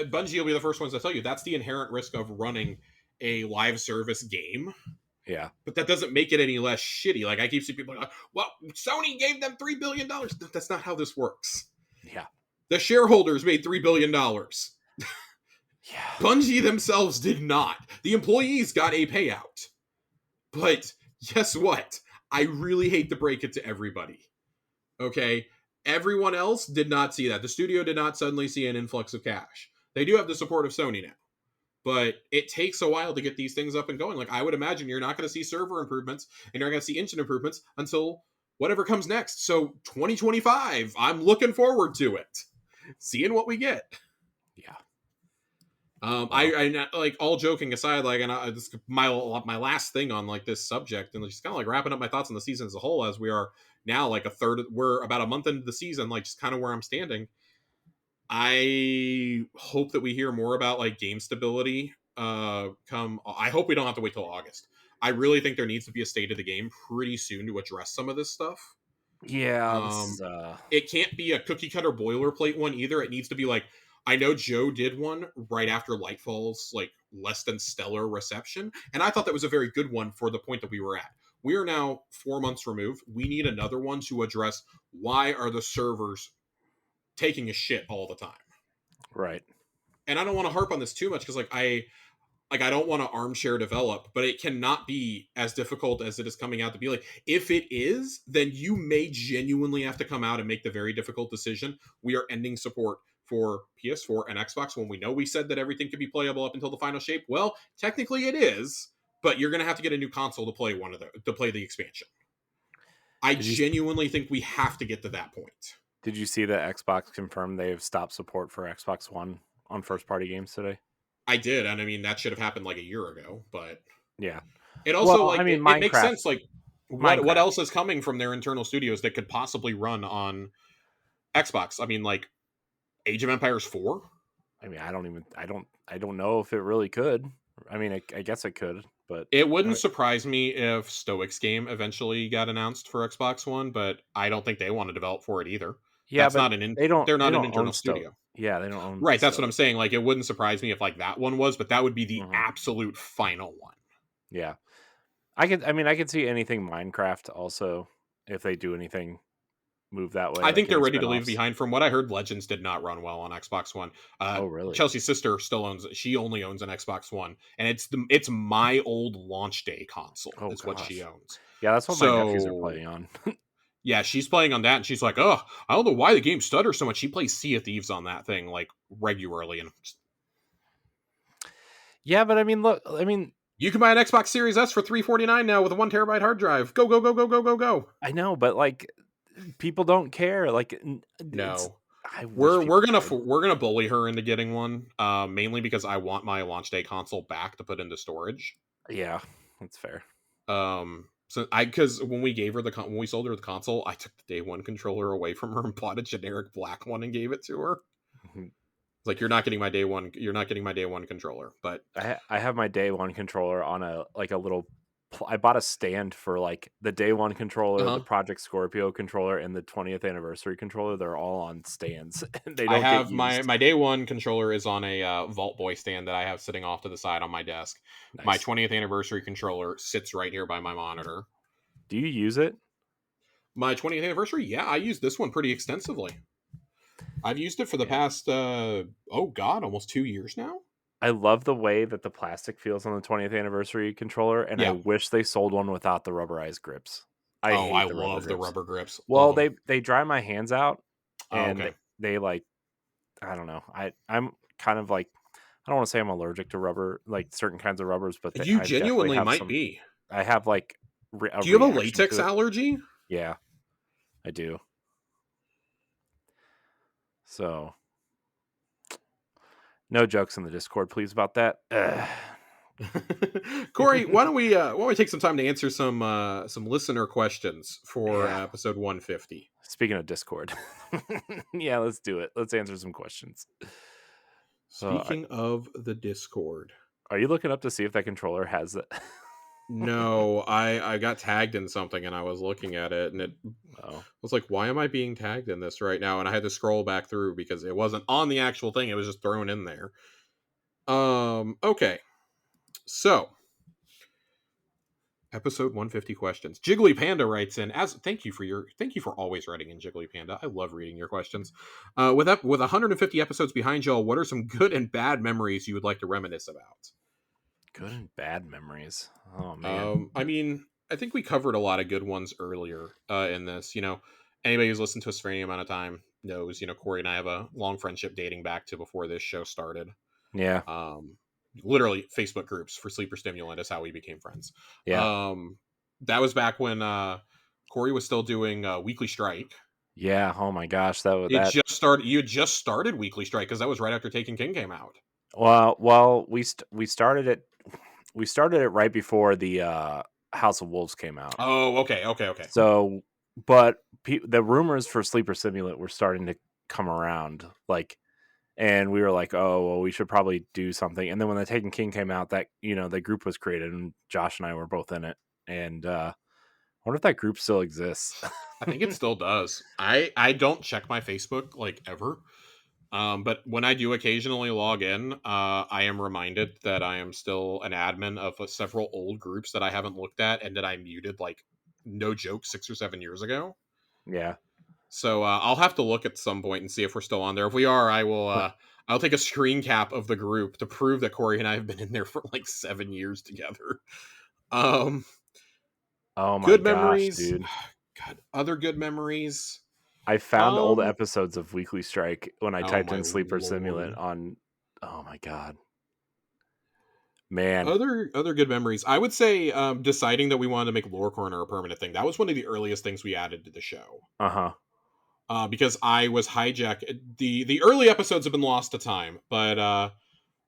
B: Bungie will be the first ones to tell you that's the inherent risk of running a live service game.
A: Yeah.
B: But that doesn't make it any less shitty. Like I keep seeing people like, well, Sony gave them $3 billion. That's not how this works.
A: Yeah.
B: The shareholders made $3 billion.
A: Yeah.
B: Bungie themselves did not. The employees got a payout. But guess what? I really hate to break it to everybody. Okay? Everyone else did not see that. The studio did not suddenly see an influx of cash. They do have the support of Sony now. But it takes a while to get these things up and going. Like, I would imagine you're not going to see server improvements and you're not going to see engine improvements until whatever comes next. So, 2025, I'm looking forward to it. Seeing what we get.
A: Yeah.
B: I like all joking aside, like, and this my last thing on like this subject, and just kind of like wrapping up my thoughts on the season as a whole, as we are now like we're about a month into the season, like just kind of where I'm standing. I hope that we hear more about like game stability. I hope we don't have to wait till August. I really think there needs to be a state of the game pretty soon to address some of this stuff.
A: Yeah. This
B: Um,
A: is
B: it can't be a cookie cutter boilerplate one either. It needs to be like, I know Joe did one right after Lightfall's like less than stellar reception, and I thought that was a very good one for the point that we were at. We are now 4 months removed. We need another one to address why are the servers taking a shit all the time.
A: right.
B: And I don't want to harp on this too much because I don't want to armchair develop, but it cannot be as difficult as it is coming out to be. Like, if it is, then you may genuinely have to come out and make the very difficult decision. We are ending support for PS4 and Xbox when we know we said that everything could be playable up until the final shape. Well, technically it is, but you're going to have to get a new console to play to play the expansion. I
A: Did you
B: genuinely think we have to get to that point.
A: did you see that Xbox confirmed they've stopped support for Xbox One on first party games today?
B: I did, and I mean that should have happened like a year ago, but
A: Yeah.
B: it also
A: Well,
B: like
A: I mean
B: it makes
A: Minecraft
B: sense. Like what
A: Minecraft.
B: else is coming from their internal studios that could possibly run on Xbox? I mean, like Age of Empires 4.
A: I mean, I don't know if it really could. I mean, I guess it could, but
B: It
A: I
B: wouldn't
A: mean,
B: surprise me if Stoic's game eventually got announced for Xbox One, but I don't think they want to develop for it either.
A: yeah,
B: That's
A: but
B: not an
A: they
B: they're not an
A: don't own
B: internal
A: Stoke.
B: studio.
A: Yeah, they don't own
B: Right, that's what
A: Stoke.
B: I'm saying. Like it wouldn't surprise me if like that one was, but that would be the
A: Hmm.
B: absolute final one.
A: Yeah, I could see anything Minecraft also if they do anything move that way,
B: I
A: like
B: think they're
A: any
B: ready to leave
A: spinoffs.
B: behind. From what I heard, Legends did not run well on Xbox One.
A: Oh, really?
B: Chelsea's sister still owns it. She only owns an Xbox One, and it's my old launch day console.
A: Oh
B: Is what she
A: gosh.
B: owns.
A: Yeah, that's what my nephews are
B: So
A: playing on.
B: yeah, she's playing on that, and she's like, "Oh, I don't know why the game stutters so much." She plays Sea of Thieves on that thing like regularly, and
A: Yeah, but I mean, look, I mean,
B: you can buy an Xbox Series S for $349 now with a 1 TB hard drive. Go go go go go go go.
A: I know, but like people don't care. Like it's
B: No,
A: I wish people cared.
B: we're gonna bully her into getting one, mainly because I want my launch day console back to put into storage.
A: Yeah, that's fair.
B: So I because when we gave her when we sold her the console, I took the day one controller away from her and bought a generic black one and gave it to her.
A: Mhm.
B: It's like, you're not getting my day one. You're not getting my day one controller. But
A: I have my day one controller on a like a little I bought a stand for like the day one controller, the
B: Uh-huh.
A: Project Scorpio controller, and the 20th anniversary controller. They're all on stands and they
B: I
A: don't get
B: have my
A: used.
B: my day one controller is on a Vault Boy stand that I have sitting off to the side on my desk. My
A: Nice.
B: 20th anniversary controller sits right here by my monitor.
A: Do you use it?
B: My 20th anniversary, yeah, I use this one pretty extensively. I've used it for the
A: Man,
B: past oh god, almost 2 years now.
A: I love the way that the plastic feels on the 20th anniversary controller, and I
B: Yeah.
A: wish they sold one without the rubberized grips. I
B: Oh, I
A: hate the rubber
B: love the
A: grips.
B: rubber grips. Love
A: Well,
B: them.
A: they dry my hands out,
B: Oh,
A: and
B: okay.
A: they like I don't know. I'm kind of like I don't want to say I'm allergic to rubber, like certain kinds of rubbers, but
B: You
A: I definitely
B: genuinely
A: have
B: might
A: some.
B: be.
A: I have like a
B: Do you have a
A: reaction
B: latex
A: to it.
B: allergy?
A: Yeah, I do. So no jokes in the Discord, please, about that. Ugh.
B: Corey, why don't we take some time to answer some listener questions for
A: Yeah.
B: episode 150?
A: Speaking of Discord, yeah, let's do it. Let's answer some questions. Are,
B: Speaking of the Discord,
A: are you looking up to see if that controller has it?
B: no, I got tagged in something and I was looking at it and it
A: Oh,
B: was like, why am I being tagged in this right now? And I had to scroll back through because it wasn't on the actual thing; it was just thrown in there. Okay, so episode 150 questions. Jiggly Panda writes in as thank you for always writing in, Jiggly Panda. I love reading your questions. With 150 episodes behind y'all, what are some good and bad memories you would like to reminisce about?
A: good and bad memories. Oh man.
B: I mean, I think we covered a lot of good ones earlier in this. Anybody who's listened to us for any amount of time knows, Corey and I have a long friendship dating back to before this show started.
A: Yeah.
B: Um, Literally, Facebook groups for Sleeper Stimulant is how we became friends.
A: Yeah.
B: Um, that was back when Corey was still doing Weekly Strike.
A: Yeah. Oh my gosh. That was
B: It
A: that.
B: just started. You had just started Weekly Strike because that was right after Taken King came out.
A: Well, we started it. We started it right before the House of Wolves came out.
B: Oh, okay, okay, okay.
A: So, but the rumors for Sleeper Simulant were starting to come around, like, and we were like, oh, well, we should probably do something. And then when the Taken King came out, that the group was created, and Josh and I were both in it. And I wonder if that group still exists.
B: I think it still does. I don't check my Facebook like ever. But when I do occasionally log in, I am reminded that I am still an admin of several old groups that I haven't looked at and that I muted, like, no joke, 6 or 7 years ago.
A: Yeah.
B: So I'll have to look at some point and see if we're still on there. If we are, I will. I'll take a screen cap of the group to prove that Corey and I have been in there for like 7 years together. Um,
A: Oh my
B: Good
A: gosh,
B: memories.
A: dude.
B: God, other good memories.
A: I found old
B: Um,
A: episodes of Weekly Strike when I
B: oh
A: typed
B: my
A: in Sleeper Simulant
B: lord.
A: on. Oh my god, man.
B: Other good memories. I would say deciding that we wanted to make Lore Corner a permanent thing. That was one of the earliest things we added to the show.
A: Uh huh.
B: Because I was hijacked. The early episodes have been lost to time, but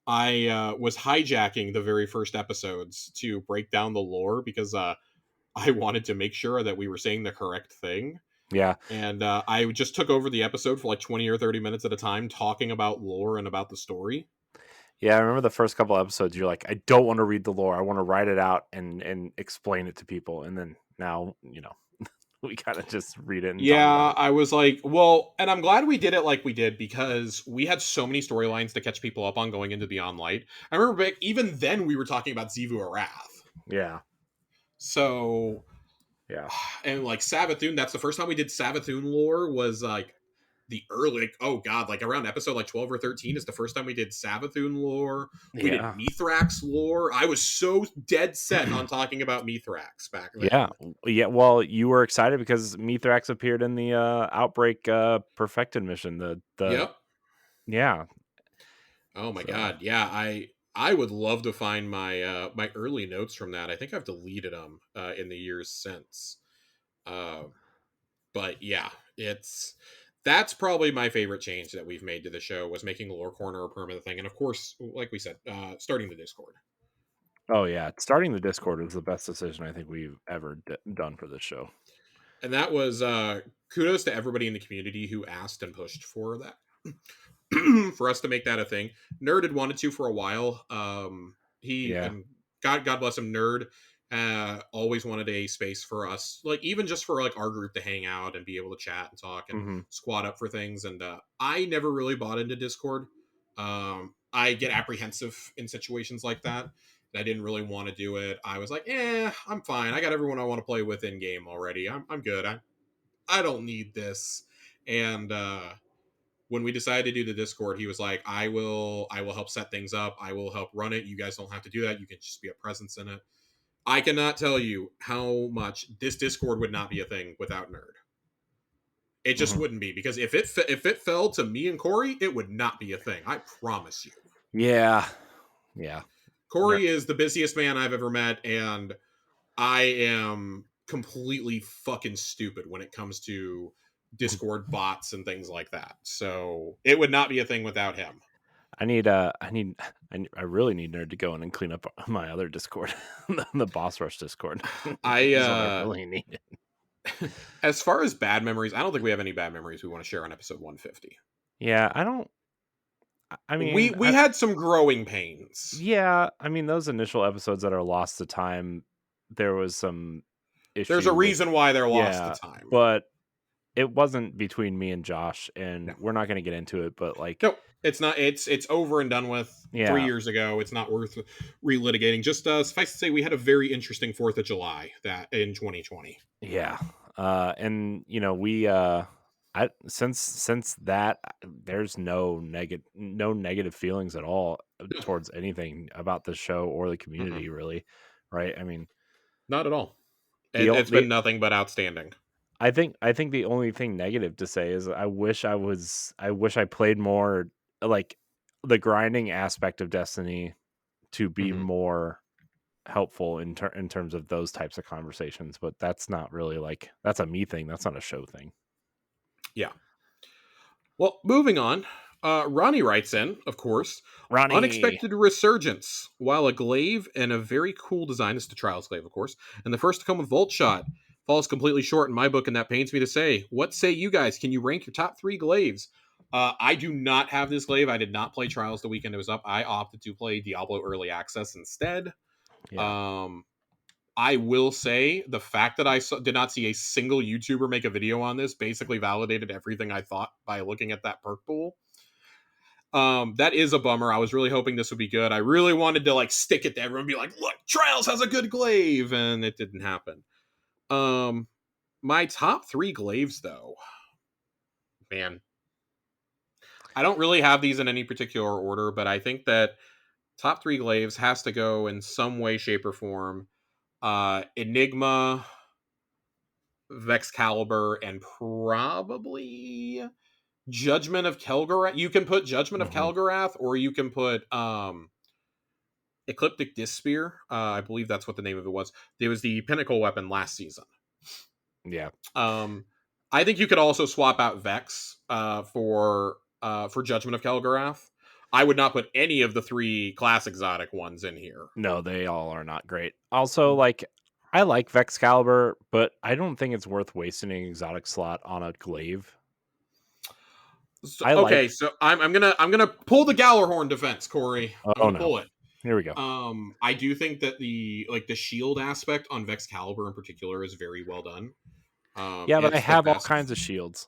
B: I was hijacking the very first episodes to break down the lore because I wanted to make sure that we were saying the correct thing.
A: Yeah.
B: And I just took over the episode for like 20 or 30 minutes at a time, talking about lore and about the story.
A: Yeah, I remember the first couple episodes. You're like, I don't want to read the lore. I want to write it out and explain it to people. And then now, we kind of just read it and talk about
B: Yeah,
A: it.
B: I was like, well, and I'm glad we did it like we did because we had so many storylines to catch people up on going into Beyond Light. I remember back, even then we were talking about Zivu Arath.
A: Yeah,
B: So,
A: yeah,
B: and like Savathun, that's the first time we did Savathun lore was like the early, like, oh god, like around episode like 12 or 13 is the first time we did Savathun lore. We did
A: yeah,
B: Mithrax lore. I was so dead set on talking about Mithrax back
A: yeah,
B: then.
A: yeah. Well, you were excited because Mithrax appeared in the Outbreak Perfected mission. The
B: Yep.
A: yeah.
B: Oh my
A: So
B: god, yeah. I would love to find my my early notes from that. I think I've deleted them in the years since. Uh, but yeah, it's that's probably my favorite change that we've made to the show was making Lore Corner a permanent thing, and of course, like we said, starting the Discord.
A: oh yeah, starting the Discord was the best decision I think we've ever done for this show.
B: And that was kudos to everybody in the community who asked and pushed for that. For us to make that a thing. Nerd had wanted to for a while. He
A: Yeah,
B: and God bless him, Nerd Always wanted a space for us, like even just for like our group to hang out and be able to chat and talk and
A: Mm-hmm.
B: squat up for things. And I never really bought into Discord. I get apprehensive in situations like that. I didn't really want to do it. I was like, I'm fine. I got everyone I want to play with in game already. I'm good. I don't need this. And when we decided to do the Discord, he was like, I will help set things up. I will help run it. You guys don't have to do that. You can just be a presence in it. I cannot tell you how much this Discord would not be a thing without Nerd. It just
A: Mm-hmm.
B: wouldn't be, because if it fell to me and Corey, it would not be a thing. I promise you.
A: Yeah. Yeah.
B: Corey is the busiest man I've ever met, and I am completely fucking stupid when it comes to Discord bots and things like that. So it would not be a thing without him.
A: I really need Nerd to go in and clean up my other Discord, the Boss Rush Discord.
B: I
A: Is what I really need.
B: As far as bad memories, I don't think we have any bad memories we want to share on episode 150.
A: Yeah, I don't. I
B: We
A: mean,
B: we had some growing pains.
A: yeah, I mean, those initial episodes that are lost to time, there was some
B: There's a
A: issue with.
B: reason why they're lost to
A: Yeah,
B: time.
A: but it wasn't between me and Josh, and
B: No.
A: we're not going to get into it. But like,
B: No, it's not. It's over and done with.
A: yeah,
B: 3 years ago. It's not worth relitigating. Just suffice to say, we had a very interesting 4th of July that in 2020.
A: yeah, and we since that, there's no negative feelings at all towards anything about the show or the
B: Mm-mm.
A: community, really, right? I mean,
B: Not at all.
A: the
B: It's
A: the
B: been nothing but outstanding.
A: I think the only thing negative to say is I wish I played more, like, the grinding aspect of Destiny to be
B: Mm-hmm.
A: more helpful in terms of those types of conversations, but that's not really, like, that's a me thing, that's not a show thing.
B: Yeah. Well, moving on. Ronnie writes in, of course,
A: Ronnie.
B: unexpected resurgence. While a glaive and a very cool design, is the Trials glaive, of course, and the first to come with Volt Shot falls completely short in my book, and that pains me to say. What say you guys? Can you rank your top 3 glaives? I do not have this glaive. I did not play Trials the weekend it was up. I opted to play Diablo Early Access instead.
A: Yeah.
B: Um, I will say the fact that did not see a single YouTuber make a video on this basically validated everything I thought by looking at that perk pool. That is a bummer. I was really hoping this would be good. I really wanted to like stick it to everyone and be like, look, Trials has a good glaive, and it didn't happen. My top 3 glaives, though, man, I don't really have these in any particular order, but I think that top 3 glaives has to go in some way, shape, or form. Enigma, Vexcalibur, and probably Judgment of Kelgarath. You can put Judgment of
A: Hmm.
B: Kelgarath, or you can put Ecliptic Disc Spear. I believe that's what the name of it was. It was the pinnacle weapon last season.
A: Yeah.
B: Um, I think you could also swap out Vex for Judgment of Kelgarath. I would not put any of the 3 class exotic ones in here.
A: No, they all are not great. Also, like, I like Vexcalibur, but I don't think it's worth wasting an exotic slot on a glaive.
B: So,
A: I
B: okay,
A: like.
B: so I'm gonna pull the Gallarhorn defense, Corey. I'm
A: Oh
B: gonna
A: no,
B: pull it.
A: here we go.
B: I do think that the shield aspect on Vexcalibur in particular is very well done.
A: Yeah, but I
B: It's the
A: have all
B: best.
A: kinds of shields.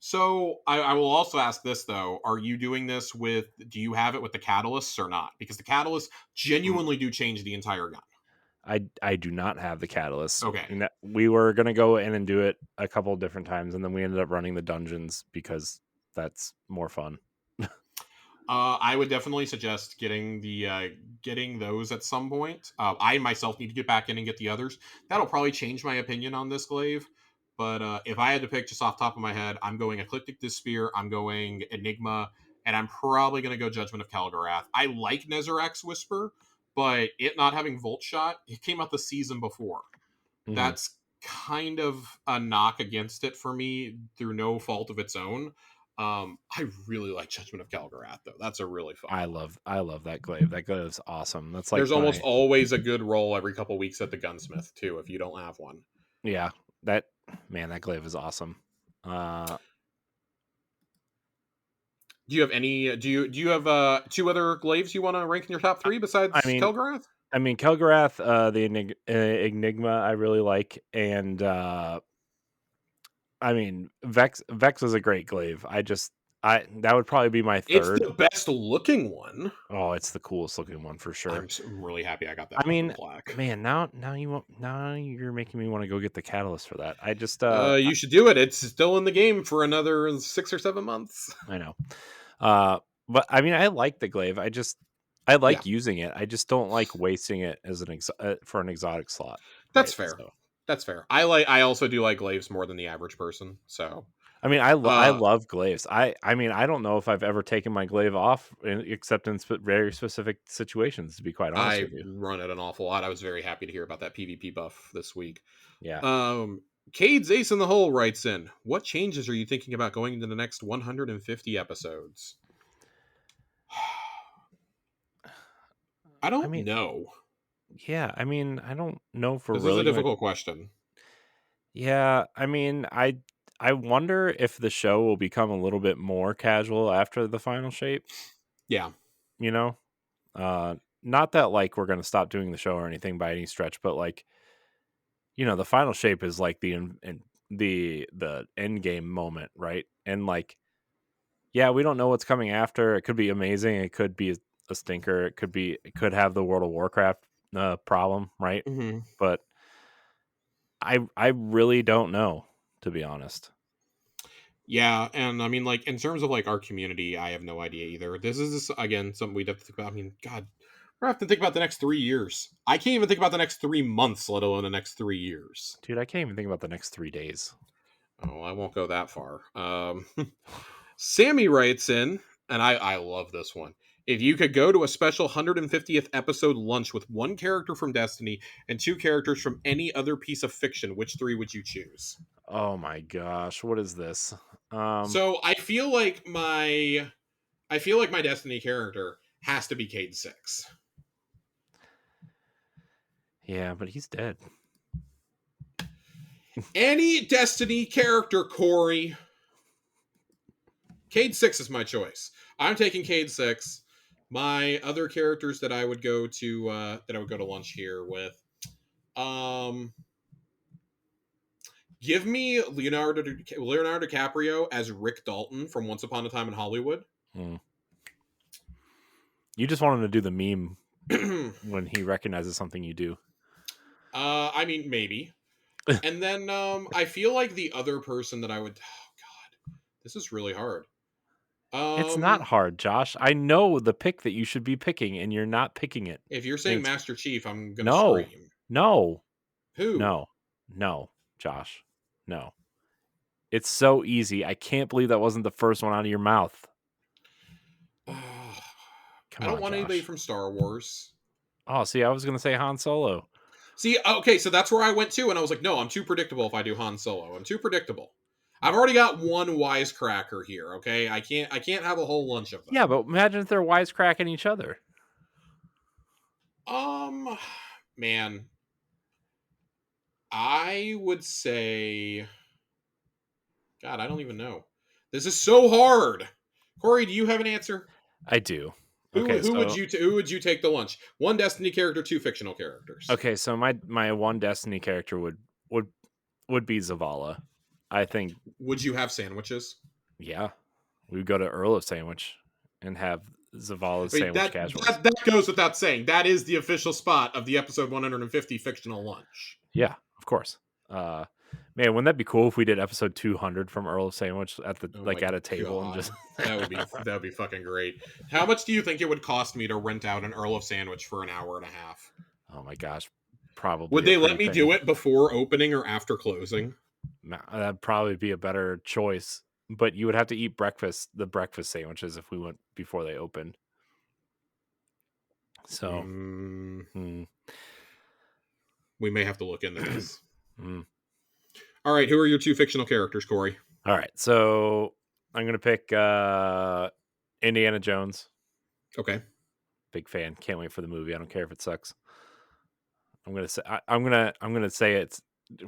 B: So I will also ask this though: are you doing this with? Do you have it with the catalysts or not? Because the catalysts
A: Mm,
B: genuinely do change the entire gun.
A: I do not have the catalyst.
B: Okay.
A: And we were gonna go in and do it a couple of different times, and then we ended up running the dungeons because that's more fun.
B: I would definitely suggest getting those at some point. I myself need to get back in and get the others. That'll probably change my opinion on this glaive. But if I had to pick just off the top of my head, I'm going Ecliptic Dispear, I'm going Enigma, and I'm probably going to go Judgment of Kalgarath. I like Nezarac's Whisper, but it not having Volt Shot, it came out the season before.
A: Hmm.
B: That's kind of a knock against it for me through no fault of its own. I really like Judgment of Kalgarath, though. That's a really fun one.
A: I love that glaive. That glaive is awesome. That's like
B: There's almost
A: my.
B: always a good roll every couple weeks at the gunsmith too, if you don't have one.
A: Yeah, that man, that glaive is awesome. Uh,
B: Do you have any? Do you have 2 other glaives you want to rank in your top 3
A: I
B: besides
A: mean,
B: Kelgarath?
A: I mean, Kelgarath, the Enigma, I really like, and I mean, Vex is a great glaive. I that would probably be my
B: It's
A: third.
B: the best looking one.
A: Oh, it's the coolest looking one for sure.
B: I'm really happy I got that
A: I
B: fucking
A: mean,
B: plaque.
A: man, now you're making me want to go get the catalyst for that.
B: You should do it. It's still in the game for another 6 or 7 months.
A: I know. Uh, but I mean, I like the glaive. I
B: Yeah,
A: like using it. I just don't like wasting it as for an exotic slot,
B: that's
A: right?
B: fair.
A: So,
B: That's fair. I also do like glaives more than the average person. So,
A: I mean, I
B: uh,
A: love glaives. I mean, I don't know if I've ever taken my glaive off except in very specific situations. To be quite honest
B: I
A: with you,
B: run it an awful lot. I was very happy to hear about that PvP buff this week.
A: yeah.
B: Um, Cade's Ace in the Hole writes in, "What changes are you thinking about going into the next 150 episodes?" I
A: I
B: don't
A: mean,
B: know.
A: yeah. I mean, I don't know if we're
B: This is a
A: really going to.
B: difficult question.
A: Yeah, I mean, I wonder if the show will become a little bit more casual after the final shape.
B: Yeah.
A: You know, uh, not that like we're going to stop doing the show or anything by any stretch, but like the final shape is like the end game moment, right? And like, yeah, we don't know what's coming after. It could be amazing. It could be a stinker. It could have the World of Warcraft problem, right?
B: hmm
A: But I really don't know, to be honest.
B: Yeah, and I mean, like in terms of like our community, I have no idea either. This is again something we'd have to think about. I mean, God, we're gonna have to think about the next 3 years. I can't even think about the next 3 months, let alone the next 3 years.
A: Dude, I can't even think about the next 3 days.
B: Oh, I won't go that far. Sammy writes in, and I love this one. If you could go to a special 150th episode lunch with one character from Destiny and two characters from any other piece of fiction, which three would you choose?
A: Oh my gosh, what is this? Um,
B: So I feel like my Destiny character has to be Cade Six.
A: yeah, but he's dead.
B: Any Destiny character, Corey. Cade Six is my choice. I'm taking Cade Six. My other characters that I would go to lunch here with. Um, Give me Leonardo DiCaprio as Rick Dalton from Once Upon a Time in Hollywood.
A: Hmm. You just want him to do the meme
B: uh,
A: when he recognizes something you do.
B: I mean, maybe. And then I feel like the other person that I would. Oh God, this is really hard.
A: It's not
B: Um,
A: hard, Josh. I know the pick that you should be picking, and you're not picking it.
B: if you're
A: And
B: saying
A: it's
B: Master Chief, I'm gonna
A: no,
B: scream.
A: no,
B: Who?
A: no, no, Josh, no. It's so easy. I can't believe that wasn't the first one out of your mouth.
B: I
A: Come
B: don't
A: on,
B: want anybody
A: Josh.
B: from Star Wars.
A: Oh, see, I was gonna say Han Solo.
B: See, okay, so that's where I went to, and I was like, no, I'm too predictable if I do Han Solo. I'm too predictable. I've already got one wisecracker here. Okay, I can't have a whole lunch of
A: Yeah,
B: them.
A: but imagine if they're wisecracking each other.
B: Um, man, I would say, God, I don't even know. This is so hard. Corey, do you have an answer?
A: I do.
B: Who
A: Okay,
B: who would
A: so
B: you who would you take the lunch? One Destiny character, two fictional characters.
A: my one Destiny character would would be Zavala. I think,
B: Would you have sandwiches?
A: yeah, we would go to Earl of Sandwich and have Zavala's
B: I mean,
A: sandwich
B: that
A: casuals.
B: that that goes without saying. That is the official spot of the episode 150 fictional lunch.
A: Yeah, of course. Uh, man, wouldn't that be cool if we did episode 200 from Earl of Sandwich at the
B: Oh
A: like
B: my
A: at a table and just
B: god, that would be fucking great. How much do you think it would cost me to rent out an Earl of Sandwich for an hour and a half?
A: oh my gosh,
B: Would
A: probably a
B: they
A: pretty
B: let me
A: penny.
B: do it before opening or after closing?
A: That'd probably be a better choice. But you would have to eat the breakfast sandwiches if we went before they opened. So,
B: Mm,
A: mm,
B: we may have to look into this.
A: mm.
B: All right, who are your two fictional characters, Corey?
A: All right. So I'm gonna pick Indiana Jones.
B: Okay.
A: Big fan. Can't wait for the movie. I don't care if it sucks. I'm gonna say it's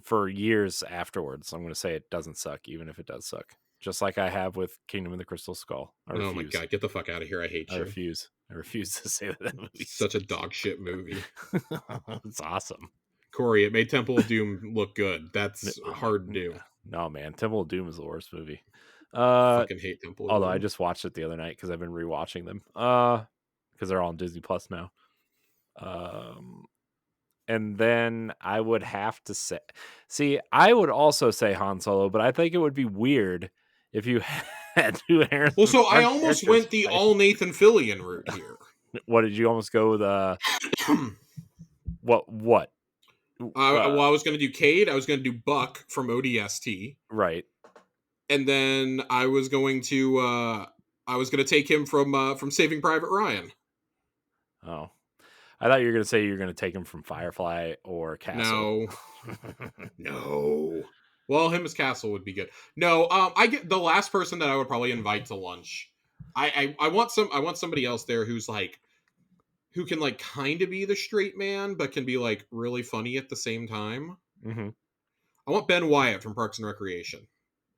A: for years afterwards. I'm gonna say it doesn't suck, even if it does suck. Just like I have with Kingdom of the Crystal Skull. I
B: Oh my
A: refuse.
B: god, get the fuck out of here! I
A: I
B: hate you.
A: refuse. I refuse to say that movie
B: Such a
A: sucks.
B: dog shit movie.
A: It's awesome.
B: Corey, it made Temple of Doom look good. That's
A: Oh my
B: hard to do.
A: no, man. Temple of Doom is the worst movie.
B: Fucking hate Temple of
A: Although I
B: Doom.
A: just watched it the other night because I've been rewatching them. Because they're all on Disney Plus now. Um, and then I would have to say, see, I would also say Han Solo, but I think it would be weird if you had two
B: Well,
A: Harrison
B: so I
A: Ford
B: almost
A: characters
B: went the
A: fight.
B: all Nathan Fillion route here.
A: What did you almost go with? What? What?
B: Well, I was going to do Cade. I was going to do Buck from ODST,
A: Right.
B: and then I was going to take him from Saving Private Ryan.
A: Oh, I thought you were going to say you were going to take him from Firefly or Castle.
B: No, no. Well, him as Castle would be good. No, I get the last person that I would probably invite to lunch. I want somebody else there who's like who can like kind of be the straight man, but can be like really funny at the same time.
A: Mm-hmm.
B: I want Ben Wyatt from Parks and Recreation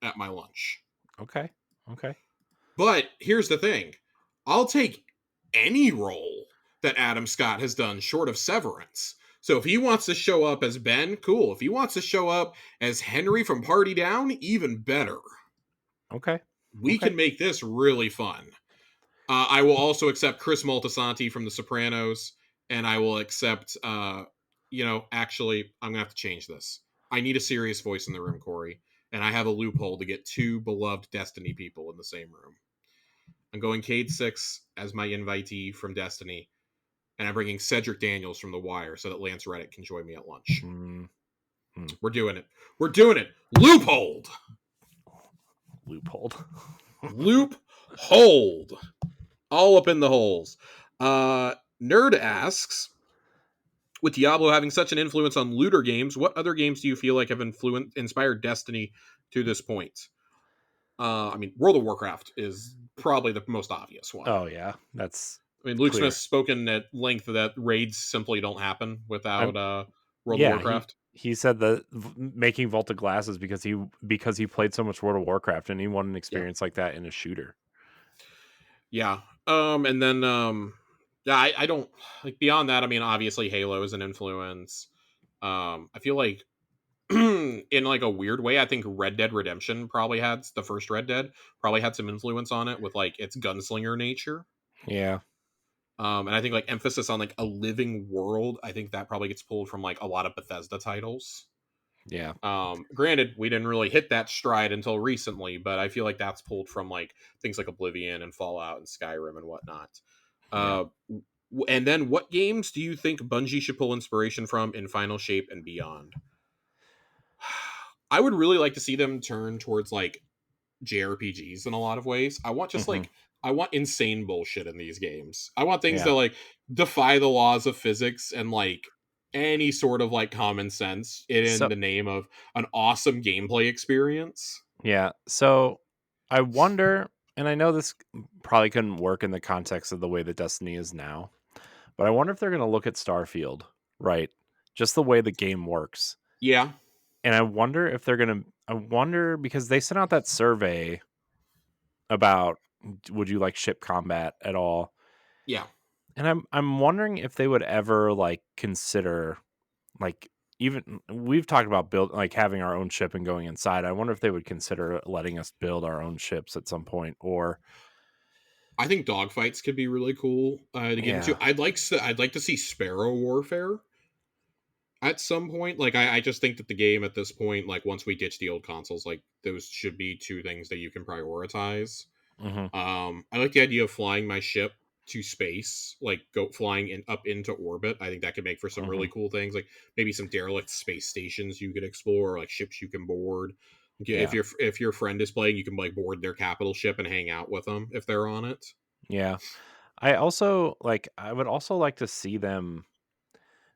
B: at my lunch.
A: Okay. Okay.
B: But here's the thing: I'll take any role that Adam Scott has done short of Severance. So if he wants to show up as Ben, cool. If he wants to show up as Henry from Party Down, even better.
A: Okay.
B: We can make this really fun. I will also accept Chris Moltisanti from The Sopranos, and I will accept, actually, I'm going to have to change this. I need a serious voice in the room, Corey, and I have a loophole to get two beloved Destiny people in the same room. I'm going Cade Six as my invitee from Destiny, and I'm bringing Cedric Daniels from The Wire so that Lance Reddick can join me at lunch.
A: Mm-hmm.
B: We're doing it. We're doing it. Loopholed. Loopholed. All up in the holes. Nerd asks, with Diablo having such an influence on looter games, what other games do you feel like have inspired Destiny to this point? I mean, World of Warcraft is probably the most obvious one.
A: Oh yeah, that's.
B: I mean, Luke
A: clear.
B: Smith's spoken at length that raids simply don't happen without World of Warcraft.
A: He said that making Volta glasses because he played so much World of Warcraft and he wanted an experience like that in a shooter.
B: Yeah. And then I don't like beyond that. I mean, obviously Halo is an influence. I feel like in like a weird way, I think Red Dead Redemption probably had the first Red Dead probably had some influence on it with like its gunslinger nature.
A: Yeah.
B: And I think like emphasis on like a living world. I think that probably gets pulled from like a lot of Bethesda titles.
A: Yeah.
B: Granted, we didn't really hit that stride until recently, but I feel like that's pulled from like things like Oblivion and Fallout and Skyrim and whatnot.
A: Yeah.
B: And then what games do you think Bungie should pull inspiration from in Final Shape and beyond? I would really like to see them turn towards like JRPGs in a lot of ways. I want just like I want insane bullshit in these games. I want things that like defy the laws of physics and like any sort of like common sense in the name of an awesome gameplay experience.
A: Yeah. So I wonder, and I know this probably couldn't work in the context of the way that Destiny is now, but I wonder if they're going to look at Starfield, right? Just the way the game works.
B: Yeah.
A: And I wonder if they're going to, because they sent out that survey about would you like ship combat at all?
B: Yeah.
A: And I'm wondering if they would ever like consider like even we've talked about like having our own ship and going inside. I wonder if they would consider letting us build our own ships at some point. Or
B: I think dogfights could be really cool to get into. I'd like to see Sparrow Warfare at some point. Like I just think that the game at this point, like once we ditch the old consoles, like those should be two things that you can prioritize. I like the idea of flying my ship to space, like go flying up into orbit. I think that could make for some really cool things, like maybe some derelict space stations you could explore, or like ships you can board. If your friend is playing, you can like board their capital ship and hang out with them if they're on it.
A: Yeah, I would also like to see them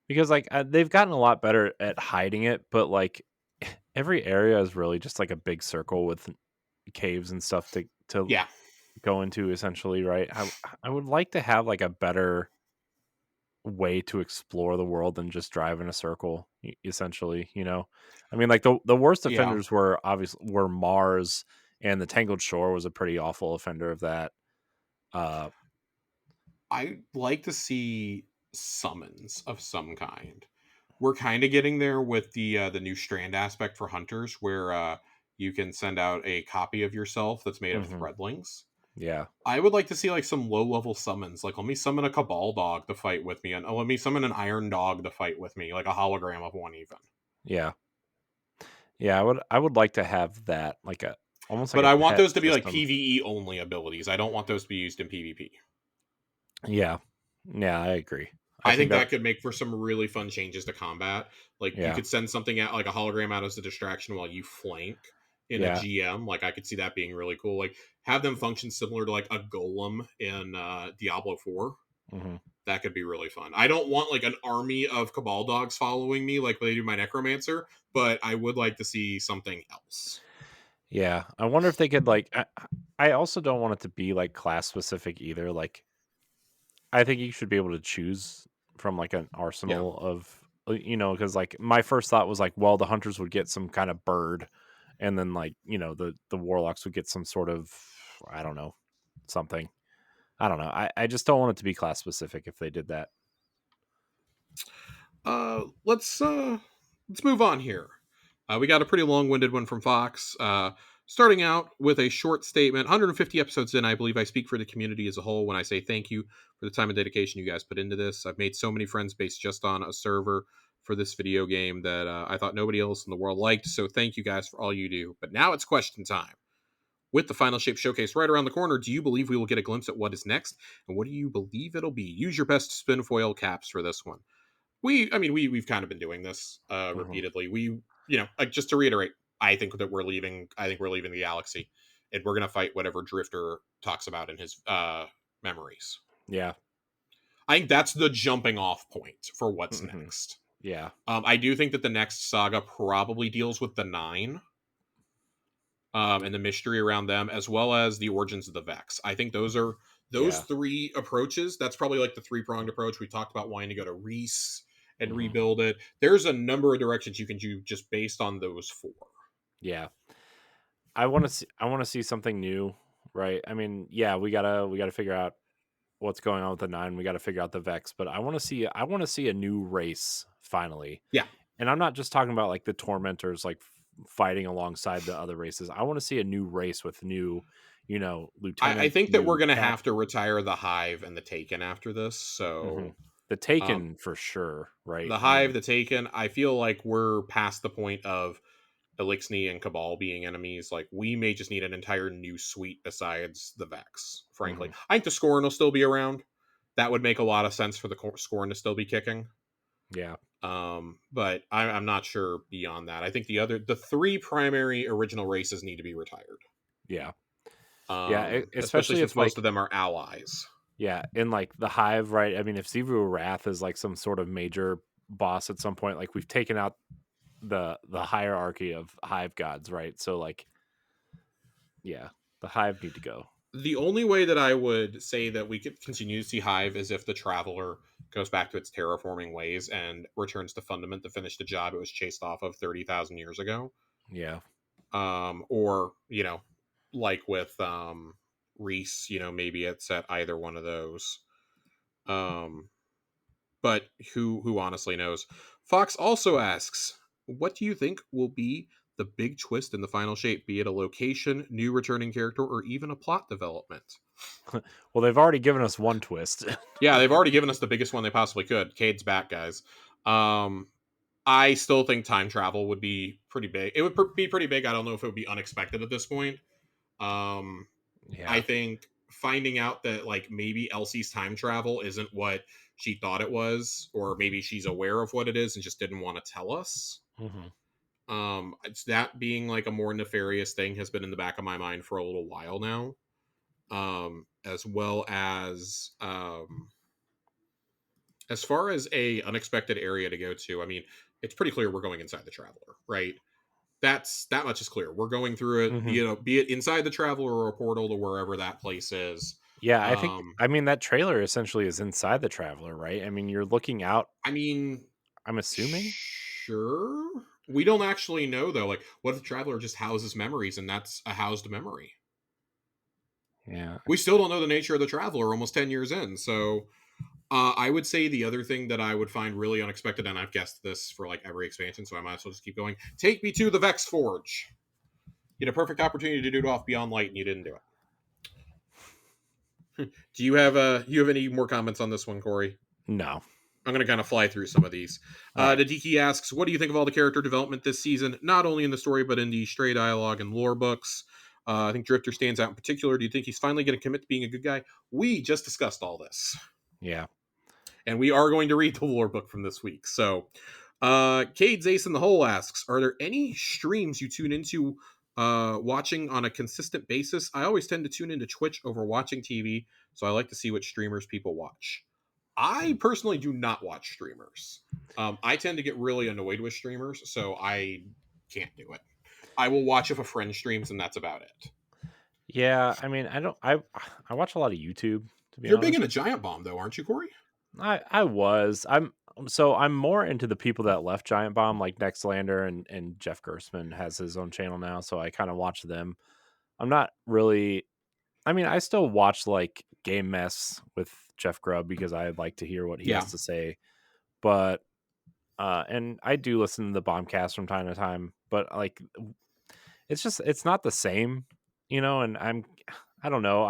A: because like they've gotten a lot better at hiding it, but like every area is really just like a big circle with caves and stuff to go into essentially, right? I would like to have like a better way to explore the world than just drive in a circle essentially, I mean like the worst offenders were Mars, and the Tangled Shore was a pretty awful offender of that.
B: I'd like to see summons of some kind. We're kind of getting there with the new strand aspect for hunters, where you can send out a copy of yourself that's made of
A: Hmm.
B: threadlings.
A: Yeah.
B: I would like to see like some low level summons. Like, let me summon a Cabal dog to fight with me, and let me summon an Iron dog to fight with me, like a hologram of one even.
A: Yeah. Yeah. I would like to have that, like a almost like
B: But
A: a
B: I want
A: pet
B: those to be like
A: system.
B: PVE only abilities. I don't want those to be used in PvP.
A: Yeah. Yeah, I agree. I
B: I
A: think
B: think
A: that
B: that could make for some really fun changes to combat. Like, you
A: yeah.
B: could send something out, like a hologram out as a distraction while you flank in a
A: Yeah.
B: GM. Like, I could see that being really cool. Like, have them function similar to like a golem in Diablo 4.
A: Hmm.
B: That could be really fun. I don't want like an army of Cabal dogs following me like they do my Necromancer, but I would like to see something else.
A: Yeah. I wonder if they could like I also don't want it to be like class specific either. Like I think you should be able to choose from like an
B: Yeah.
A: arsenal of because like my first thought was like, well, the hunters would get some kind of bird, and then like the warlocks would get some sort of I don't know something. I don't know. I just don't want it to be class specific if they did that.
B: Let's move on here. We got a pretty long-winded one from Fox. Starting out with a short statement. 150 episodes in, I believe I speak for the community as a whole when I say thank you for the time and dedication you guys put into this. I've made so many friends based just on a server for this video game that I thought nobody else in the world liked. So thank you guys for all you do. But now it's question time. With the Final Shape Showcase right around the corner, do you believe we will get a glimpse at what is next? And what do you believe it'll be? Use your best spin foil caps for this one. We've kind of been doing this
A: Hmm.
B: repeatedly. Like, just to reiterate, I think we're leaving the galaxy, and we're gonna fight whatever Drifter talks about in his memories.
A: Yeah.
B: I think that's the jumping off point for what's
A: Hmm.
B: next.
A: Yeah.
B: I do think that the next saga probably deals with the Nine, and the mystery around them, as well as the origins of the Vex. I think those
A: Yeah.
B: three approaches. That's probably like the three pronged approach. We talked about wanting to go to Reese and
A: Hmm.
B: rebuild it. There's a number of directions you can do just based on those four.
A: Yeah. I want to see something new, right? I mean, yeah, we gotta figure out what's going on with the Nine. We got to figure out the Vex, but I want to see a new race finally.
B: Yeah,
A: And I'm not just talking about like the tormentors like fighting alongside the other races. I want to see a new race with new,
B: I
A: lieutenants,
B: think that we're
A: new
B: gonna
A: cap.
B: have to retire the Hive and the Taken after this.
A: Hmm.
B: So
A: The
B: um,
A: Taken for sure, right?
B: the
A: I
B: Hive,
A: mean,
B: the Taken. I feel like we're past the point of Elixni and Cabal being enemies. Like, we may just need an entire new suite besides the Vex, frankly.
A: mhm,
B: I think the Scorn will still be around. That would make a lot of sense for the Scorn to still be kicking.
A: yeah,
B: But I'm not sure beyond that. I think the three primary original races need to be retired.
A: yeah, yeah.
B: Especially
A: Especially
B: since
A: if
B: most
A: like,
B: of them are allies.
A: yeah, in like the Hive, right? I mean, if Zivru Wrath is like some sort of major boss at some point, like we've taken out the hierarchy of Hive gods, right? So like, yeah, the Hive need to go.
B: The only way that I would say that we could continue to see Hive is if the Traveler goes back to its terraforming ways and returns to Fundament to finish the job it was chased off of 30,000 years ago.
A: Yeah.
B: Or, like with Reese, maybe it's at either one of those. Um, but who honestly knows? Fox also asks, what do you think will be the big twist in the final shape, be it a location, new returning character, or even a plot development?
A: Well, they've already given us one twist.
B: Yeah, they've already given us the biggest one they possibly could. Cade's back, guys. Um, I still think time travel would be pretty big. It would be pretty big. I don't know if it would be unexpected at this point. Um, I
A: Yeah.
B: think finding out that like maybe Elsie's time travel isn't what she thought it was, or maybe she's aware of what it is and just didn't want to tell us.
A: Hmm.
B: It's that being like a more nefarious thing has been in the back of my mind for a little while now. As well as far as a unexpected area to go to, I mean, it's pretty clear we're going inside the Traveler, right? That much is clear. We're going through it,
A: Hmm.
B: be it inside the Traveler or a portal to wherever that place is.
A: Yeah, I think.
B: Um,
A: I mean, that trailer essentially is inside the Traveler, right? I mean, you're looking out.
B: I mean,
A: I'm assuming.
B: sure. We don't actually know though. Like, what if the Traveler just houses memories and that's a housed memory?
A: Yeah.
B: We still don't know the nature of the Traveler almost 10 years in. So I would say the other thing that I would find really unexpected, and I've guessed this for like every expansion, so I might as well just keep going. Take me to the Vex Forge. You had a perfect opportunity to do it off Beyond Light, and you didn't do it. Do you have any more comments on this one, Corey?
A: No.
B: I'm going to kind of fly through some of these.
A: All right.
B: Nadiki asks, what do you think of all the character development this season, not only in the story, but in the stray dialogue and lore books? I think Drifter stands out in particular. Do you think he's finally going to commit to being a good guy? We just discussed all this.
A: Yeah.
B: And we are going to read the lore book from this week. So, Cade's Ace in the Hole asks, are there any streams you tune into watching on a consistent basis? I always tend to tune into Twitch over watching TV, so I like to see what streamers people watch. I personally do not watch streamers. I tend to get really annoyed with streamers, so I can't do it. I will watch if a friend streams, and that's about it.
A: Yeah. I mean, I watch a lot of YouTube, to be
B: You're big
A: honest.
B: into Giant Bomb, though, aren't you, Corey?
A: I was. I'm more into the people that left Giant Bomb, like Nextlander and Jeff Gersman has his own channel now, so I kind of watch them. I'm not really. I mean, I still watch like Game Mess with Jeff Grubb because I like to hear what he
B: Yeah.
A: has to say. But and I do listen to the Bombcast from time to time, but like it's not the same, and I don't know.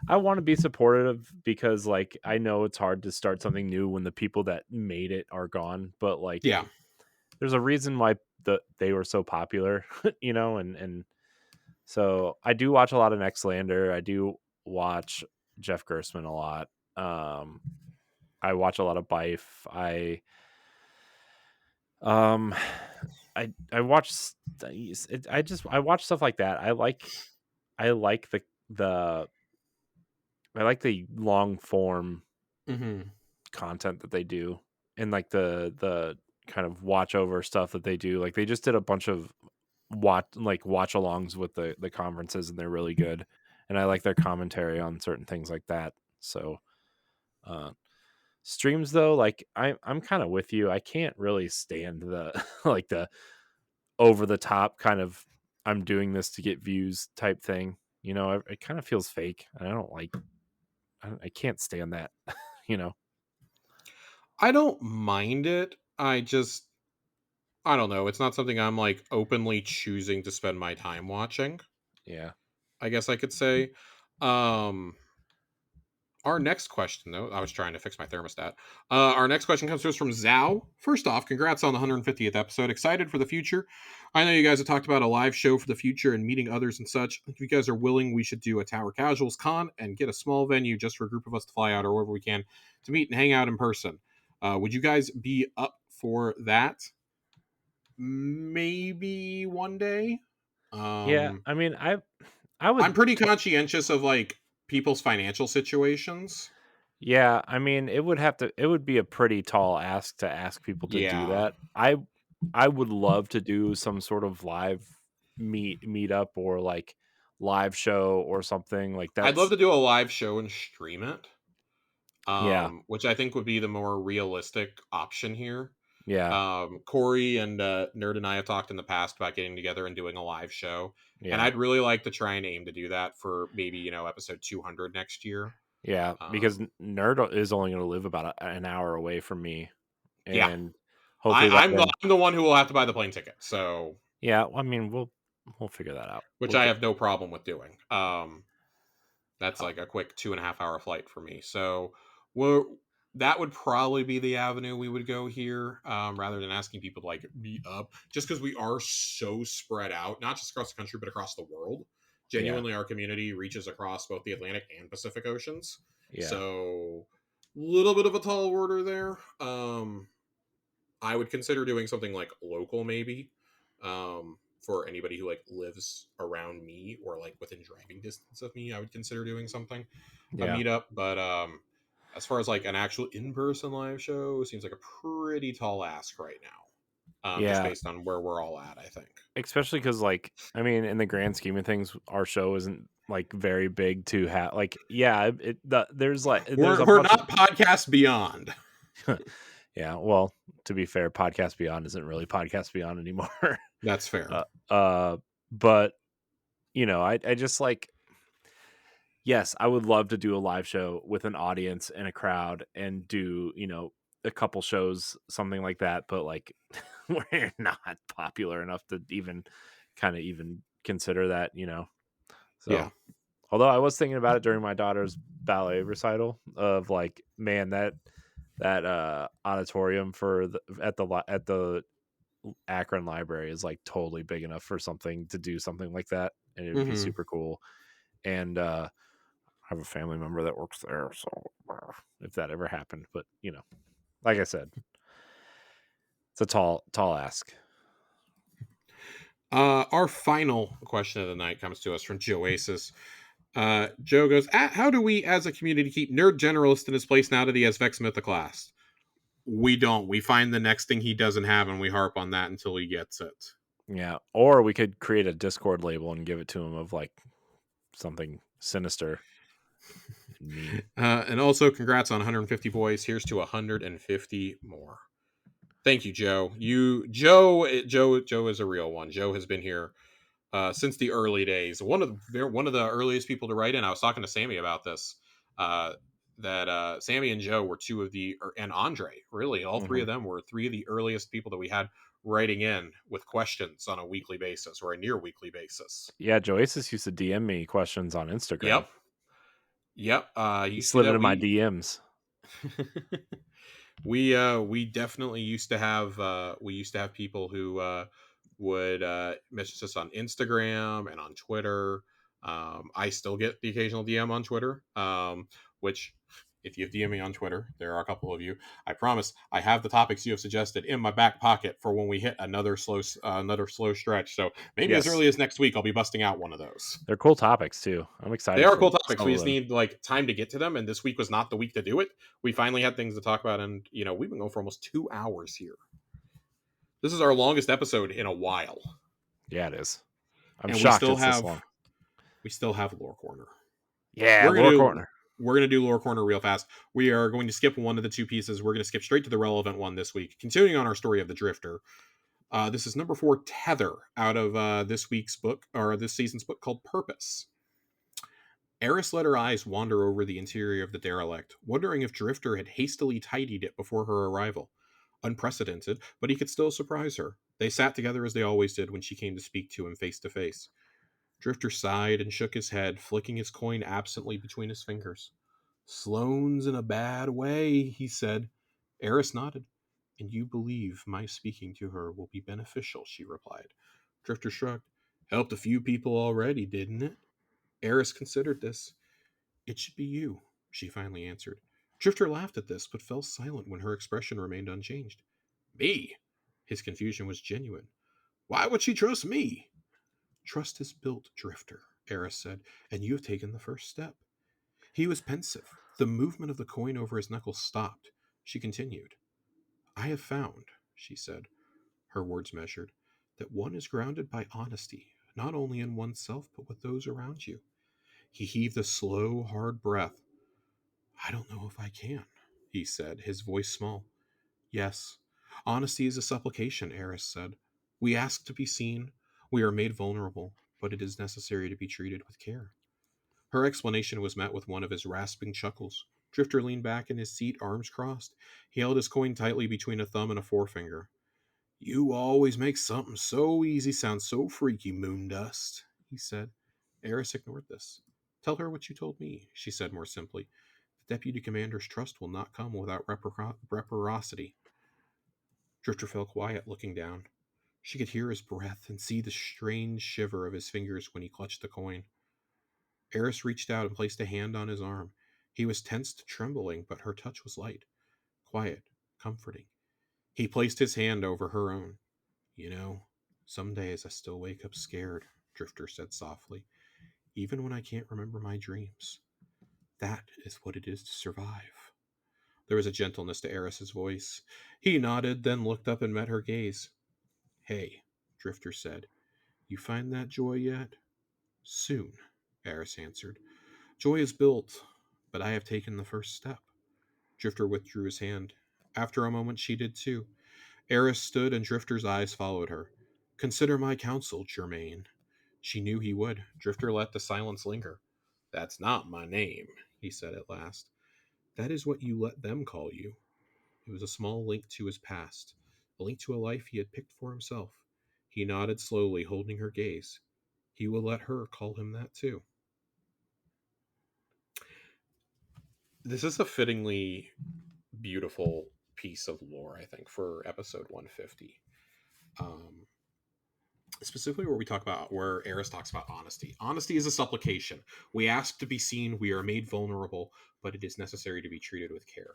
A: I want to be supportive because like I know it's hard to start something new when the people that made it are gone, but like
B: Yeah.
A: there's a reason why they were so popular, and so I do watch a lot of Nextlander. I do watch Jeff Gersman a lot. I watch a lot of Bife. Um I watch I watch stuff like that. I like the I like the long form
B: Mm-hmm.
A: content that they do, and like the kind of watch over stuff that they do. Like they just did a bunch of watch alongs with the conferences, and they're really good. And I like their commentary on certain things like that. So uh streams though, like I'm kind of with you. I can't really stand the like the over the top kind of I'm doing this to get views type thing. It kind of feels fake, and I don't like. I can't stand that. you know.
B: I don't mind it. I don't know. It's not something I'm like openly choosing to spend my time watching.
A: Yeah.
B: I guess I could say. Um, our next question, though, I was trying to fix my thermostat. Our next question comes to us from Zhao. First off, congrats on the 150th episode. Excited for the future. I know you guys have talked about a live show for the future and meeting others and such. If you guys are willing, we should do a Tower Casuals con and get a small venue just for a group of us to fly out or wherever we can to meet and hang out in person. Would you guys be up for that? Maybe one day.
A: Yeah. I mean, I
B: I'm
A: would.
B: pretty conscientious of like people's financial situations.
A: Yeah. I mean, it would be a pretty tall ask to ask people to do
B: Yeah.
A: that. I would love to do some sort of live meet up or like live show or something like
B: I'd love
A: that's.
B: to do a live show and stream it.
A: Yeah.
B: Which I think would be the more realistic option here.
A: Yeah.
B: Corey and Nerd and I have talked in the past about getting together and doing a live show. And
A: Yeah.
B: I'd really like to try and aim to do that for maybe, episode 200 next year.
A: Yeah. Because Nerd is only going to live about an hour away from me,
B: Yeah.
A: and hopefully by then.
B: I'm the one who will have to buy the plane ticket. So,
A: Yeah. I mean, we'll figure that out.
B: which
A: We'll
B: I
A: get.
B: have no problem with doing. That's
A: Oh,
B: like a quick 2.5 hour flight for me. So that would probably be the avenue we would go here, rather than asking people to like meet up. Just because we are so spread out, not just across the country but across the world.
A: yeah.
B: Genuinely, our community reaches across both the Atlantic and Pacific Oceans.
A: Yeah.
B: So little bit of a tall order there. I would consider doing something like local, maybe. For anybody who like lives around me or like within driving distance of me, I would consider doing something, a
A: Yeah.
B: meetup. But as far as like an actual in-person live show, seems like a pretty tall ask right now. Just
A: Yeah.
B: based on where we're all at, I think.
A: Especially because, like, I mean, in the grand scheme of things, our show isn't like very big to have. Like, yeah, there's like there's a
B: We're
A: bunch
B: not podcast beyond.
A: of. Yeah, well, to be fair, Podcast Beyond isn't really Podcast Beyond anymore.
B: That's fair.
A: uh, uh, but I just like yes, I would love to do a live show with an audience and a crowd and do, a couple shows, something like that. But like, we're not popular enough to even consider that.
B: Yeah.
A: So, although I was thinking about it during my daughter's ballet recital of like, man, that auditorium for at the Akron Library is like totally big enough for something to do something like that, and it would be
B: Hmm.
A: super cool. And I have a family member that works there, so if that ever happened, but like I said, it's a tall ask.
B: Our final question of the night comes to us from Joasis. Joe goes, how do we as a community keep Nerd Generalist in his place now that he has Vex Mythoclast? We don't. We find the next thing he doesn't have and we harp on that until he gets it.
A: Yeah, or we could create a Discord label and give it to him of like something sinister and mean.
B: And also, congrats on 150 boys. Here's to 150 more. Thank you, Joe. Joe is a real one. Joe has been here since the early days. One of the earliest people to write in. I was talking to Sammy about this. Uh, that Sammy and Joe were two of the, and Andre, really, all three
A: Mhm.
B: of them were three of the earliest people that we had writing in with questions on a weekly basis or a near weekly basis.
A: Yeah, Joasis used to DM me questions on Instagram.
B: Yep, yep.
A: He
B: Used to do
A: slid
B: that.
A: into my DMs.
B: We definitely used to have people who would message us on Instagram and on Twitter. I still get the occasional DM on Twitter, which if you DM me on Twitter, there are a couple of you. I promise I have the topics you have suggested in my back pocket for when we hit another slow stretch. So maybe as
A: Yes,
B: early as next week, I'll be busting out one of those.
A: they're cool topics too. I'm
B: They
A: excited
B: are
A: for
B: cool topics.
A: some
B: We
A: of
B: just
A: them.
B: need like time to get to them, and this week was not the week to do it. We finally had things to talk about, and we've been going for almost 2 hours here. This is our longest episode in a while,
A: Yeah, it is. I'm
B: and we
A: shocked
B: still
A: it's this
B: have
A: long.
B: lore corner.
A: Yeah,
B: We're gonna
A: lore
B: do
A: corner.
B: we're gonna do lore corner real fast. We are going to skip one of the two pieces. We're gonna skip straight to the relevant one this week, continuing on our story of the Drifter. This is number 4, Tether, out of this week's book or this season's book called Purpose. Eris let her eyes wander over the interior of the derelict, wondering if Drifter had hastily tidied it before her arrival. Unprecedented, but he could still surprise her. They sat together as they always did when she came to speak to him face to face. Drifter sighed and shook his head, flicking his coin absently between his fingers. Sloane's in a bad way, he said. Eris nodded. And you believe my speaking to her will be beneficial, she replied. Drifter shrugged. Helped a few people already, didn't it? Eris considered this. It should be you, she finally answered. Drifter laughed at this, but fell silent when her expression remained unchanged. Me? His confusion was genuine. Why would she trust me? Trust is built, Drifter, Eris said, and you have taken the first step. He was pensive. The movement of the coin over his knuckles stopped. She continued. I have found, she said, her words measured, that one is grounded by honesty, not only in oneself, but with those around you. He heaved a slow, hard breath. I don't know if I can, he said, his voice small. Yes, honesty is a supplication, Eris said. We ask to be seen, we are made vulnerable, but it is necessary to be treated with care. Her explanation was met with one of his rasping chuckles. Drifter leaned back in his seat, arms crossed. He held his coin tightly between a thumb and a forefinger. You always make something so easy sound so freaky, Moondust, he said. Eris ignored this. Tell her what you told me, she said more simply. The deputy commander's trust will not come without reciprocity. Drifter fell quiet, looking down. She could hear his breath and see the strange shiver of his fingers when he clutched the coin. Eris reached out and placed a hand on his arm. He was tensed, trembling, but her touch was light, quiet, comforting. He placed his hand over her own. You know, some days I still wake up scared, Drifter said softly, even when I can't remember my dreams. That is what it is to survive. There was a gentleness to Eris's voice. He nodded, then looked up and met her gaze. Hey, Drifter said, you find that joy yet? Soon, Eris answered. Joy is built, but I have taken the first step. Drifter withdrew his hand. After a moment, she did too. Eris stood, and Drifter's eyes followed her. Consider my counsel, Germaine. She knew he would. Drifter let the silence linger. "That's not my name," he said at last. "That is what you let them call you." It was a small link to his past, a link to a life he had picked for himself. He nodded slowly, holding her gaze. He will let her call him that too. This is a fittingly beautiful piece of lore, I think, for episode 150. Um, Specifically where we talk about where Eris talks about honesty. Honesty is a supplication. We ask to be seen, we are made vulnerable, but it is necessary to be treated with care.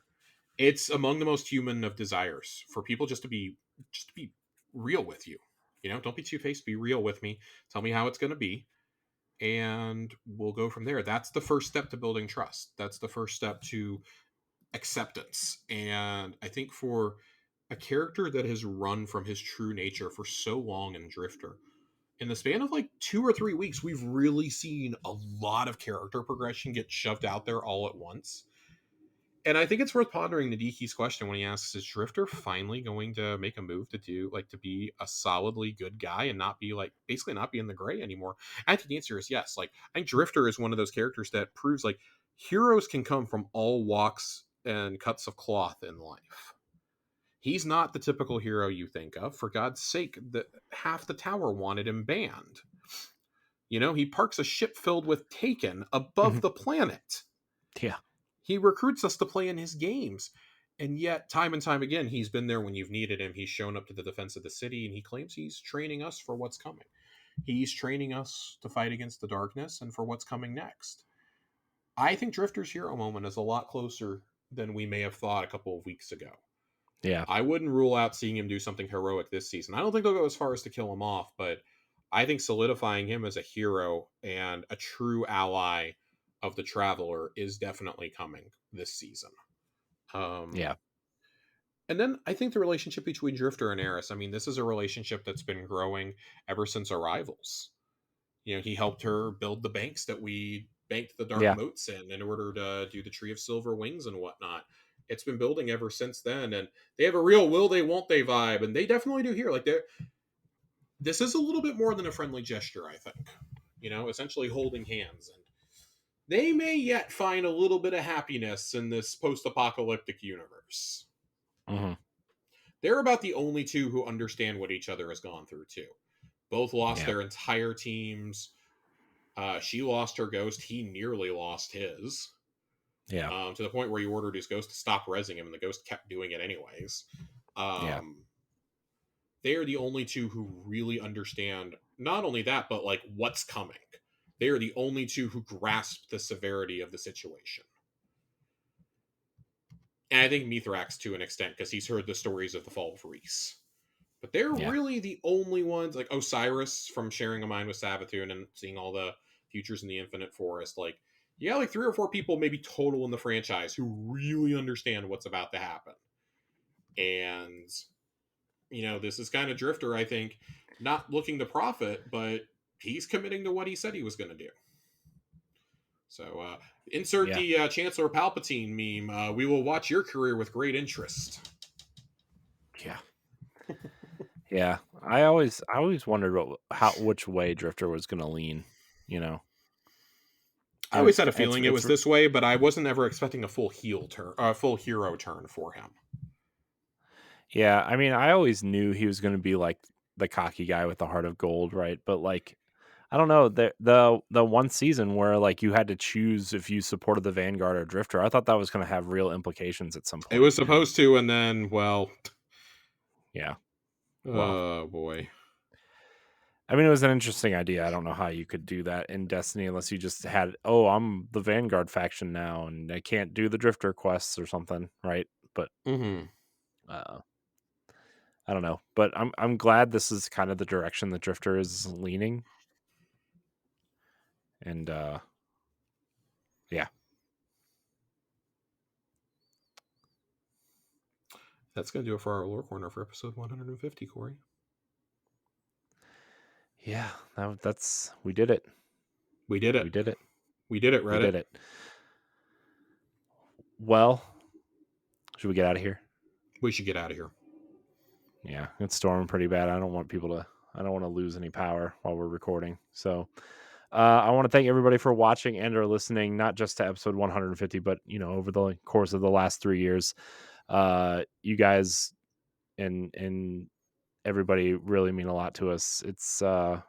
B: It's among the most human of desires for people just to be real with you. You know, don't be two-faced, be real with me. Tell me how it's going to be, and we'll go from there. That's the first step to building trust. That's the first step to acceptance. And I think for a character that has run from his true nature for so long in Drifter, in the span of like 2 or 3 weeks, we've really seen a lot of character progression get shoved out there all at once. And I think it's worth pondering Nadiki's question when he asks, is Drifter finally going to make a move to to be a solidly good guy and not be like, basically not be in the gray anymore? I think the answer is yes. Like, I think Drifter is one of those characters that proves like heroes can come from all walks and cuts of cloth in life. He's not the typical hero you think of. For God's sake, half the tower wanted him banned. You know, he parks a ship filled with Taken above the planet.
A: Yeah.
B: He recruits us to play in his games. And yet, time and time again, he's been there when you've needed him. He's shown up to the defense of the city, and he claims he's training us for what's coming. He's training us to fight against the darkness and for what's coming next. I think Drifter's hero moment is a lot closer than we may have thought a couple of weeks ago.
A: Yeah.
B: I wouldn't rule out seeing him do something heroic this season. I don't think they'll go as far as to kill him off, but I think solidifying him as a hero and a true ally of the Traveler is definitely coming this season.
A: Yeah.
B: And then I think the relationship between Drifter and Eris, I mean, this is a relationship that's been growing ever since Arrivals. You know, he helped her build the banks that we banked the dark
A: Yeah.
B: moats in order to do the Tree of Silver Wings and whatnot. It's been building ever since then, and they have a real will they won't they vibe, and they definitely do here. Like, this is a little bit more than a friendly gesture, I think. You know, essentially holding hands, and they may yet find a little bit of happiness in this post-apocalyptic universe.
A: Mm-hmm.
B: They're about the only two who understand what each other has gone through too. Both lost their entire teams. She lost her ghost. He nearly lost his.
A: Yeah.
B: To the point where he ordered his ghost to stop rezzing him, and the ghost kept doing it anyways.
A: Yeah.
B: They are the only two who really understand not only that, but like what's coming. They are the only two who grasp the severity of the situation. And I think Mithrax to an extent, because he's heard the stories of the fall of Reese. But they're really the only ones, like Osiris from sharing a mind with Savathun and seeing all the futures in the Infinite Forest. Like, you got like 3 or 4 people, maybe total in the franchise, who really understand what's about to happen. And, you know, this is kind of Drifter, I think, not looking to profit, but he's committing to what he said he was going to do. So, insert the Chancellor Palpatine meme. We will watch your career with great interest.
A: Yeah. Yeah. I always wondered which way Drifter was going to lean, you know.
B: I always had a feeling it was this way, but I wasn't ever expecting a full hero turn for him.
A: Yeah, I mean, I always knew he was going to be like the cocky guy with the heart of gold, right? But like, I don't know, the one season where like you had to choose if you supported the Vanguard or Drifter, I thought that was going to have real implications at some point.
B: It was supposed to, and then, well,
A: yeah.
B: Oh boy.
A: I mean, it was an interesting idea. I don't know how you could do that in Destiny unless you just had, oh, I'm the Vanguard faction now, and I can't do the Drifter quests or something, right? But I don't know. But I'm glad this is kind of the direction the Drifter is leaning. And yeah.
B: That's going to do it for our lore corner for episode 150, Corey.
A: Yeah, that's we did it.
B: We did it.
A: We did it.
B: We did it, Reddit.
A: We did it. Well, should we get out of here?
B: We should get out of here.
A: Yeah, it's storming pretty bad. I don't want to lose any power while we're recording. So I want to thank everybody for watching and or listening, not just to episode 150, but over the course of the last 3 years. You guys and everybody really mean a lot to us. It's a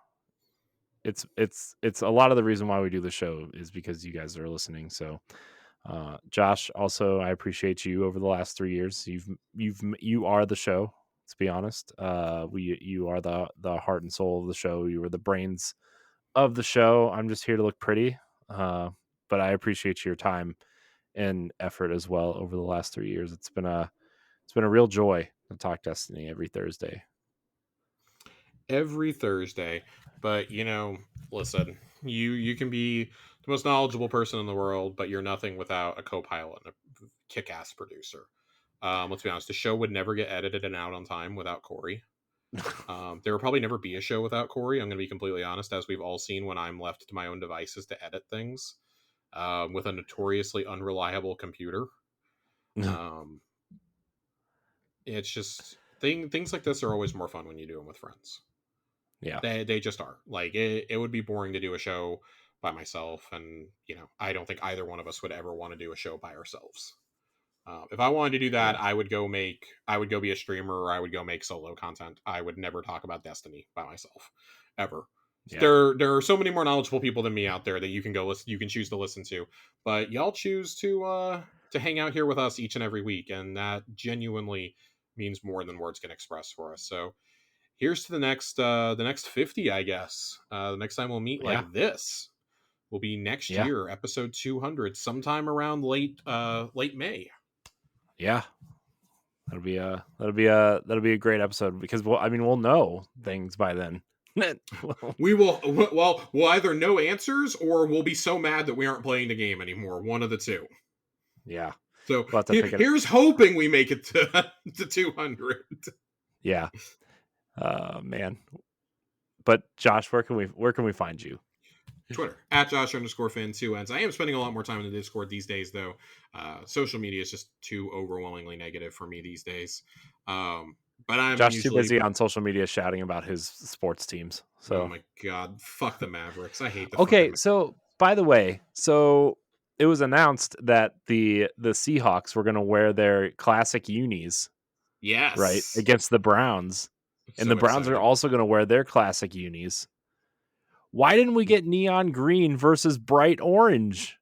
A: lot of the reason why we do the show is because you guys are listening. So Josh, also I appreciate you over the last 3 years. You are the show. Let's be honest. You are the heart and soul of the show. You were the brains of the show. I'm just here to look pretty. But I appreciate your time and effort as well over the last 3 years. It's been a real joy to talk Destiny every Thursday.
B: Every Thursday. But listen, you can be the most knowledgeable person in the world, but you're nothing without a co-pilot and a kick-ass producer. Let's be honest, the show would never get edited and out on time without Corey. There will probably never be a show without Corey. I'm going to be completely honest, as we've all seen when I'm left to my own devices to edit things with a notoriously unreliable computer. Um, it's just things like this are always more fun when you do them with friends.
A: Yeah.
B: They just are. Like it would be boring to do a show by myself, and I don't think either one of us would ever want to do a show by ourselves. If I wanted to do that,
A: Yeah.
B: I would go be a streamer, or I would go make solo content. I would never talk about Destiny by myself, ever.
A: Yeah.
B: There are so many more knowledgeable people than me out there that you can go listen. You can choose to listen to, but y'all choose to hang out here with us each and every week, and that genuinely means more than words can express for us. So here's to the next 50, I guess. The next time we'll meet
A: Yeah.
B: like this will be next
A: Yeah.
B: year, episode 200, sometime around late May.
A: Yeah. That'll be a great episode because we'll know things by then.
B: We will we'll either know answers or we'll be so mad that we aren't playing the game anymore. One of the two.
A: Yeah.
B: So
A: We'll have to pick it.
B: here's hoping we make it to 200.
A: Yeah. Man. But Josh, where can we find you?
B: Twitter at Josh_Finn2ends. I am spending a lot more time in the Discord these days, though. Social media is just too overwhelmingly negative for me these days. But I'm
A: Josh too
B: usually
A: busy on social media shouting about his sports teams.
B: oh
A: So
B: my god, fuck the Mavericks. I hate the
A: okay.
B: fucking.
A: So by the way, it was announced that the Seahawks were going to wear their classic unis, right,
B: Yes,
A: against the Browns,
B: I'm
A: and the
B: so
A: Browns are
B: excited.
A: also going to wear their classic unis. Why didn't we get neon green versus bright orange?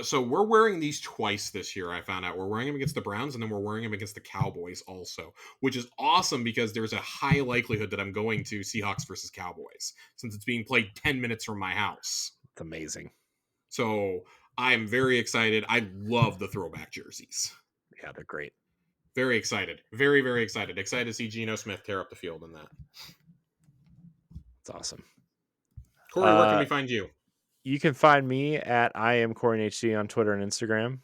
B: So we're wearing these twice this year. I found out we're wearing them against the Browns, and then we're wearing them against the Cowboys also, which is awesome because there's a high likelihood that I'm going to Seahawks versus Cowboys since it's being played 10 minutes from my house.
A: It's amazing.
B: So I'm very excited. I love the throwback jerseys.
A: Yeah, they're great.
B: Very excited. Very, very excited. Excited to see Geno Smith tear up the field in that.
A: It's awesome.
B: Corey, where can we find you?
A: You can find me at I am CoreyHD on Twitter and Instagram.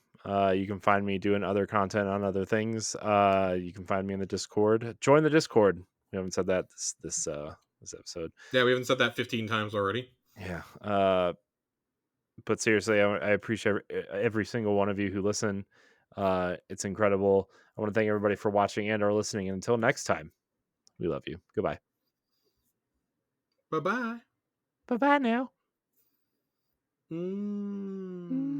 A: You can find me doing other content on other things. You can find me in the Discord. Join the Discord. We haven't said that this episode.
B: Yeah, we haven't said that 15 times already.
A: Yeah. But seriously, I appreciate every single one of you who listen. It's incredible. I want to thank everybody for watching and or listening. And until next time, we love you. Goodbye.
B: Bye-bye.
A: Bye-bye now.
B: Mm.